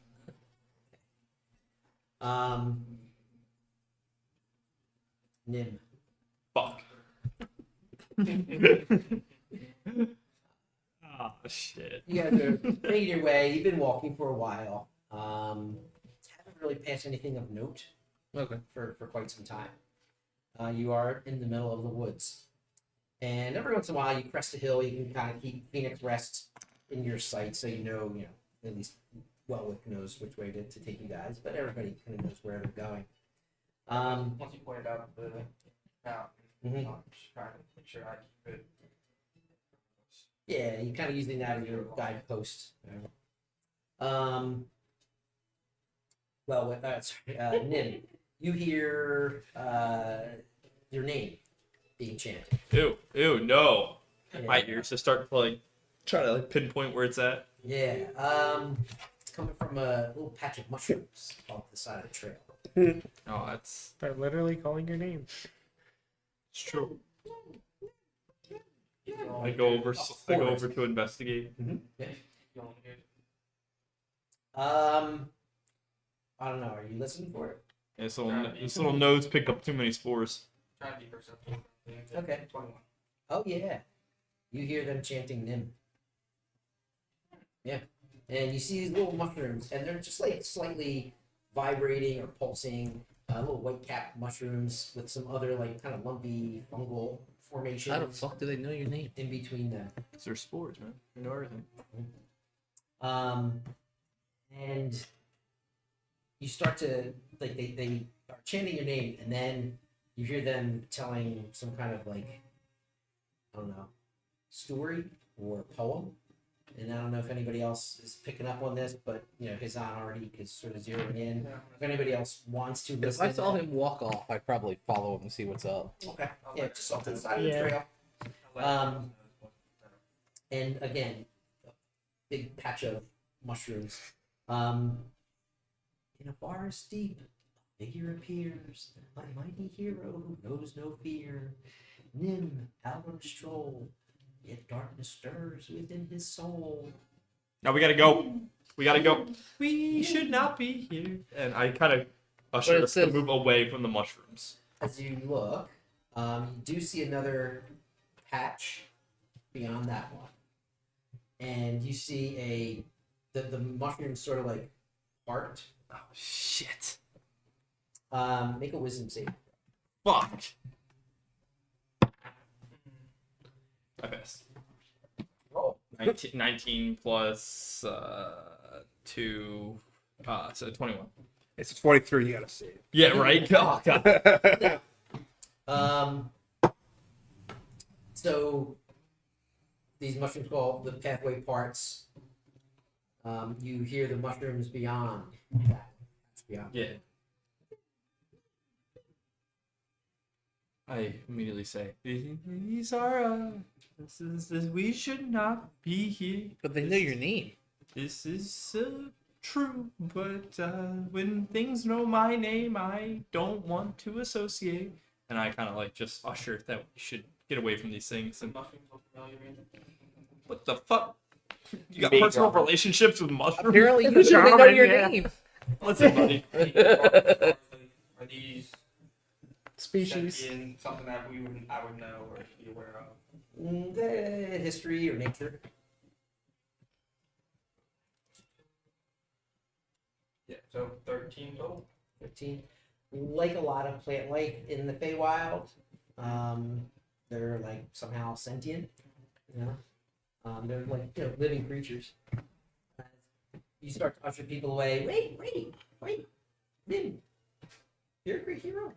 Nim. Fuck. Oh shit. You guys are making your way. You've been walking for a while. Haven't really passed anything of note Okay. for quite some time. You are in the middle of the woods. And every once in a while, you crest a hill. You can kind of keep Phoenix Rest in your sight, so you know, at least Wellwick knows which way to take you guys. But everybody kind of knows where they're going. Once you pointed out the mountain, Mhm. I'm just trying to make sure I keep it. Yeah, you're kind of using that as your guidepost. Sorry, Nim, you hear your name being chanted. Ew, no. Yeah. My ears just start to like try to like pinpoint where it's at. Yeah, it's coming from a little patch of mushrooms off the side of the trail. Oh, that's They're literally calling your name. it's true. I go over to investigate. Yeah. You only hear I don't know. Are you listening for it? Yeah, this little nose picked up too many spores. trying to be perceptive. Okay. 21. Oh yeah, you hear them chanting Nim. Yeah, and you see these little mushrooms, and they're just like slightly vibrating or pulsing. Little white cap mushrooms with some other like kind of lumpy fungal formations. How the fuck do they know your name? In between them. It's their spores, man. They know everything. And you start to like they are chanting your name, and then you hear them telling some kind of like, I don't know, story or poem. And I don't know if anybody else is picking up on this, but Hazan already is sort of zeroing in. If anybody else wants to If listen, I saw him walk off, I'd probably follow him and see what's up. okay, yeah, just off to the side of the Yeah. trail. And again, a big patch of mushrooms. In a forest deep, a figure appears, a mighty hero who knows no fear. Nim, out on a stroll, yet darkness stirs within his soul. Now we gotta go. We gotta go. We should not be here. And I kind of usher But it us to says- move away from the mushrooms. As you look, you do see another patch beyond that one, and you see the mushrooms sort of like part. Oh shit! Make a wisdom save. Fuck! I passed. Roll. 19 plus 2, so 21. It's 23. You gotta save. Yeah, right. Oh god. So these mushrooms called the pathway parts. You hear the mushrooms beyond that. Beyond. Yeah. I immediately say, "These are this we should not be here. But they know your name. This is true, but when things know my name, I don't want to associate." And I kind of like just usher that we should get away from these things. And Mushrooms look familiar, man. what the fuck? You got Big personal drama. relationships with mushrooms? Apparently, you should know Shaman, your yeah. name. Listen, buddy. Are these Species. sentient, something that I would know or be aware of? History or nature. Yeah. So 13 total. 15. Like a lot of plant life in the Feywild, they're like somehow sentient. They're like living creatures. You start to usher people away. Wait, Nim, you're a great hero.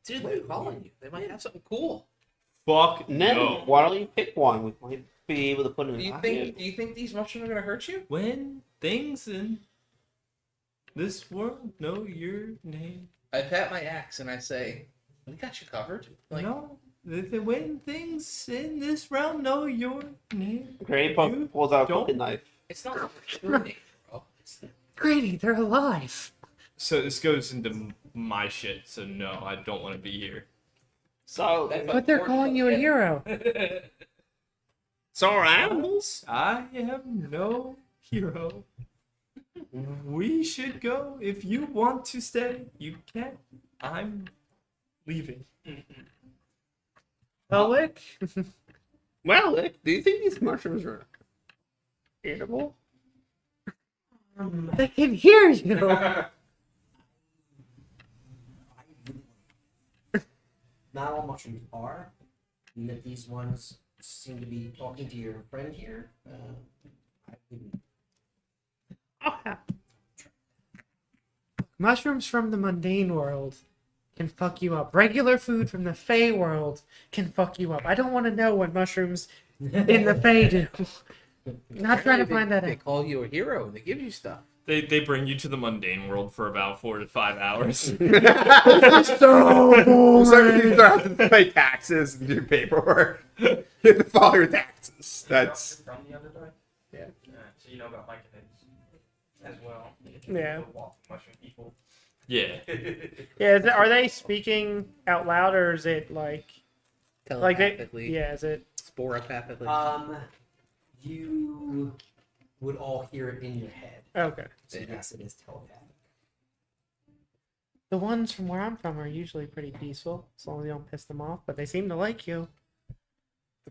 Dude, they're calling you. They might have something cool. Fuck No. no. Why don't you pick one? We might be able to put it in. Do you a think? Do you think these mushrooms are gonna hurt you? When things in this world know your name, I pat my axe and I say, "We got you covered." Like, no, when things in this realm know your name. Granny You pulls out a don't- pocket knife. it's not your name, bro. Grady, they're alive. So this goes into my shit. So no, I don't want to be here. So, But they're calling you a hero. so are animals. I am no hero. We should go. If you want to stay, you can. I'm leaving. Alec? Well, do you think these mushrooms are edible? They can hear you. Not all mushrooms are. And that these ones seem to be talking to your friend here. I wouldn't. Mushrooms from the mundane world can fuck you up. Regular food from the Fey world can fuck you up. I don't want to know what mushrooms in the Fey do. Not trying to find that They out. call you a hero and they give you stuff. They bring you to the mundane world for about 4 to 5 hours. So You boring. start having to pay taxes and do paperwork. You have to file your taxes. That's From the other day? Yeah. So you know about Mike and as well. Yeah. Walk mushroom people. Yeah. Yeah, are they speaking out loud or is it like they? Telepathically. Yeah, is it? Sporopathically. You would all hear it in your head. Okay. So yes, it is telepathic. The ones from where I'm from are usually pretty peaceful, as long as you don't piss them off. But they seem to like you.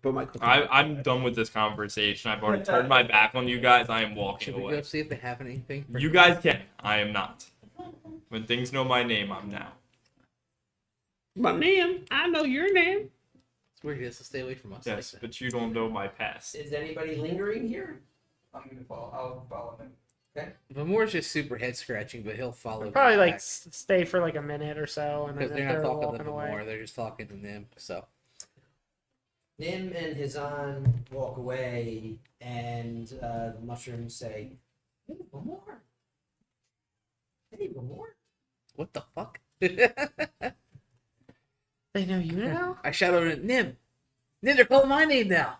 put my I'm done with this conversation. I've already turned my back on you guys. I am walking Should we away. go see if they have anything? for- You guys can. I am not. When things know my name, I'm now. My name. I know your name. It's weird. He has to stay away from us. Yes, like but you don't know my past. Is anybody lingering here? I'm gonna follow. I'll follow him. that. Vamor's just super head scratching, but he'll follow. Probably them like back. stay for like a minute or so, and then Because if they're not they're talking to walking away. Vamor, they're just talking to them. So Nim and Hizan walk away, and the mushrooms say, "Hey, Vamor. Hey, Vamor." what the fuck? They know you now. I shout out at Nim. Nim, they're calling my name now.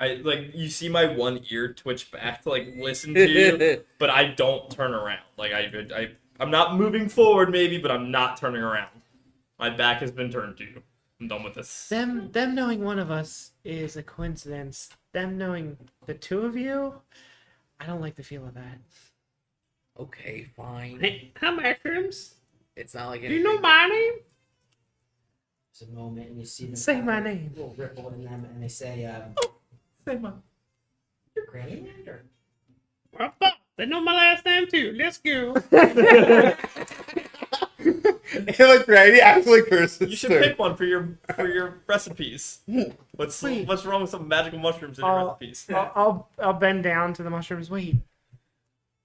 I like you see my one ear twitch back to like listen to you, but I don't turn around. Like I'm not moving forward maybe, but I'm not turning around. My back has been turned to you. I'm done with this. Them knowing one of us is a coincidence. Them knowing the two of you, I don't like the feel of that. Okay, fine. Hey, hi mushrooms. It's not like Do you know anything- my name? There's a moment, and you see them Say have my a name. little ripple in them, and they say, Say my "You're Granny Lander." Well, fuck, they know my last name too. Let's go. Look, right? He actually curses. You should too. pick one for your recipes. What's Wait. what's wrong with some magical mushrooms in your Oh. recipes? I'll bend down to the mushrooms. Wait,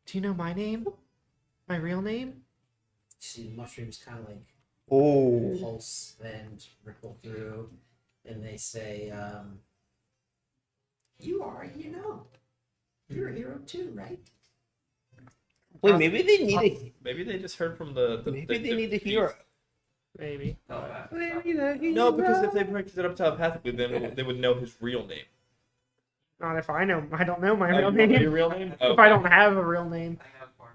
do you know my name? My real name? You see the mushrooms kind of like Oh. pulse and ripple through, and they say, "You are, you know. You're a hero too, right?" Wait, maybe they need a. Maybe they just heard from the Maybe they need a hero. Maybe. No, because if they picked it up telepathically, then they would know his real name. Not if I know. I don't know my Oh, real you know name. your real name? If I don't have a real name. I have one.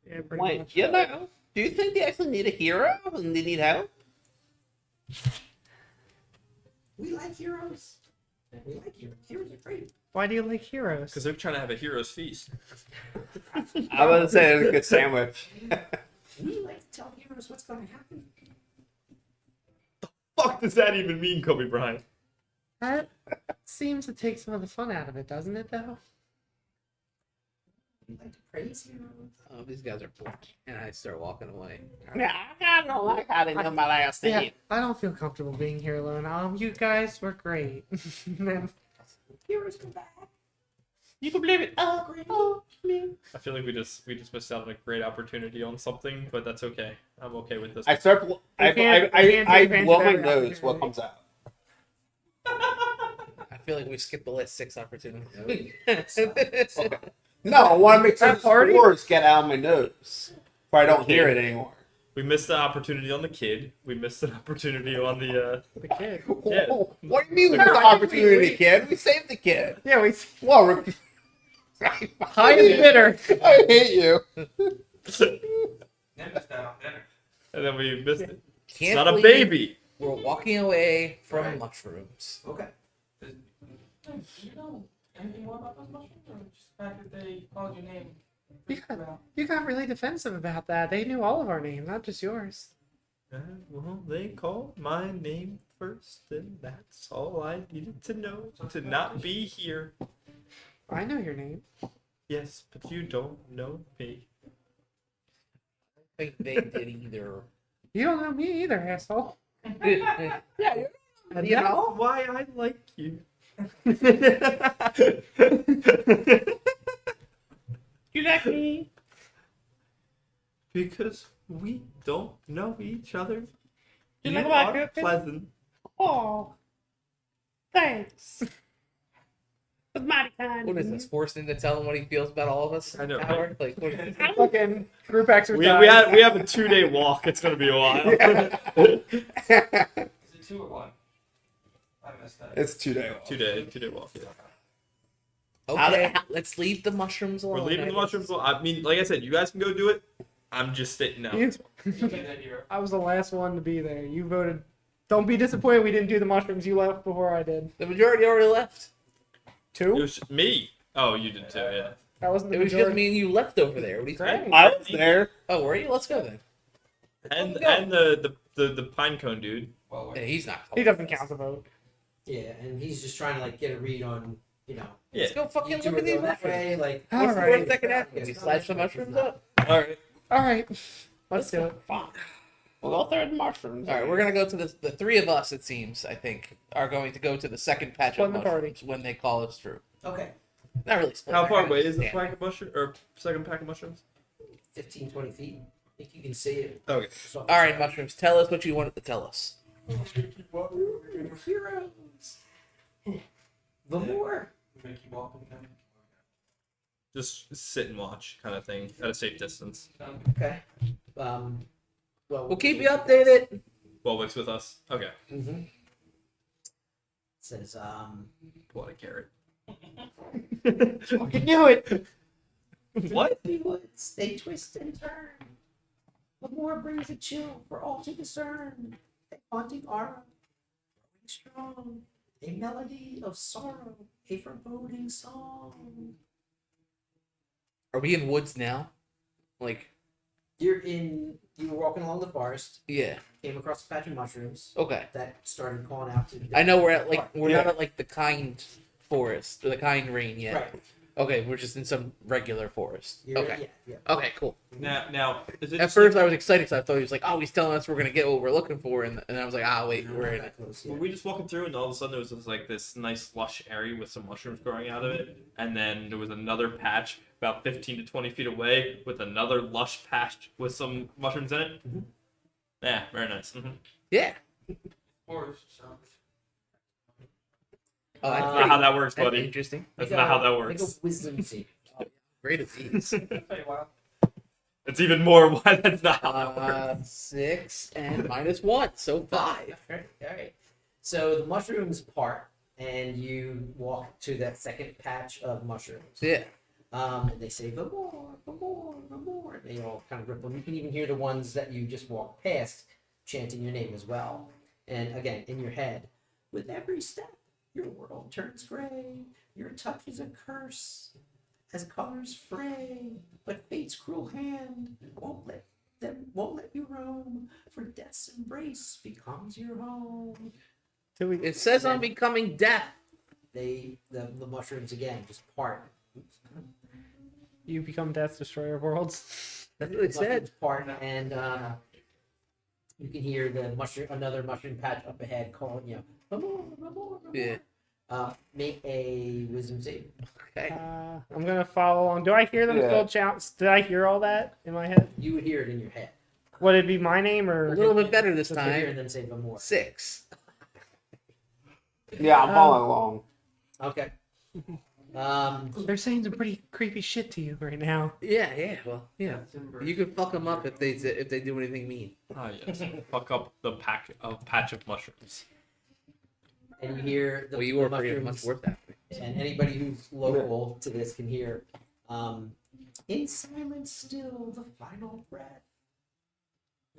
Yeah, pretty Wait, much. you know? Do you think they actually need a hero and they need help? We like heroes. We like heroes. Heroes are great. Why do you like heroes? Because they're trying to have a hero's feast. I was gonna say it's a good sandwich. We like to tell heroes what's going to happen. Fuck does that even mean, Kobe Bryant? That seems to take some of the fun out of it, doesn't it? Though. We like to praise heroes. Oh, these guys are bored. And I start walking away. Yeah, I don't like how they know my last Yeah, name. I don't feel comfortable being here alone. You guys were great. Then- Heroes come back. You can believe it. Oh, I feel like we just missed out on a great opportunity on something, but that's okay. I'm okay with this. I start. I can't take blow my advantage of that nose. What comes out? I feel like we skipped the last 6 opportunities. No, I want to make sure That the party? spores get out of my nose, where I don't hear it anymore. We missed the opportunity on the kid. We missed an opportunity on the. The kid. Yeah. What do you mean we missed the opportunity, kid? We saved the kid. Yeah, we Well, we're... highest bidder. I hate you. Then missed that on dinner. And then we missed it. It's Can't not a believe baby. We're walking away from Right. mushrooms. Okay. Do you know anything more about those mushrooms, or just the fact that they called your name? You got really defensive about that. They knew all of our names, not just yours. Well, they called my name first, and that's all I needed to know to not be here. I know your name. Yes, but you don't know me. I think they did either. You don't know me either, asshole. Yeah, And That's why I like you. you like me. Because we don't know each other. You You look like are it. pleasant. Oh, thanks. That's mighty kind. What is this? Forcing to tell him what he feels about all of us? I know. Howard? Like, what is this? Fucking group exercise. We have a 2-day walk. It's gonna be a while. Is it 2 or 1? I missed that. It's 2 day. 2-day walk. Yeah. Okay, let's leave the mushrooms alone. We're leaving the I guess. mushrooms. Well, I mean, like I said, you guys can go do it. I'm just sitting out. You- You did that hero. I was the last one to be there. You voted. Don't be disappointed we didn't do the mushrooms. You left before I did. The majority already left. It 2? was just me. Oh, you did too. Yeah. That wasn't the It was just majority. me and you left over there. What are you Great. saying? I was there. Oh, were you? Let's go then. And Go. and the pine cone dude. Well, Yeah, he's not. He doesn't count the vote. Yeah, and he's just trying to like get a read on, you know. Yeah. Let's go You fucking two look are at these going that mushrooms. way, like. All What's the right. worst that can happen? We slice the mushrooms up. All right. All right. Let's do it. We'll go through the mushrooms. All right, we're gonna go to the 3 of us. It seems I think are going to go to the second patch Split of the party. mushrooms when they call us through. Okay, Not really. Split, How they're far kinda away is the stand. pack of mushroom or second pack of mushrooms? 15, 20 feet. I think you can see it. Okay. So- All right, mushrooms. Tell us what you wanted to tell us. Heroes. The more. Make you walk with them. Just sit and watch, kind of thing, at a safe distance. Okay. Well, We'll keep you updated. While Wick's with us. Okay. Mm-hmm. Says, What a carrot. Fucking knew it. What? the woods, they twist and turn. The more brings a chill for all to discern. A haunting aura, growing strong. A melody of sorrow, a foreboding song. Are we in woods now? Like, You were walking along the forest, yeah. came across a patch of mushrooms Okay. that started calling out to you. I know we're at like we're Yeah. not at like the kind forest or the kind rain yet. Right. Okay, we're just in some regular forest. You're- Okay. Yeah. Okay, cool. Now, is it At just first, like- I was excited because I thought he was like, "Oh, he's telling us we're gonna get what we're looking for," and I was like, "Ah, wait, No, we're not in it." that close were yet. we just walking through and all of a sudden there was just like this nice lush area with some mushrooms growing out of it, and then there was another patch about 15 to 20 feet away with another lush patch with some mushrooms in it? Mhm. Yeah, very nice. Yeah. Forest sounds. Oh, Uh, That's not how that works, that's buddy. interesting. That's Make not how that Make works. a wisdom save. Great at these. Hey, wow. It's even more why that's not how that works. 6 and -1, so 5. All right. So the mushrooms part, and you walk to that second patch of mushrooms. Yeah. And they say, "The more, the more, the more." And they all kind of ripple. You can even hear the ones that you just walked past chanting your name as well. And again, in your head, with every step, your world turns gray. Your touch is a curse, as colors fray. But fate's cruel hand won't let you roam. For death's embrace becomes your home. It says I'm becoming death. The mushrooms again just part. You become Death Destroyer of Worlds. That's what it said. Mushrooms part, and you can hear another mushroom patch up ahead calling you. "No more, no more, no Yeah. more." Make a wisdom save. Okay. I'm gonna follow along. Do I hear them Yeah. still chant? Did I hear all that in my head? You would hear it in your head. Would it be my name A or? little bit better this So you're hearing time. them say "No more." 6. Yeah, I'm following along. Okay. They're saying some pretty creepy shit to you right now. Yeah. Well, yeah. You can fuck them up if they do anything mean. Ah, yes. Fuck up the patch of mushrooms. and you hear the, Well, you the were pretty much mushrooms, worth that. and anybody who's local to this can hear. In silence still the final breath.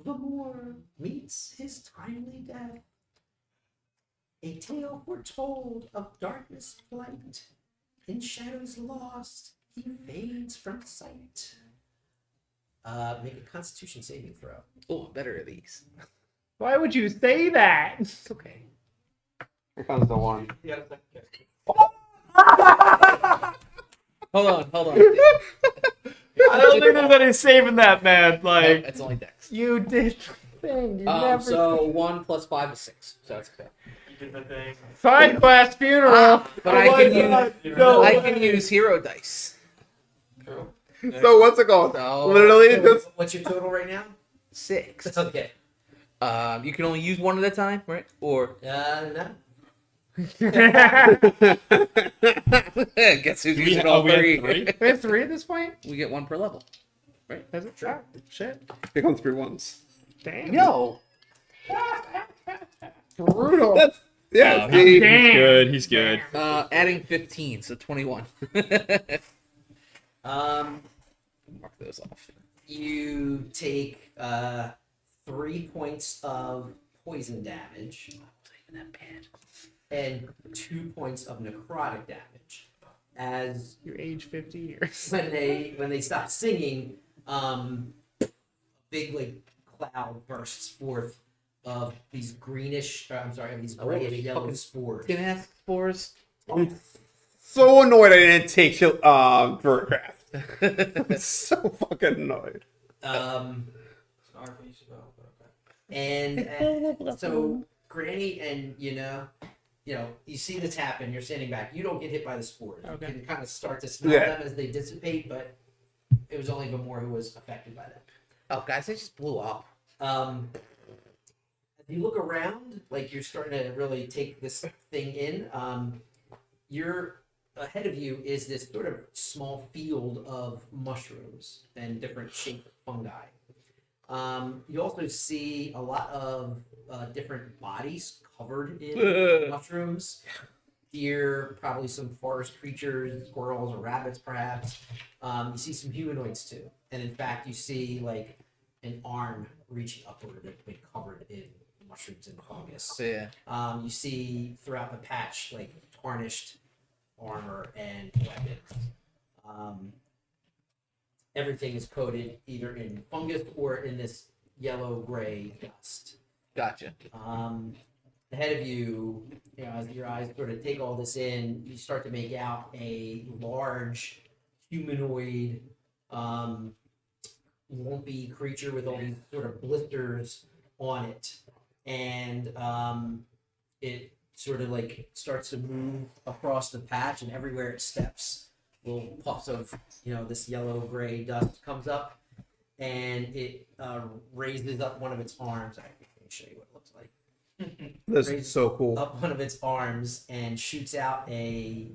The Moor meets his timely death. A tale foretold of darkness flight. In shadows lost, he fades from sight. Make a Constitution saving throw. Oh, better of these. Why would you say that? It's okay. Here comes the one. You got a second guess. Hold on. I don't think there's any saving that, man. No, Like, it's only Dex. you did the thing. You never. So 1 + 5 is 6. So that's okay. You did the thing. Side quest funeral. But Oh I my can God, use no I way. can use hero dice. True. So what's it called? So Literally just What's your total right now? 6. Okay. You can only use one at a time, right? Or No. guess who's using all we had 3? three? We have 3 at this point? We get 1 per level. Is it? Ah, shit. here comes 3 ones. Damn. No. Brutal. That's yeah. He's see? Damn. good. He's good. Adding 15, so 21. Um, Mark those off. you take 3 points of poison damage Even that bad. and 2 points of necrotic damage. As You age 50 years. when they stop singing, a big like cloud bursts forth of these greenish, of these gray and yellow fucking spores. Can ask spores. I'm so annoyed I didn't take Vercraft. I'm so fucking annoyed. Um, It's not for you to know, but okay. and so Granny and you see this happen. You're standing back. You don't get hit by the spores. Okay. You can kind of start to smell Yeah. them as they dissipate, but it was only Vamor who was affected by that. Oh, guys, they just blew up. If you look around, like you're starting to really take this thing in. You're ahead of you is this sort of small field of mushrooms and different shaped fungi. You also see a lot of different bodies covered in mushrooms. Deer, probably some forest creatures, squirrels or rabbits, perhaps. You see some humanoids too, and in fact, you see like an arm reaching upward that's been covered in mushrooms and fungus. So, yeah. You see throughout the patch like tarnished armor and weapons. Everything is coated either in fungus or in this yellow-gray dust. Gotcha. Ahead of you, as your eyes sort of take all this in, you start to make out a large humanoid, lumpy creature with all these sort of blisters on it, and it sort of like starts to move across the patch, and everywhere it steps, little puffs of this yellow-gray dust comes up, and it raises up one of its arms. I can show you what it looks like. This is so cool. Up one of its arms and shoots out a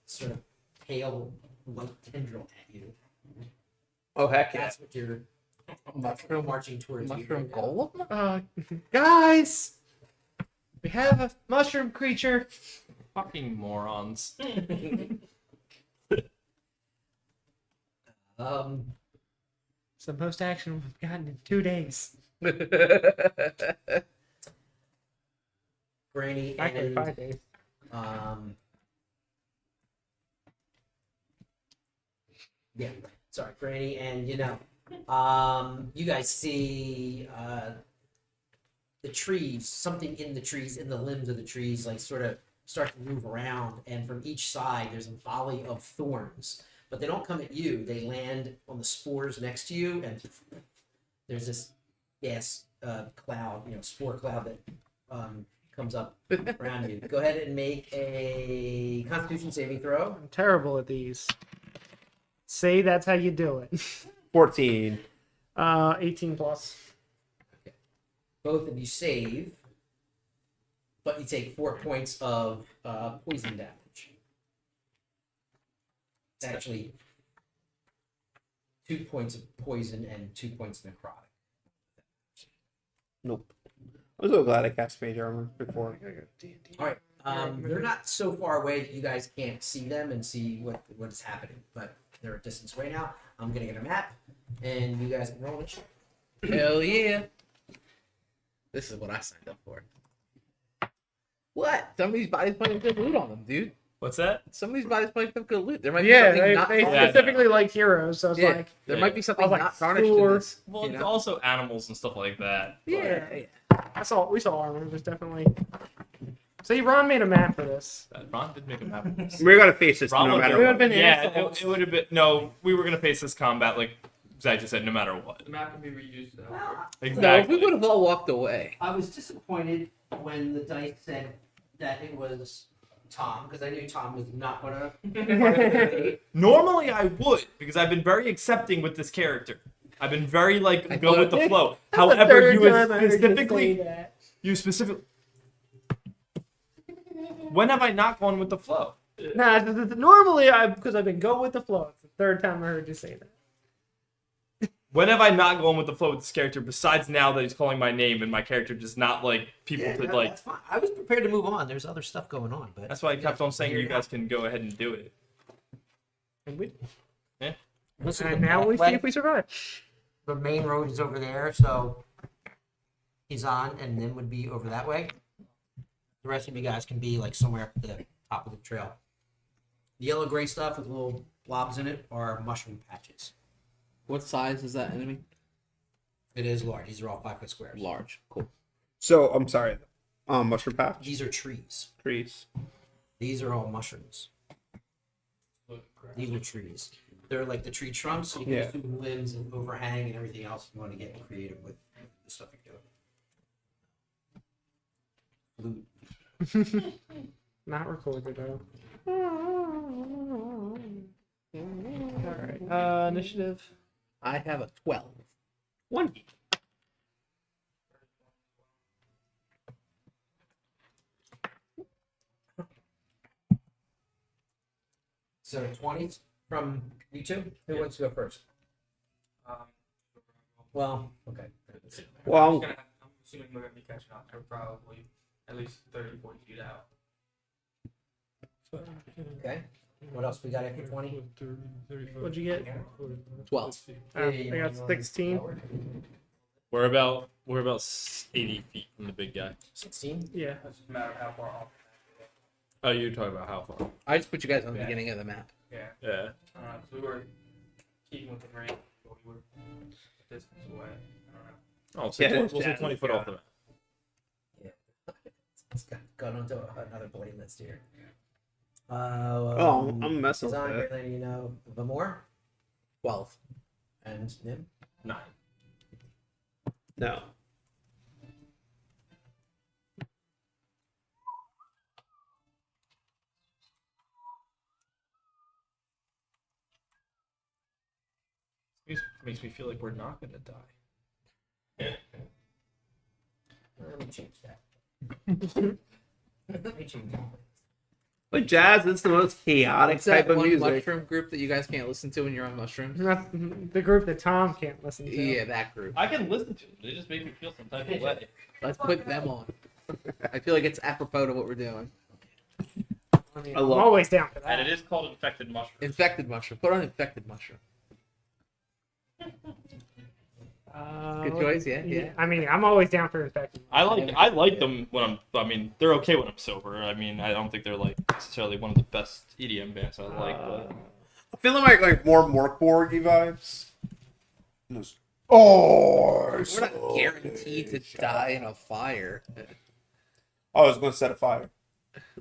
sort of pale white tendril at you. Oh heck yeah! That's what you're marching towards. you Mushroom right now. golem? Guys, we have a mushroom creature. Fucking morons. It's the most action we've gotten in 2 days. Granny Actually, and 5 days. yeah, sorry, Granny, and you guys see the trees, something in the trees, in the limbs of the trees, like sort of start to move around, and from each side there's a volley of thorns, but they don't come at you. They land on the spores next to you, and there's this gas cloud, spore cloud that comes up around you. Go ahead and make a Constitution saving throw. I'm terrible at these. Say that's how you do it. 14. 18 plus. Both of you save, but you take 4 points of poison damage. It's actually 2 points of poison and 2 points of necrotic. Nope. I'm so glad I cast Mage Armor before. All right. They're not so far away that you guys can't see them and see what is happening, but they're a distance away now. I'm gonna get a map, and you guys can roll it. Hell yeah. This is what I signed up for. What? Some of these bodies might have good loot on them, dude. What's that? Some of these bodies might have good loot. There might be Yeah, something not they tarnished. specifically like heroes, so it's Yeah, like, there Yeah. might be something I was like, not tarnished in sure. this. Well, you it's know? also animals and stuff like that. yeah. I saw we saw armor. It was definitely. See, Ron made a map for this. Ron did make a map of this. We're gonna face this Ron no would- matter We what. would've been yeah, assholes. it would have been. No, we were gonna face this combat like Zach just said, no matter what. The map can be reused though. Well, No, if Exactly. we would have all walked away. I was disappointed when the dice said that it was Tom, because I knew Tom was not gonna. Normally I would, because I've been very accepting with this character. I've been very like I go thought- with the flow. That's the However, third you time I heard you say specifically that. when have I not gone with the flow? Nah, normally because I've been going with the flow. It's the third time I heard you say that. When have I not gone with the flow with this character besides now that he's calling my name and my character just not like people Yeah, to no, like that's fine. I was prepared to move on. There's other stuff going on, but that's why I kept on saying you guys can go ahead and do it. And we, Listen, and now we see if we survive. the main road is over there, so he's on, and then would be over that way. The rest of you guys can be like somewhere up at the top of the trail. The yellow gray stuff with little blobs in it are mushroom patches. What size is that enemy? It is large. These are all 5 foot squares. Large. Cool. So I'm sorry. Mushroom patch These are trees. trees. These are all mushrooms. These are trees. They're like the tree trunks, so you can Yeah. just do limbs and overhang and everything else if you want to get creative with the stuff you're doing. Loot. Not recorded though. All right. Initiative. I have a 12. 1. So 20s from you two? Who wants to go first? Um, Well, okay. Well, I'm assuming we're gonna be catching up. They're probably at least 30, 40 feet out. Okay. What else we got after 20? What'd you get? 12. I got 16. We're about 80 feet from the big guy. 16? Yeah. It's just a matter of how far off. Oh, you're talking about how far? I just put you guys on the Yeah. beginning of the map. Yeah. Yeah. So we were keeping with the range, but we were a distance away. I don't know. Oh, so Yeah, 20, we'll say yeah. 20 foot off the map. It's gone onto another playlist here. I'm messing with Design, it. letting you know, Vamore 12. and Nim. 9. No. Makes me feel like we're not gonna die. Let me change that. Let me change that. But jazz is the most chaotic What's that type of one music. mushroom group that you guys can't listen to when you're on mushrooms? Not the group that Tom can't listen to. Yeah, that group. I can listen to them. They just make me feel some type of way. Let's put them on. I feel like it's apropos to what we're doing. I mean, I I'm love- always down for that. And it is called infected mushroom. Infected mushroom. Put on infected mushroom. Good choice, yeah. I mean, I'm always down for infected. I like them when I'm. I mean, they're okay when I'm sober. I mean, I don't think they're like necessarily one of the best EDM bands I like. But I'm feeling like more Morkborg vibes. Oh, We're not guaranteed to die in a fire. I was going to set a fire.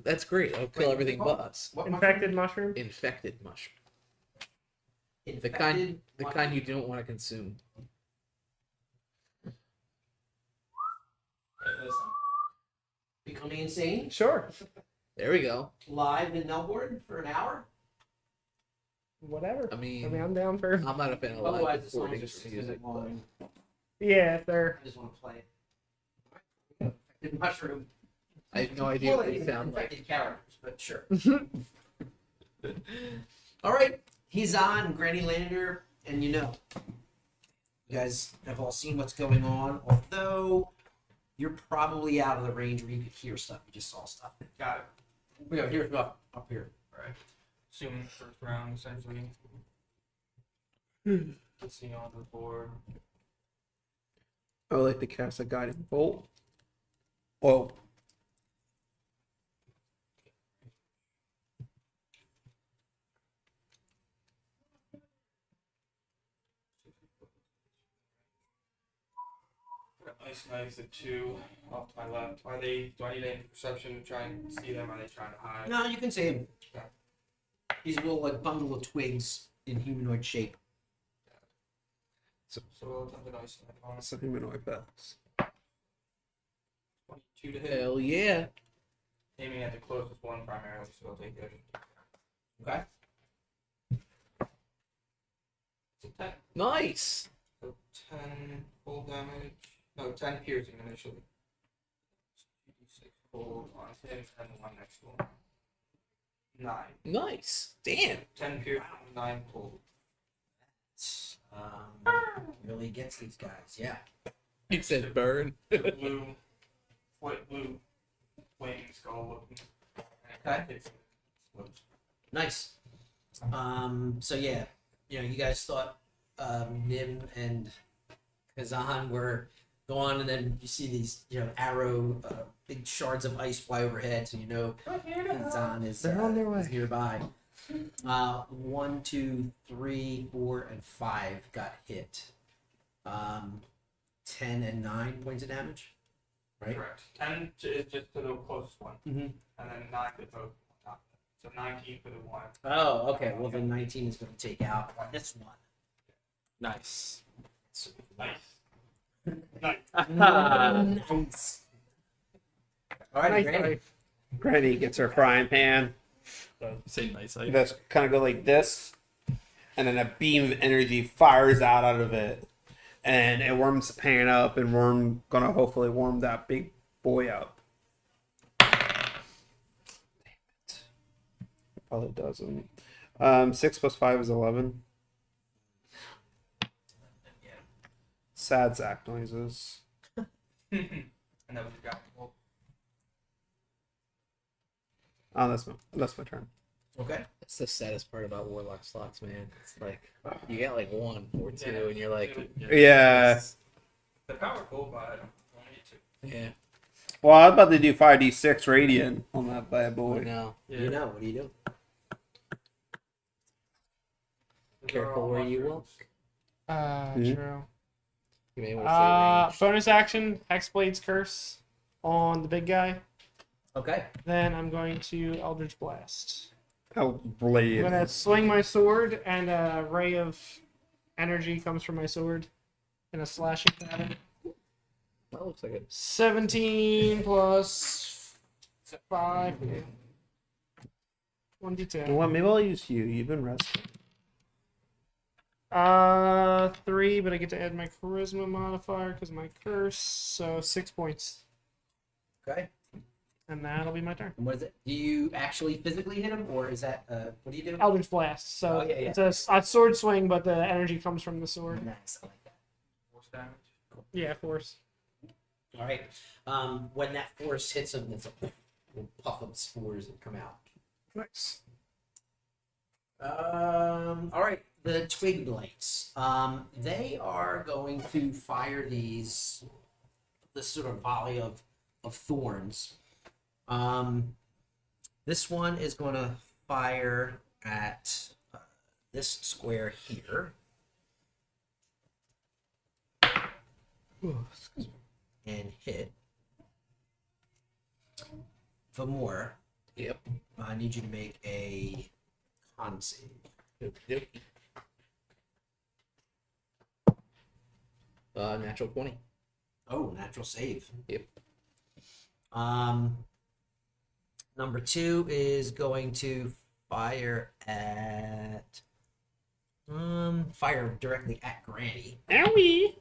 That's great. It'll kill everything but us. What Infected mushroom? Infected mushroom. The Infected kind you don't want to consume. Becoming insane. Sure. There we go. Live in Melbourne for an hour. Whatever. I I mean, mean, I'm down for. I'm not a fan of live Otherwise, the songs are recordings just for music. But long. Yeah, if they're. I just want to play it. Infected mushroom. I have no idea Well, what they it's sound like. infected characters, but sure. All right, he's on Granny Lander, and you guys have all seen what's going on. Although you're probably out of the range where you could hear stuff. You just saw stuff. Got it. We got here's up here. Alright. Assuming first round, essentially. Let's see on the board. I would like to cast a guiding bolt. Whoa. Nice, the two off to my left. Do I need any perception to try and see them? Are they trying to hide? No, you can see him. Okay. He's a little like bundle of twigs in humanoid shape. So we'll attempt the nice on Some humanoid pets. 22 to hit. Hell yeah. Aiming at the closest one primarily, so I'll take it. Okay. It's a 10. Nice. So 10 full damage. No, 10 piercing initially. 2d6 full on him and the one next one. 9. Nice. Damn. 10 piercing, 9 full. Really gets these guys. Yeah. He said burn. Blue flaming skull looking. Okay. Hits him. Explodes. Nice. So yeah, you guys thought Nim and Kazan were gone, and then you see these, arrow, big shards of ice fly overhead, so Kazan is, They're on their way. is nearby. 1, 2, 3, 4, and 5 got hit. 10 and 9 points of damage. Right. Correct. 10 is just to the closest one. Mm-hmm. And then 9 to both on top of it. So 19 for the one. Oh, okay. Well, then 19 is going to take out this one. Nice. Nice. Nice. Nice. All right, Nice, Granny. nice. Granny gets her frying pan. Say nice. You guys kind of go like this, and then a beam of energy fires out of it, and it warms the pan up, and gonna hopefully warm that big boy up. Damn it! Probably doesn't. 6 + 5 is 11. Sad Zach noises. And that was your guy. Well, Oh, that's my turn. Okay. That's the saddest part about Warlock slots, man. It's like you get like 1 or 2, and you're like, Yeah. they're powerful, but I don't need to. yeah, Well, I was about to do 5d6 radiant on that bad I boy. know. You know, what do you do? Careful where you walk. Mhm. True. You may want to say range. Bonus action, Hexblade's Curse on the big guy. Okay. Then I'm going to Eldritch Blast. Oh, I'm blade. gonna swing my sword, and a ray of energy comes from my sword in a slashing pattern. That looks like it. 17 plus 5. 1d10. Well, maybe I'll use you. You've been resting. 3, but I get to add my charisma modifier because my curse, so 6 points. Okay. And that'll be my turn. And what is it? Do you actually physically hit him, or is that what do you do? Eldritch Blast. So Oh, yeah, yeah. it's a sword swing, but the energy comes from the sword. Nice. I like that. Force damage. Yeah, force. All right. When that force hits him, there's a little puff of spores that come out. Nice. All right. The twig blights. They are going to fire this sort of volley of thorns. This one is going to fire at this square here. And hit. Vamor, Yep. I need you to make a con save. Okey-dokey. Natural 20. Oh, natural save. Yep. Number 2 is going to fire directly at Granny. Owie.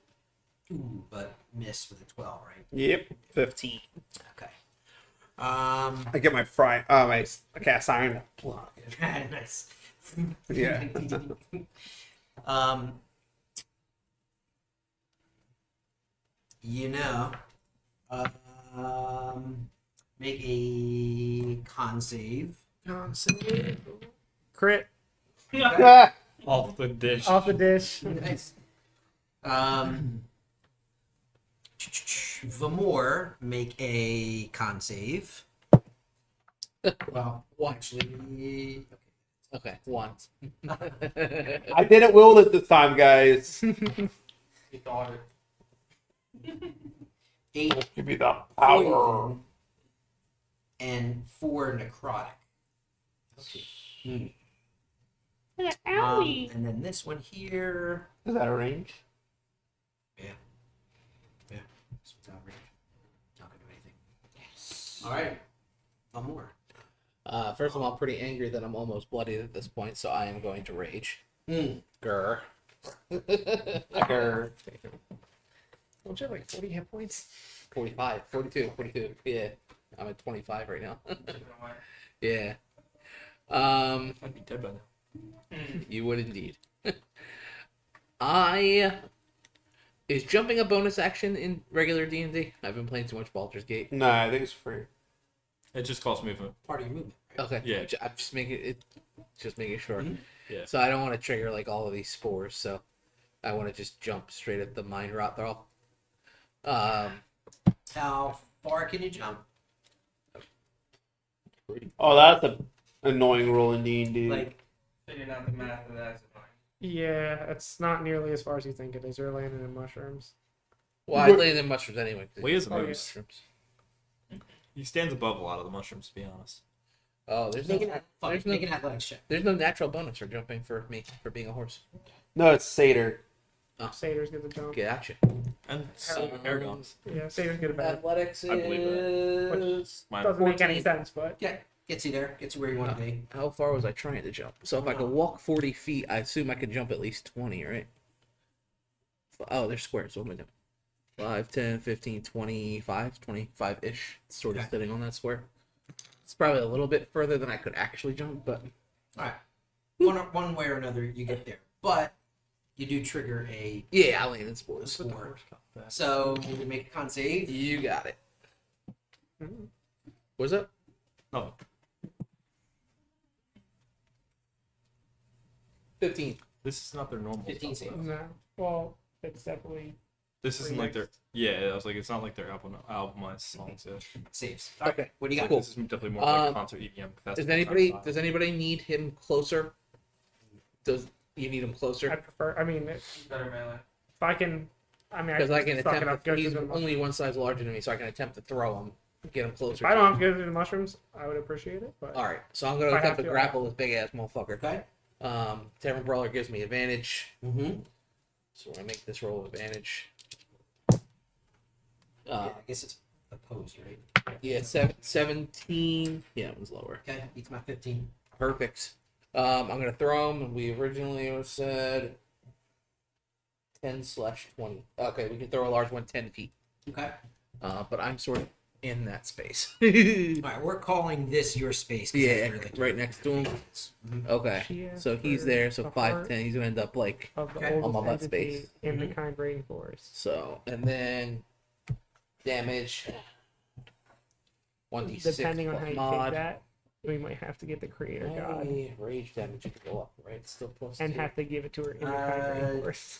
Ooh, but miss with a 12, right? Yep. 15. Okay. I get my my cast iron block. Nice. Yeah. You know, make a con save. Crit Off the dish. off the dish. Nice. Vamor, make a con save. Well, actually, Okay, once. I didn't will it this time, guys. You thought it. 8 Give me the power. poison and 4 necrotic. Okay. And then this one here. Is that a range? Yeah. This one's out range. Not gonna do anything. Yes. All right. One more. First of all, I'm pretty angry that I'm almost bloodied at this point, so I am going to rage. Mm. Grr. Grr. Don't you have like 40 hit points? 45, 42. Yeah, I'm at 25 right now. Yeah. I'd be dead by now. You would indeed. Is jumping a bonus action in regular D&D? I've been playing too much Baldur's Gate. No, I think it's free. It just costs movement. Part of your movement. Right? Okay. Yeah. I'm just making sure. Mhm. Yeah. So I don't want to trigger like all of these spores. So I want to just jump straight at the mind rot throw. How far can you jump? Oh, that's an annoying rule in D&D. Like, Figuring out the math of that is annoying. Yeah, it's not nearly as far as you think it is. You're landing in mushrooms. Well, I landed in mushrooms anyway. Well, he is a Oh, yeah. moose. He stands above a lot of the mushrooms, to be honest. Oh, there's make no, an athletics check. there's no natural bonus for jumping for me for being a horse. No, it's Satyr. Satyrs get the jump. Gotcha. And so Aragons. Yeah, satyrs get a bad. Athletics I believe is Mine. Doesn't make any 14. sense, but Yeah, gets you there. Gets you where you want to be. How far was I trying to jump? So if I could walk 40 feet, I assume I could jump at least 20, right? Oh, there's squares. What am I doing? 5, 10, 15, 25, 25-ish. Sort of Okay. sitting on that square. It's probably a little bit further than I could actually jump, but All right. One way or another, you get there, but you do trigger a yeah, I landed spores. spore. So you make a con save. You got it. What's up? No. 15. This is not their normal 15 stuff, saves. though. no. Well, it's definitely. This isn't like their. Yeah, I was like, it's not like their albumized songs. Yeah. Saves. All right. Okay. What do you got? Cool. This is definitely more like Um, concert EDM. Does anybody need him closer? Does you need him I closer? prefer. I mean, if Better melee. I can. I mean, Because I can suck it up, attempt. go He's through the only one size larger than me, so I can attempt to throw him, get him closer. If I don't have to go through the mushrooms, I would appreciate it. But All right, so I'm gonna If I attempt have to to, grapple this big ass motherfucker. Okay. Tavern Brawler gives me advantage, Mm-hmm. so I make this roll advantage. Yeah, I guess it's opposed, right? Yeah, 17. Yeah, it was lower. Okay. Beats my 15. Perfect. I'm gonna throw him, and we originally said 10/20. Okay, we can throw a large one 10 feet. Okay. But I'm sort of in that space. All right. We're calling this your space. 'cause Yeah, that's where the- right next to him. Mhm. Okay, Chia so he's for there. So the 5, heart 10. He's gonna end up like of the Okay. On my oldest butt entity space. in the Mhm. kind rainforest. so. And then damage 1d6 Depending on plus how you mod. take that, we might have to get the creator god Rage damage could go up, right? It's still plus and 2. have to give it to her in the kind rainforest.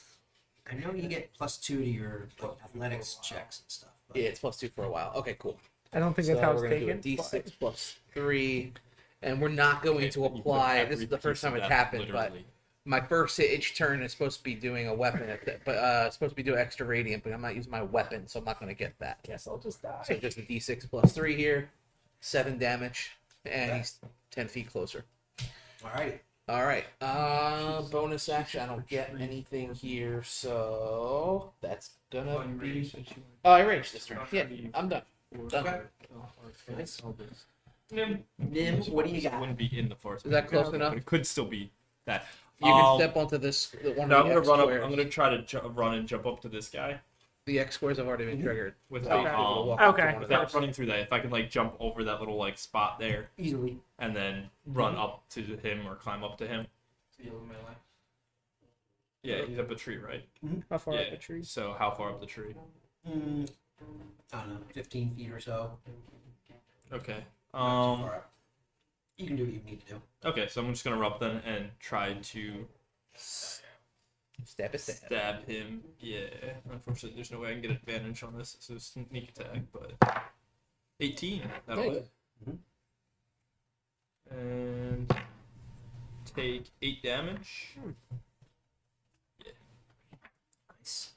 I know you get +2 to your athletics checks and stuff. But Yeah, it's plus 2 for a while. Okay, cool. I don't think So that's how it's we're gonna do a taken. d6 but plus 3, and we're not going to apply. This is the first time it's happened, but my first hit each turn is supposed to be doing a weapon, but supposed to be doing extra radiant, but I'm not using my weapon, so I'm not going to get that. Guess I'll just die. So just a d6 plus 3 here, 7 damage, and he's 10 feet closer. all right. All right. Bonus action. I don't get anything here, so that's gonna be. Oh, I ranged this turn. Yeah, I'm done. Done. Okay. Nice. Nim. Nim, what do you It got? wouldn't be in the forest. Is that close but enough? it could still be that. You can step onto this one. No, of I'm the gonna X run up. squares. I'm gonna try to run and jump up to this guy, The X scores have already been triggered. Without, Okay. Walk Okay. up to one of without those. running through that, if I could like jump over that little like spot there Easily. and then run up to him or climb up to him. Deal with melee. Yeah, he's up a tree, right? How far yeah. up the tree? So how far up the tree? I don't know, 15 feet or so. Okay. Not too far up. You can do what you need to do. Okay, so I'm just gonna run up then and try to Stab. stab him. Yeah. Unfortunately, there's no way I can get advantage on this. It's a sneak attack, but 18. That'll There you hit. And take 8 damage. Nice.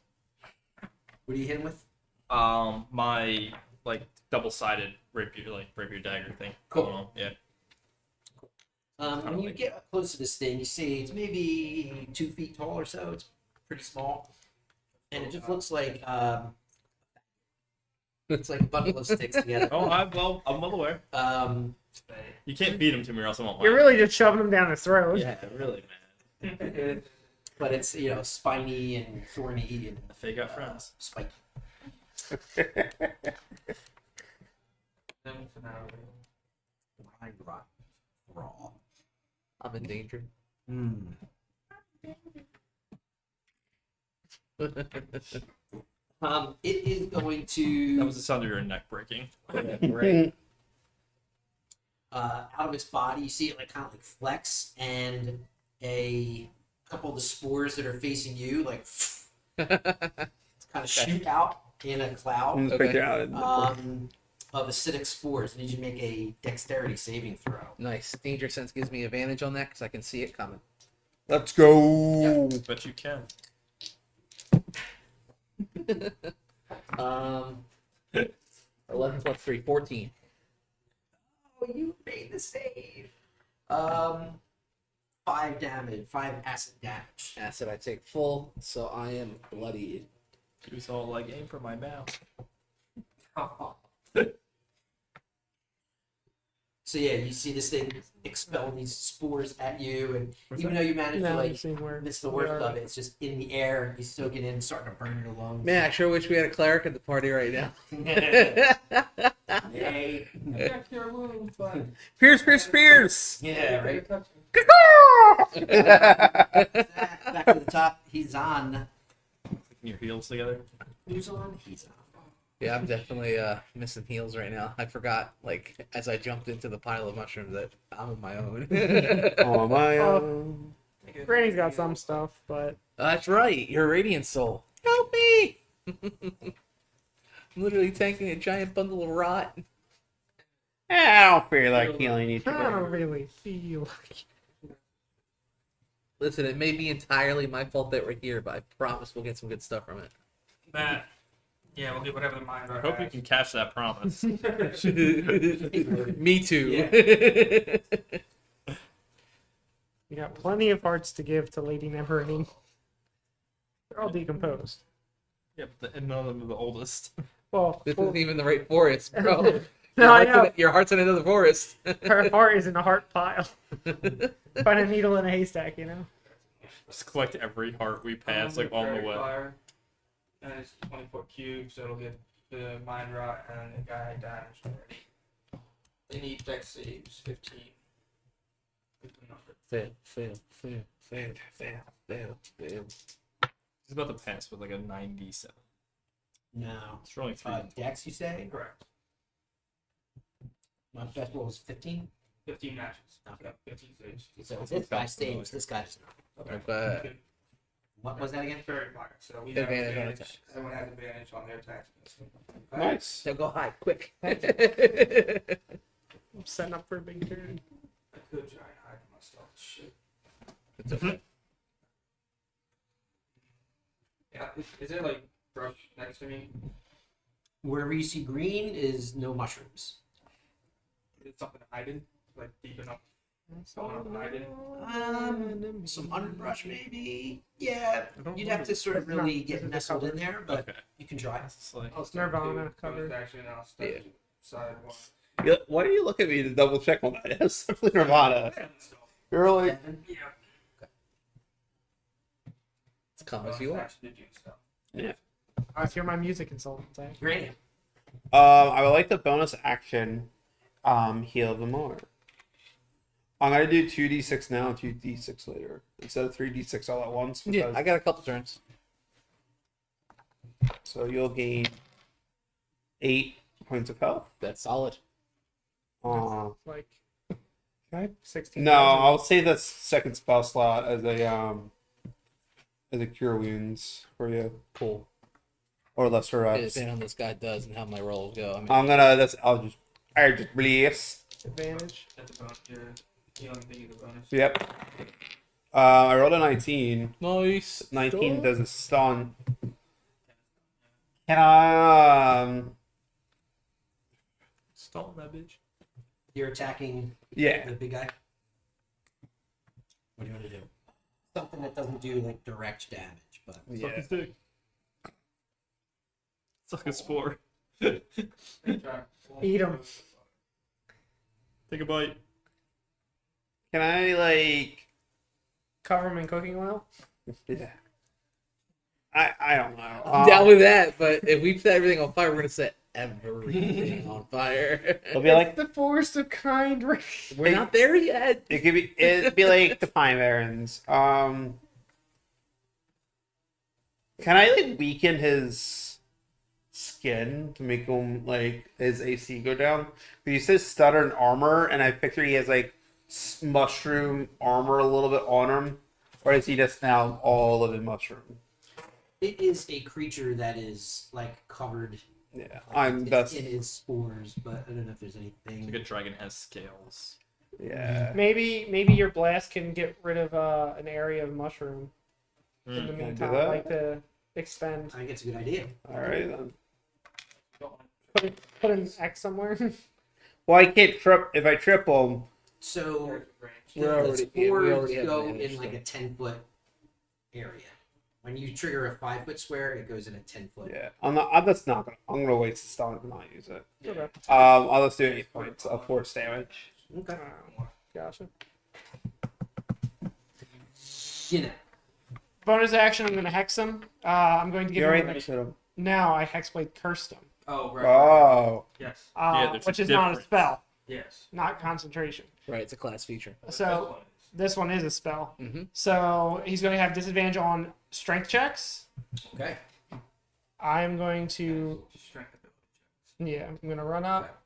What are you hitting with? My like double-sided rapier dagger thing. Cool. Going on. Yeah. When you get up close to this thing, you see it's maybe 2 feet tall or so. It's pretty small, and it just looks like it's like a bundle of sticks together. Oh, I'm well aware. You can't beat him to me or else I won't. You're laugh. really just shoving him down his throat. Yeah, really, man. But it's spiny and thorny and They got friends. spiky. Then for now, Mind rot. Raw. I'm in danger. It is going to That was the sound of your neck breaking. right. Out of its body, you see it like kind of like flex, and a couple of the spores that are facing you like kind of shoot out in a cloud Let's break it out. of acidic spores. I need you to make a dexterity saving throw. Nice. Danger sense gives me advantage on that because I can see it coming. Let's go. Bet you can. 11 plus 3, 14. Oh, you made the save. 5 damage, 5 acid damage. Acid I take full, so I am bloodied. He was all like, aim for my mouth. So yeah, you see this thing expel these spores at you, and even though you managed to Now like you see where miss the we worst are. of it, it's just in the air. You soak it in, starting to burn your lungs. Man, I sure wish we had a cleric at the party right now. Yay. Check your wounds, but Pierce. Yeah, right. touch Back to the top. He's on. Your heels together. Who's on? He's on. Yeah, I'm definitely missing heals right now. I forgot, like, as I jumped into the pile of mushrooms that I'm on my own. Oh my. Granny's got some stuff, but That's right, you're a radiant soul. Help me! I'm literally tanking a giant bundle of rot. I don't feel like healing each I other. don't really feel like. Listen, it may be entirely my fault that we're here, but I promise we'll get some good stuff from it. Matt. Yeah, we'll get whatever the mind I hope you can catch that promise. Me too. You got plenty of hearts to give to Lady Neverending. They're all decomposed. Yep, and none of them are the oldest. Well, This isn't even the right forest, bro. no, I know. Your heart's in another forest. Her heart is in a heart pile. Find a needle in a haystack, you know. Just collect every heart we pass, like on the way. Fire, and it's 24 cubes, so it'll get the mind rot and the guy damaged already. They need dex saves 15. Good number. Fail. He's about to pass with like a 97. No. It's only 3. Dex, you say? Correct. My best roll was 15. 15 matches. Okay. 15 saves. So this guy saves. This guy does not. Okay. What was that again? Very fire. So we Advantage have on advantage. attacks. Everyone has advantage on their attacks. Nice. So go high, quick. I'm setting up for a big turn. I could try and hide myself. Shit. It's okay. Yeah. Is there like brush next to me? Wherever you see green is no mushrooms. Is it something hiding? Like deep enough? Someone hiding? Some underbrush maybe. Yeah, I don't you'd have to sort of It's not- really this get is nestled covered. in there, but Okay. you can try. It's like, I'll step Nirvana to covered. Action, and I'll step Yeah. to side one. Why do you look at me to double check on that? It's definitely Nirvana. You're like, Seven. Yeah. It's come as you are. Action to do stuff. Yeah. You're my music consultant, Zach. Uranium. I would like the bonus action, heal them more. I'm gonna do 2d6 now and 2d6 later instead of 3d6 all at once. Yeah, Because, I got a couple turns. so you'll gain 8 points of health. That's solid. Like Okay. 16. No, I'll save that second spell slot as a cure wounds for you, Cool. or lesser reps. Depending on what this guy does and how my rolls go. I mean, I just release. Advantage. That's a bonus. Your healing thing is a bonus. Yep. I rolled a 19. nice. 19 does a stun. Can I? Stall that bitch. You're attacking Yeah. the big guy. What do you want to do? Something that doesn't do like direct damage, but Suck Yeah. his dick. Suck a spore. Eat 'em. Take a bite. Can I like? Cover them in cooking oil. Yeah. I don't know. I'm down with that, but if we set everything on fire, we're gonna set everything on fire. It'll be like The force of kind. We're not there yet. it'd be like the Pine Barrens. Can I like weaken his skin to make him like his AC go down? He says stutter and armor, and I picture he has like mushroom armor a little bit on him, or is he just now all living mushroom? it is a creature that is like covered Yeah, it's in his spores, but I don't know if there's anything. Like a dragon has scales. yeah. Maybe your blast can get rid of an area of mushroom in the Mm. Can I do meantime, that? like to expend. I think it's a good idea. All right then. Put an X somewhere. Well, I can't trip if I trip him. So We're the already- yeah, we spores already have go advantage, in like so. a 10-foot area. When you trigger a 5-foot square, it goes in a 10-foot. Yeah, I'm not. I'm just not gonna. I'm gonna waste the stun and not use it. Okay. I'll just do 8 points of force damage. Okay. Gotcha. You know. Bonus action. I'm going to hex him. I'm going to give You already him. hit him. Now I hexblade cursed him. Oh, right. Oh, Yes. Yeah, there's a which is not a difference. spell, Yes. not concentration. Right, it's a class feature. So this one is a spell. Mm-hmm. So he's going to have disadvantage on strength checks. Okay. I'm going to, Strength ability checks. yeah, I'm going to run up.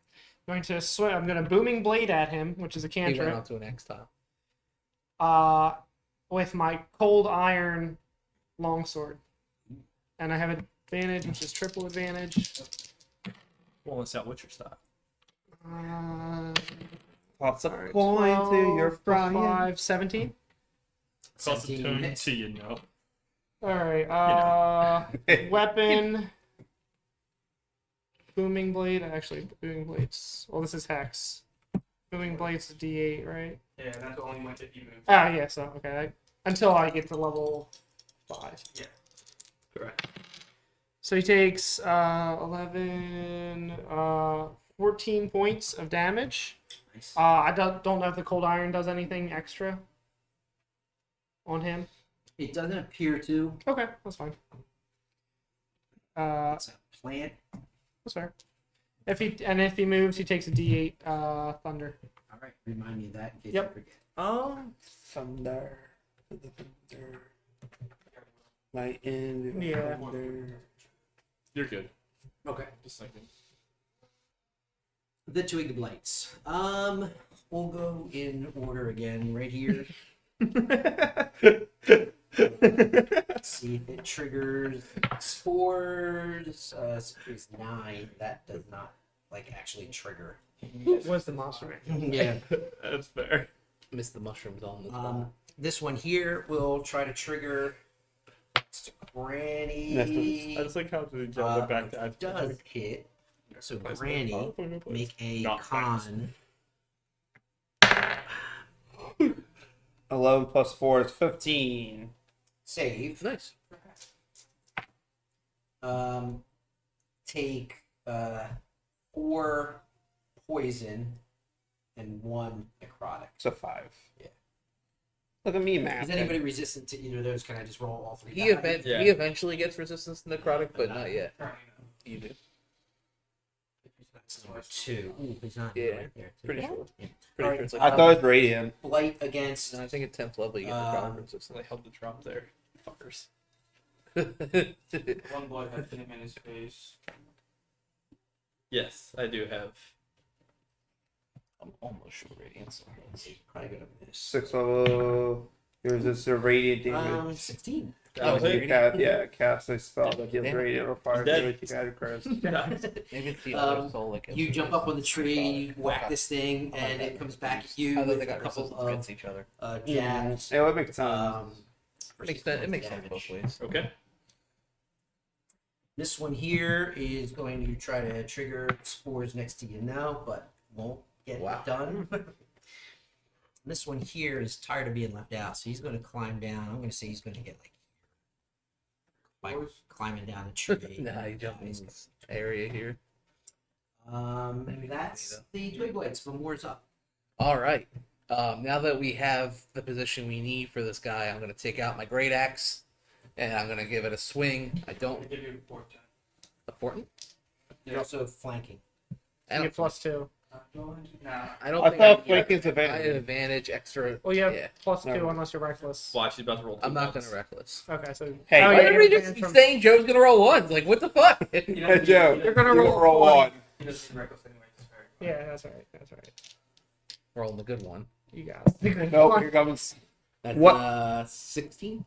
I'm going to swim. I'm going to booming blade at him, which is a He went cantrip. on to an X tile. With my cold iron longsword, and I have advantage, which is triple advantage. Well, let's out what's your style. toss a Alright, coin to your 12 Brian. 5, 17. Toss a 17 tune hits. to you know. All right. Weapon. Booming blade. Actually, booming blades. Well, this is hex. Booming blades is D8, right? Yeah, that's the only one that you move. Ah, yeah. So okay. Until I get to level 5. Correct. So he takes 11, 14 points of damage. Nice. I don't know if the cold iron does anything extra on him. It doesn't appear to. Okay, that's fine. It's a plant. That's fair. If he moves, he takes a D8 thunder. All right. Remind me of that in case Yep. I forget. Thunder. Thunder. Lightning. Yeah. Thunder. You're good. Okay. Just thinking. The twig blights. We'll go in order again right here. Let's see if it triggers spores. It's 9. That does not actually trigger. What's the monster? Yeah. That's fair. Missed the mushrooms on the This one here will try to trigger Granny. I just like how they jump it back to It does hit. So Granny, make a Not con. 11 plus 4 is 15. Save. Nice. Take 4 poison and 1 necrotic. So 5. Look at me, man. Is anybody resistant to either of those? Can I just roll all three? He die? Yeah. he eventually gets resistance to necrotic, but not yet. Currently, no. You do. That's number 2. Ooh, he's not Yeah, right there. pretty sure. Yeah. Pretty sure it's like I thought it was radiant. Blight against. No, I think at 10th level you get Um, necrotic resistance. They held the drop there, fuckers. One blood has hit him in his face. Yes, I do have. I'm almost sure radiance. Probably gonna miss. 6th level. There's this radiant damage. 16. That was it. Cast a spell that deals Damn. radiant or fire Dead. damage. You added crest. Maybe it's the Um, other soul. Like You jump up on the tree, you whack this thing, and it comes back at you I thought with they a got couple resistance of against each other. jabs. Yeah, that makes sense. It makes sense both ways. Okay. This one here is going to try to trigger spores next to you now, but won't get Wow. it done. This one here is tired of being left out, so he's going to climb down. I'm going to say he's going to get like climbing down the tree. Nah, you jump in this area here. That's the twig blades from War's Up. All right. Now that we have the position we need for this guy, I'm going to take out my great axe and I'm going to give it a swing. I I'll don't. give you 14. Important. You're also flanking. I You don't, get +2. Nah. I don't I think thought I flanking's I advantage. had advantage extra. Well, you have Yeah. +2 No. unless you're reckless. Well, she's about to roll. I'm not ones. going to reckless. Okay, so Hey, oh, why yeah, Why you are we get just advantage from- saying Joe's going to roll ones? Like, what the fuck? Hey, Joe. You're gonna you roll 1. He doesn't need reckless anyway. It's very Yeah, that's right. That's right. Rolling the good one. You got it. Nope, here comes. That's, What? 16?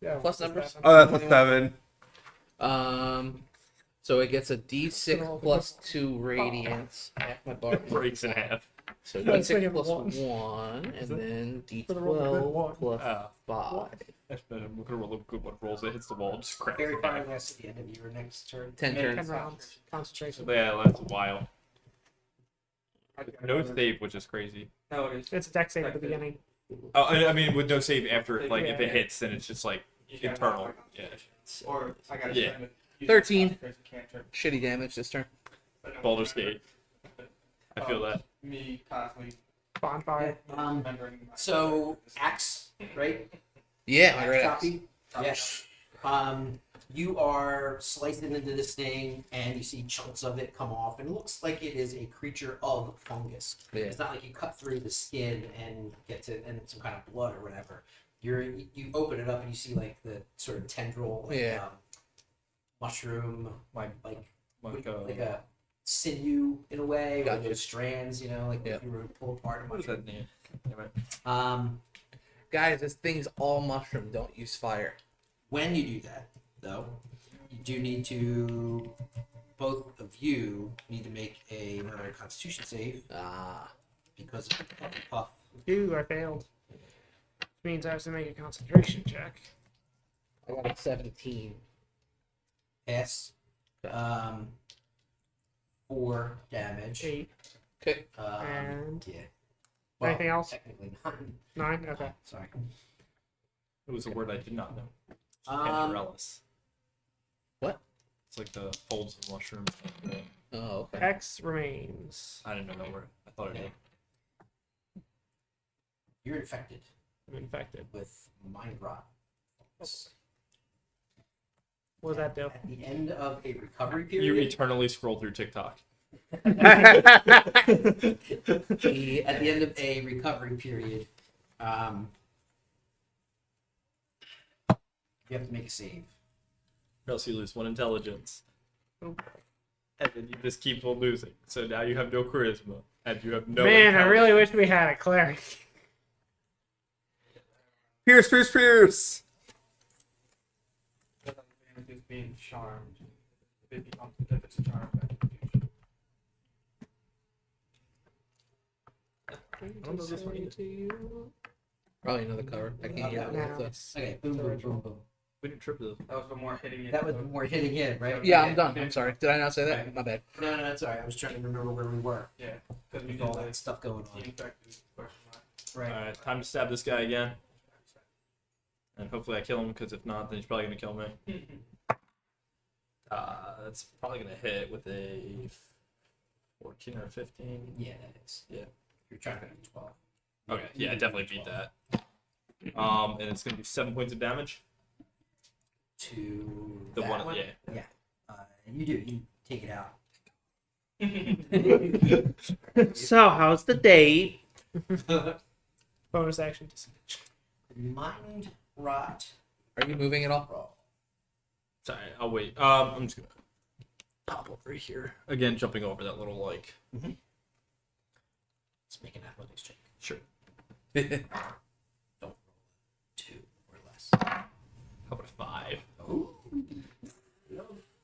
Yeah, Plus just numbers? that. Oh, that's a 7. So it gets a D6 plus 2 radiance. Half my bar. Breaks in half. So I was D6 thinking plus one. 1, and then For the roll of a good D12 one. plus Ah. 5. I'm gonna roll a good one. Rolls it, hits the wall, just cracks. Very it. fire lasts at the end of your next turn. 10 Yeah, 10 turns. rounds. Concentration. Yeah, that's a while. No good. save, which is crazy. No, it is. It's a deck save at the beginning. Oh, I mean, with no save after, like, if it Yeah. hits, then it's just like You gotta internal. modify Yeah. concentration. Or I gotta Yeah. spend it. Use 13. concentration cantrip, Shitty damage this turn. but no, Baldur's Gate. I feel that. Me constantly Bonfire. remembering. my- So axe, right? Yeah, my Axe great copy? Copy. Yes. You are slicing into this thing, and you see chunks of it come off, and it looks like it is a creature of fungus. Yeah. It's not like you cut through the skin and get to and some kind of blood or whatever. You open it up and you see like the sort of tendril, like, Yeah. mushroom, Like, like like, like a sinew in a way, or Gotcha. those strands, like Yeah. if you were to pull apart a what is mushroom. that name? Anyway. Guys, this thing's all mushroom. Don't use fire. When you do that, though, you do need to, both of you need to make another Constitution save Ah. because of the puff and puff. Ooh, I failed. Which means I have to make a concentration check. I got a 17. Pass. 4 damage. 8. Okay. And yeah. anything else? Technically 9. 9? Okay. Sorry. It was a word I did not know. Um, Cantarellus. What? It's like the folds of mushroom. Oh, okay. X remains. I didn't know that word. I thought I did. You're infected I'm infected. with mind rot. What does that do? At the end of a recovery You period, eternally scroll through TikTok. at the end of a recovery period, you have to make a save. Or else you lose 1 intelligence. Oh. And then you just keep on losing. So now you have no charisma. And you have no Man, I intelligence. really wish we had a cleric. Pierce, Pierce, Pierce! Doesn't advantage is being charmed. If it becomes, if it's a charm, then I don't know this one. Probably another cover. I can't hear Yeah. it. Okay, boom, boom, boom, boom. We didn't trip those. that was the more hitting it. That was more hitting in, right? Yeah, I'm done. I'm sorry. Did I not say that? My bad. No, that's all right. I was trying to remember where we were. Yeah, because we With did all that that stuff going the on. infected question mark. Right. Alright, time to stab this guy again. And hopefully I kill him, because if not, then he's probably going to kill me. That's probably going to hit with a 14 or 15. Yeah, that is. Yeah. You're trying to do 12. Okay, yeah, I definitely beat that. And it's gonna do 7 points of damage. To The that one, yeah. Yeah. You do. You take it out. So, how's the date? Bonus action disengage. Mind rot. Are you moving at all? Sorry, I'll wait. I'm just gonna pop over here again, jumping over that little like. Let's make an athletics check. Sure. Don't roll 2 or less. How about a 5? Ooh.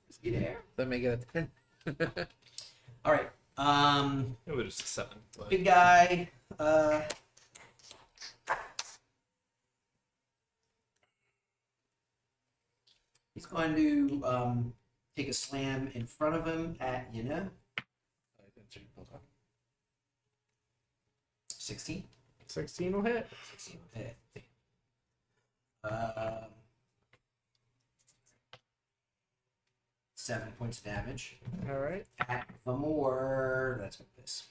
See there. Let me get it. All right. It was just a 7. But... Big guy. He's going to take a slam in front of him at 16. 16 will hit. 16 will hit. 7 points of damage. All right. At the more, that's what this.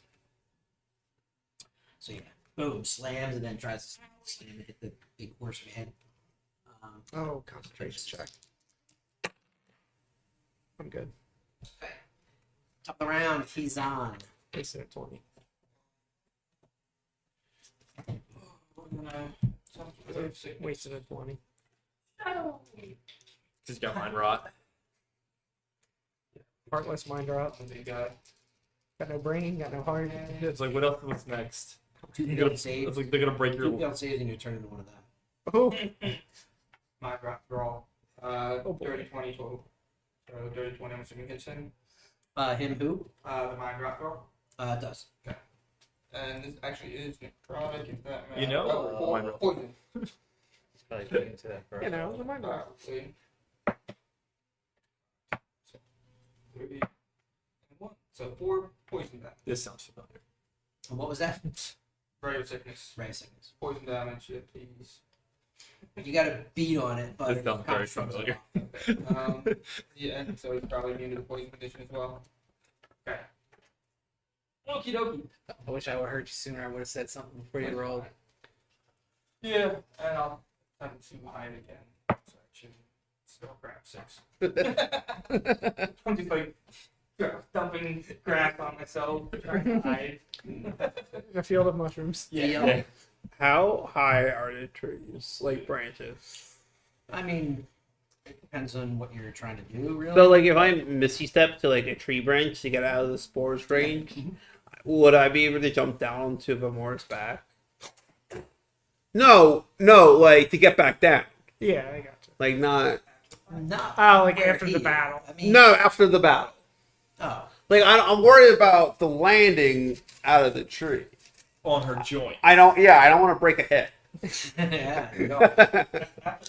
So yeah, boom, slams and then tries to slam and hit the big horseman. Oh, concentration check. I'm good. Okay. Top of the round, he's on. Wasted a 20. Wasted a 20. Just got mine rot. Heartless mind rot. Big guy. Got no brain, got no heart. Yeah, it's like what else was next? 2 They're failed gonna, saves. it's like they're gonna break 2 your. failed saves and you turn into one of them. Oh, My draw. boy. Dirty 20 total. So dirty 20, I'm assuming hits him. Him who? The mind drop draw. Does. And this actually is necrotic, if that matters. You know, mind drop. Poison. Probably getting into that you know, the mind rot. Obviously. So, 30 and 1. So 4 poison damage. This sounds familiar. And what was that? Ray of sickness. Ray of sickness. Poison damage, yeah, please. You got a beat on it, but This it sounds kinda very shrugs it familiar. off. Yeah, and so he's probably immune to the poison condition as well. Okay. Okie dokie. I wish I would have heard you sooner. I would have said something before you rolled. Yeah, and I'll have to hide again. So I should still grab 6. I'm just like dumping grass on myself, trying to hide. In a field of mushrooms. Yeah. How high are the trees? Like branches? I mean, it depends on what you're trying to do, really. So, like, if I misty step to like a tree branch to get out of the spores range, would I be able to jump down to Vamor's back? No, like to get back down. Yeah, I got you. Like not. Not Oh, like where after he the is. battle. I mean, No, after the battle. Oh. Like I'm worried about the landing out of the tree. On her joint. I don't want to break a hip. Yeah. No. After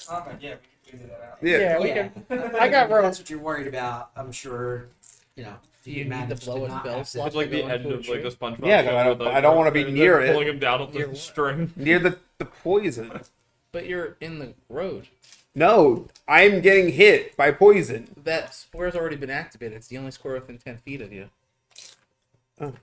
combat, yeah, we can figure that out. Yeah. we Yeah. can. I got If rope. that's what you're worried about. I'm sure, you know. Do you need to manage blow his not bell have to- slot? It's like the Going end to a of like tree? a SpongeBob. Yeah, show I don't- with, like, I don't wanna be they're near it. Pulling him down with Near the what? string. Near the poison. But you're in the road. No, I'm getting hit by poison. That square's already been activated. It's the only square within 10 feet of you. Oh.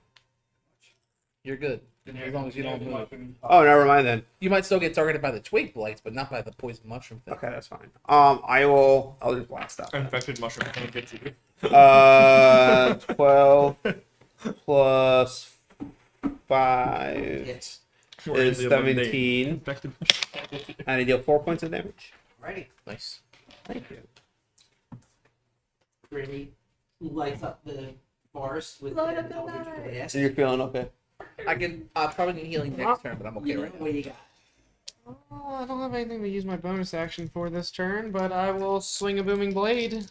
You're good. As long as you don't move. Oh, never mind then. You might still get targeted by the twig blights, but not by the poison mushroom thing. Okay, that's fine. I'll just blast out. Infected mushroom can't get you. 12 plus 5 Yes. is We're in the eliminate 17, infected mushroom can't get you. and I deal 4 points of damage. Alrighty. Nice. Thank you. Really lights up the forest with an eldritch blast. So you're feeling okay? I can probably get healing next turn, but I'm okay You know right now. what you got? Oh, I don't have anything to use my bonus action for this turn, but I will swing a booming blade